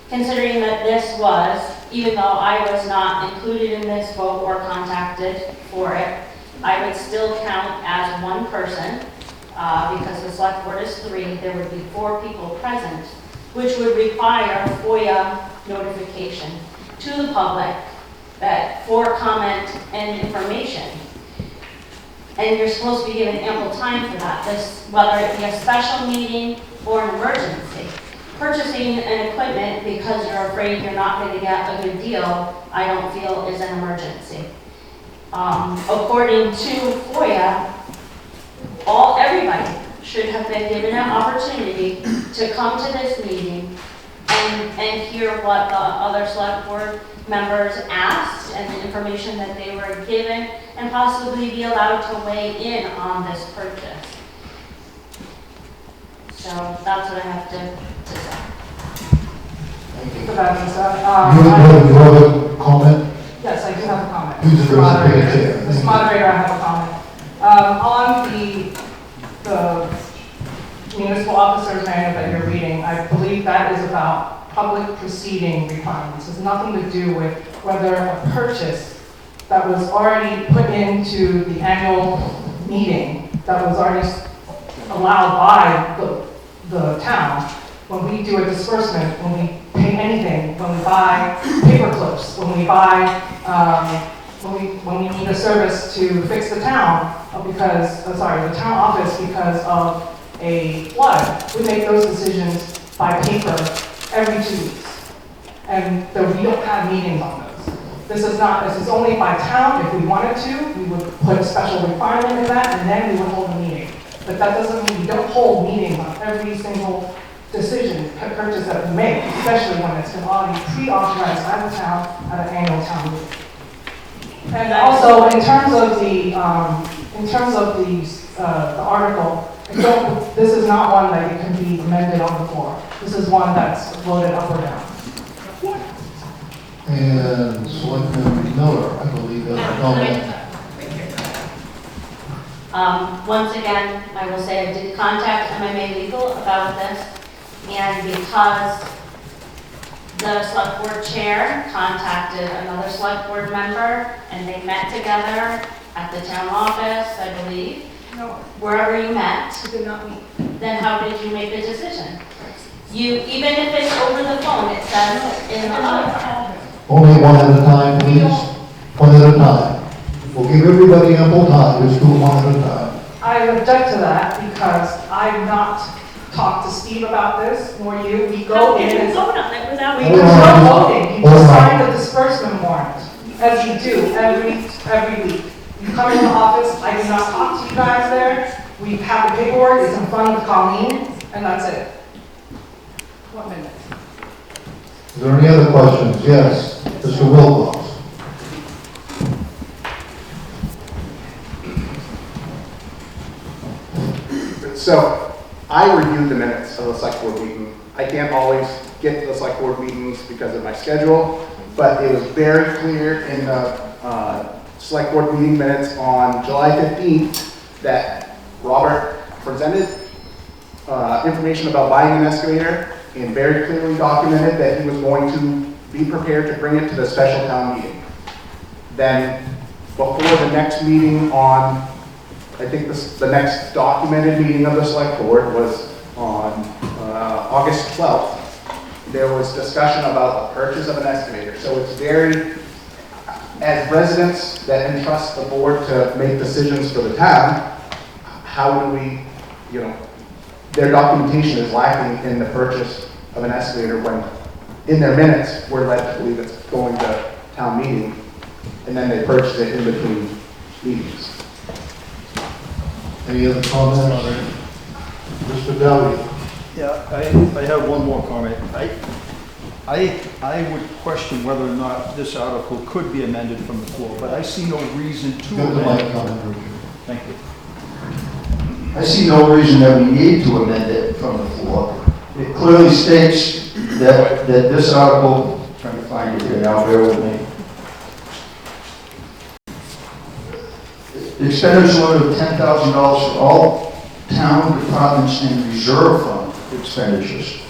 Considering that this was, even though I was not included in this vote or contacted for it, I would still count as one person, because the select board is 3, there would be 4 people present, which would require FOIA notification to the public that for comment and information. And you're supposed to be given ample time for that, whether it be a special meeting or an emergency. Purchasing an equipment because you're afraid you're not going to get a good deal, I don't feel is an emergency. According to FOIA, everybody should have been given an opportunity to come to this meeting and hear what the other select board members asked and the information that they were given, and possibly be allowed to weigh in on this purchase. So that's what I have to say. Thank you for that, Lisa. You have a comment? Yes, I do have a comment. Please address the big chair. Mr. Moderator, I have a comment. On the municipal officer's manual that you're reading, I believe that is about public proceeding requirements. It has nothing to do with whether a purchase that was already put into the annual meeting, that was already allowed by the town, when we do a disbursement, when we pay anything, when we buy paper clips, when we buy, when we need a service to fix the town, the town office because of a flood, we make those decisions by paper every 2 weeks. And we don't have meetings on those. This is only by town. If we wanted to, we would put a special requirement in that, and then we would hold a meeting. But that doesn't mean we don't hold meetings on every single decision, purchase that we make, especially when it's been already pre-authorized by the town at an annual town meeting. And also, in terms of the article, this is not one that it can be amended on the floor. This is one that's voted up or down. And Selectman Miller, I believe, has a comment. Once again, I will say I did contact MMA Legal about this, and because the select board chair contacted another select board member, and they met together at the town office, I believe, wherever you met, We did not meet. then how did you make the decision? Even if it's over the phone, it says in the other. Only one at a time, please. One at a time. We'll give everybody ample time, just do it one at a time. I object to that because I've not talked to Steve about this, nor you. We go in and vote on it without. there's no voting. You just sign the disbursement warrant, as you do every week. You come in the office, I do not talk to you guys there. We have the paperwork, it's in front of Colleen, and that's it. 1 minute. Is there any other questions? Yes, Mr. Wilcox. So, I reviewed the minutes of the select board meeting. I can't always get to the select board meetings because of my schedule, but it was very clear in the select board meeting minutes on July 15th that Robert presented information about buying an excavator and very clearly documented that he was going to be prepared to bring it to the special town meeting. Then before the next meeting on, I think the next documented meeting of the select board was on August 12th. There was discussion about the purchase of an excavator. So it's very, as residents that entrust the board to make decisions for the town, how do we, their documentation is lacking in the purchase of an excavator when in their minutes we're led to believe it's going to town meeting, and then they purchased it in between meetings. Any other comments? Mr. Dowdy? Yeah, I have one more comment. I would question whether or not this article could be amended from the floor, but I see no reason to amend it. Thank you. I see no reason that we need to amend it from the floor. It clearly states that this article, trying to find it here now, bear with me. The expenditure limit of $10,000 for all town departments and reserve fund expenditures.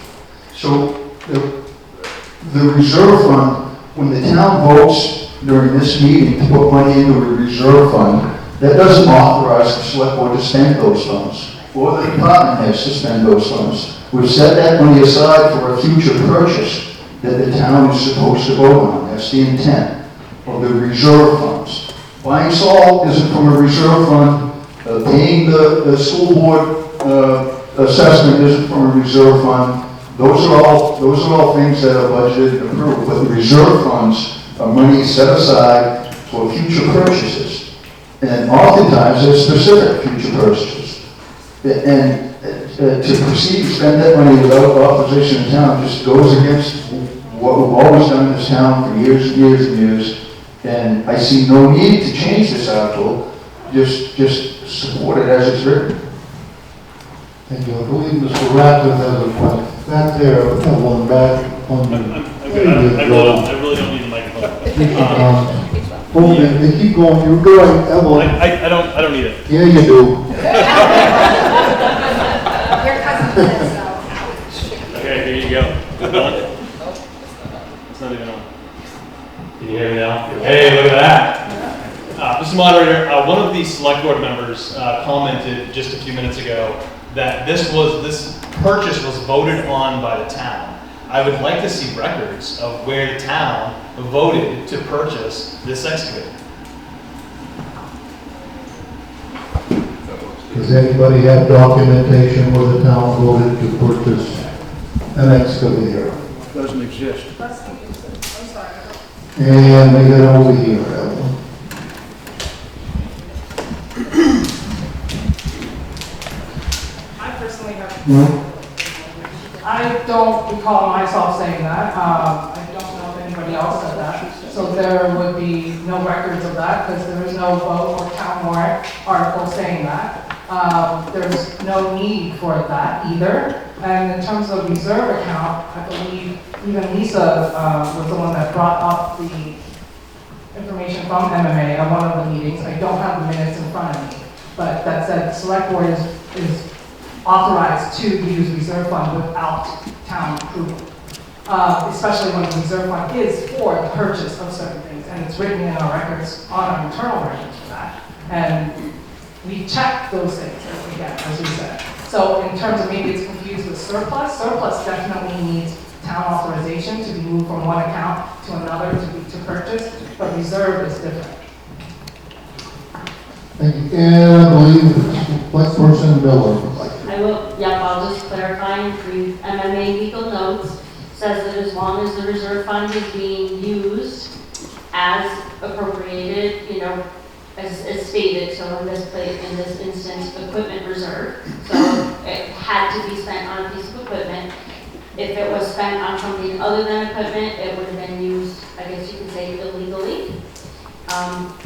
So the reserve fund, when the town votes during this meeting to put money into a reserve fund, that doesn't authorize the select board to spend those funds, or the department heads to spend those funds. We've set that money aside for a future purchase that the town is supposed to vote on. That's the intent of the reserve funds. Buying salt isn't from a reserve fund. Paying the school board assessment isn't from a reserve fund. Those are all things that are budgeted and approved. But the reserve funds are money set aside for future purchases. And oftentimes, they're specific future purchases. And to proceed to spend that money without authorization in town just goes against what we've always done in this town for years and years and years. And I see no need to change this article, just support it as it's written. Thank you. I believe Mr. Ratcliffe has a point. Back there, that one back on the... I really don't need a microphone. They keep going, you're going, Evelyn. I don't need it. Yeah, you do. Your cousin says so. Okay, here you go. It's not even on. Can you hear me now? Hey, look at that. Mr. Moderator, one of the select board members commented just a few minutes ago that this purchase was voted on by the town. I would like to see records of where the town voted to purchase this excavator. Does anybody have documentation where the town voted to purchase an excavator? Doesn't exist. And they get over here, Evelyn. I personally have. No? I don't recall myself saying that. I don't know if anybody else said that. So there would be no records of that because there is no vote or town warrant article saying that. There's no need for that either. And in terms of reserve account, I believe even Lisa was the one that brought up the information from MMA at one of the meetings. I don't have the minutes in front of me, but that said the select board is authorized to use reserve fund without town approval, especially when the reserve fund is for the purchase of certain things, and it's written in our records, on our internal records for that. And we check those things again, as we said. So in terms of maybe it's confused with surplus, surplus definitely needs town authorization to be moved from one account to another to purchase, but reserve is different. Thank you. And I believe it's Person Miller. I will, I'll just clarify, the MMA legal notes says that as long as the reserve fund is being used as appropriated, as stated, so in this instance, equipment reserve. So it had to be spent on a piece of equipment. If it was spent on something other than equipment, it would have been used, I guess you could say, illegally.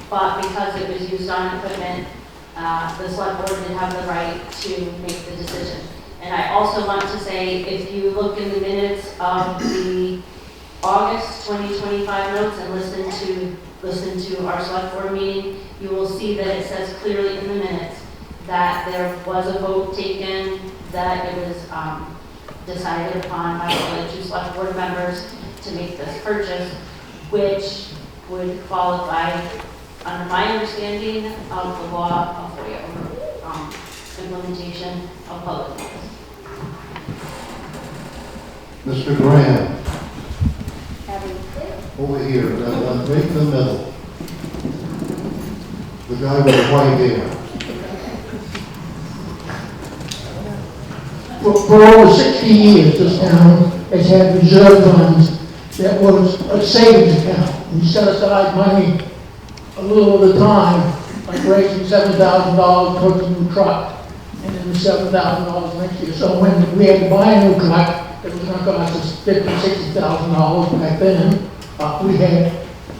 But because it was used on equipment, the select board did have the right to make the decision. And I also want to say, if you look in the minutes of the August 2025 notes and listen to listen to our select board meeting, you will see that it says clearly in the minutes that there was a vote taken, that it was decided upon by the 2 select board members to make this purchase, which would qualify, under my understanding of the law of implementation of public laws. Mr. Graham. Over here, right in the middle. The guy with the white hair. For over 60 years, this town has had reserve funds that was a savings account. We set aside money a little at a time, like raising $7,000 towards a new truck, and then $7,000 next year. So when we had to buy a new truck, it was going to cost us $50,000, $60,000 back then. We had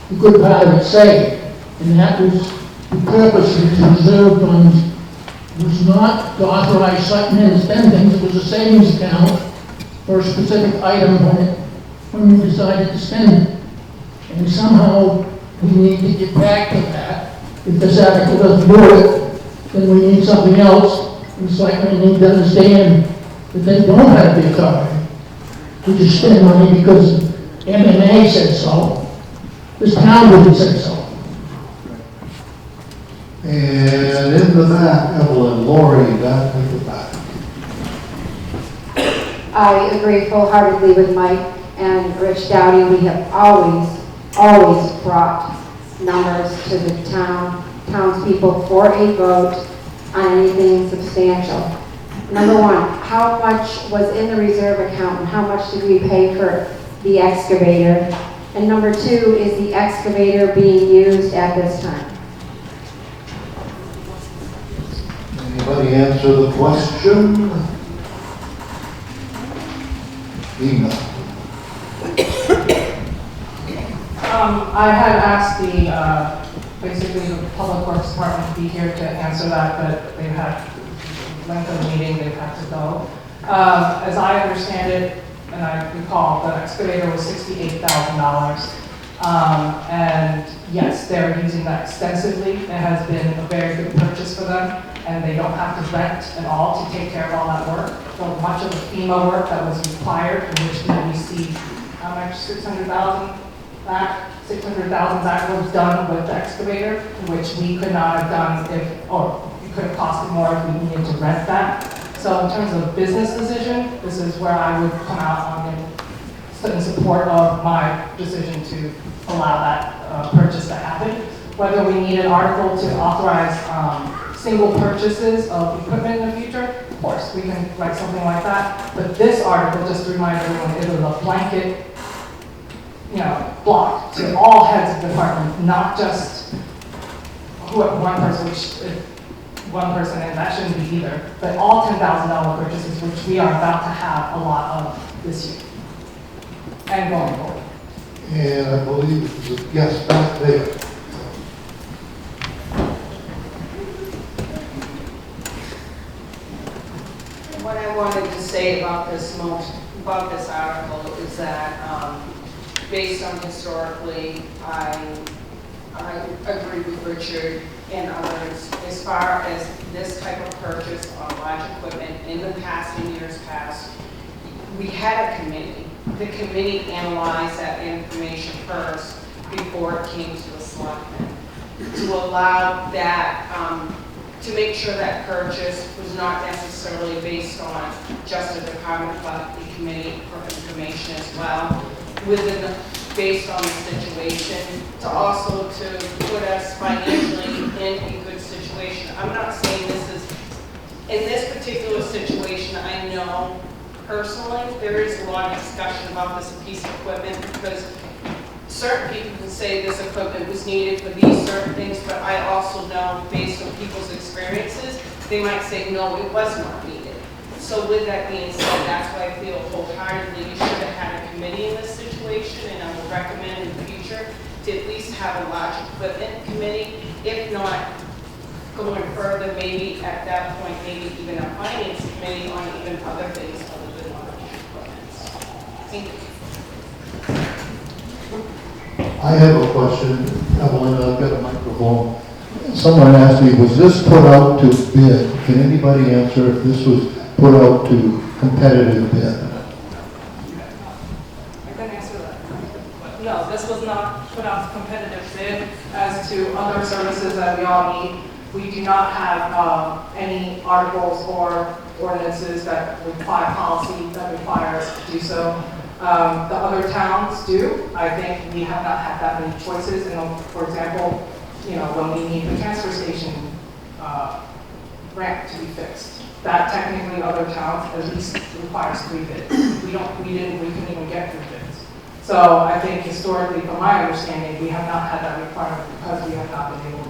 a good part of it saved, and that was the purpose of the reserve funds. Was not to authorize something and spend things. It was a savings account for a specific item when we decided to spend it. And somehow we need to get back to that. If this article doesn't do it, then we need something else. It's like we need to understand that they don't have the authority to just spend money because MMA said so. This town didn't say so. And in the back, Evelyn, Lori, back at the back. I agree full-heartedly with Mike and Rich Dowdy. We have always brought numbers to the townspeople for a vote on anything substantial. Number one, how much was in the reserve account and how much did we pay for the excavator? And number two, is the excavator being used at this time? Anybody answer the question? Ina. I had asked basically the Public Works Department to be here to answer that, but they've had length of the meeting, they've had to go. As I understand it, and I recall, the excavator was $68,000. And yes, they're using that extensively. It has been a very good purchase for them, and they don't have to rent at all to take care of all that work. So much of the FEMA work that was required, in which we received, how much, $600,000 back? $600,000 that was done with the excavator, which we could not have done or it could have costed more if we needed to rent that. So in terms of business decision, this is where I would come out on in support of my decision to allow that purchase to happen. Whether we need an article to authorize single purchases of equipment in the future, of course, we can write something like that. But this article, just to remind everyone, it was a blanket, block to all heads of department, not just one person, one person, and that shouldn't be either, but all $10,000 purchases, which we are about to have a lot of this year and going forward. And I believe there's a yes back there. What I wanted to say about this article is that based on historically, I agree with Richard and others as far as this type of purchase on large equipment in the past, in years past. We had a committee. The committee analyzed that information first before it came to the selectmen to allow that, to make sure that purchase was not necessarily based on just a department, but the committee for information as well, based on the situation, to also to put us financially in a good situation. I'm not saying this is, in this particular situation, I know personally there is a lot of discussion about this piece of equipment because certain people can say this equipment was needed for these certain things, but I also know based on people's experiences, they might say, no, it was not needed. So with that being said, that's why I feel wholeheartedly you should have had a committee in this situation, and I would recommend in the future to at least have a large equipment committee. If not, going further, maybe at that point, maybe even a finance committee on even other things other than large equipment. Thank you. I have a question, Evelyn, I've got a microphone. Someone asked me, was this put out to bid? Can anybody answer if this was put out to competitive bid? I can answer that. No, this was not put out to competitive bid as to other services that we all need. We do not have any articles or ordinances that require policy that require us to do so. The other towns do. I think we have not had that many choices. And for example, you know, when we need the transfer station ramp to be fixed, that technically other towns at least requires 3 bids. We couldn't even get 3 bids. So I think historically, from my understanding, we have not had that requirement because we have not been able to.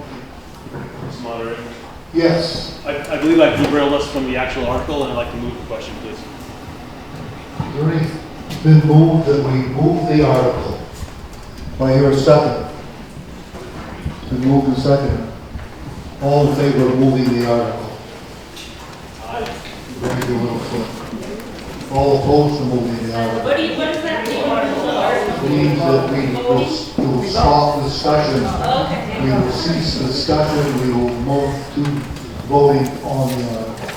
Mr. Moderator. Yes. I believe I derailed us from the actual article, and I'd like to move the question, please. It's been moved that we move the article. Do I hear a second? It's been moved and seconded. All in favor of moving the article? Aye. Very good, little flip. All opposed to moving the article? What does that mean? It means that we will stop discussion. Okay. We will cease discussion. We will move to voting on the article.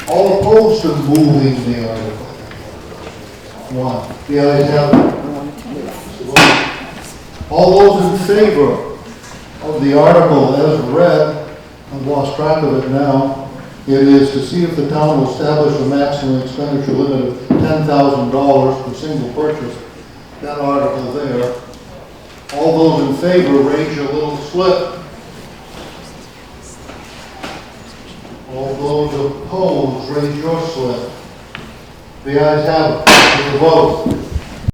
All opposed to moving the article? 1. The ayes have it. All those in favor of the article as read, I've lost track of it now. It is to see if the town will establish a maximum expenditure limit of $10,000 per single purchase. That article there. All those in favor, raise your little slip. All those opposed, raise your slip. The ayes have it. It's a vote.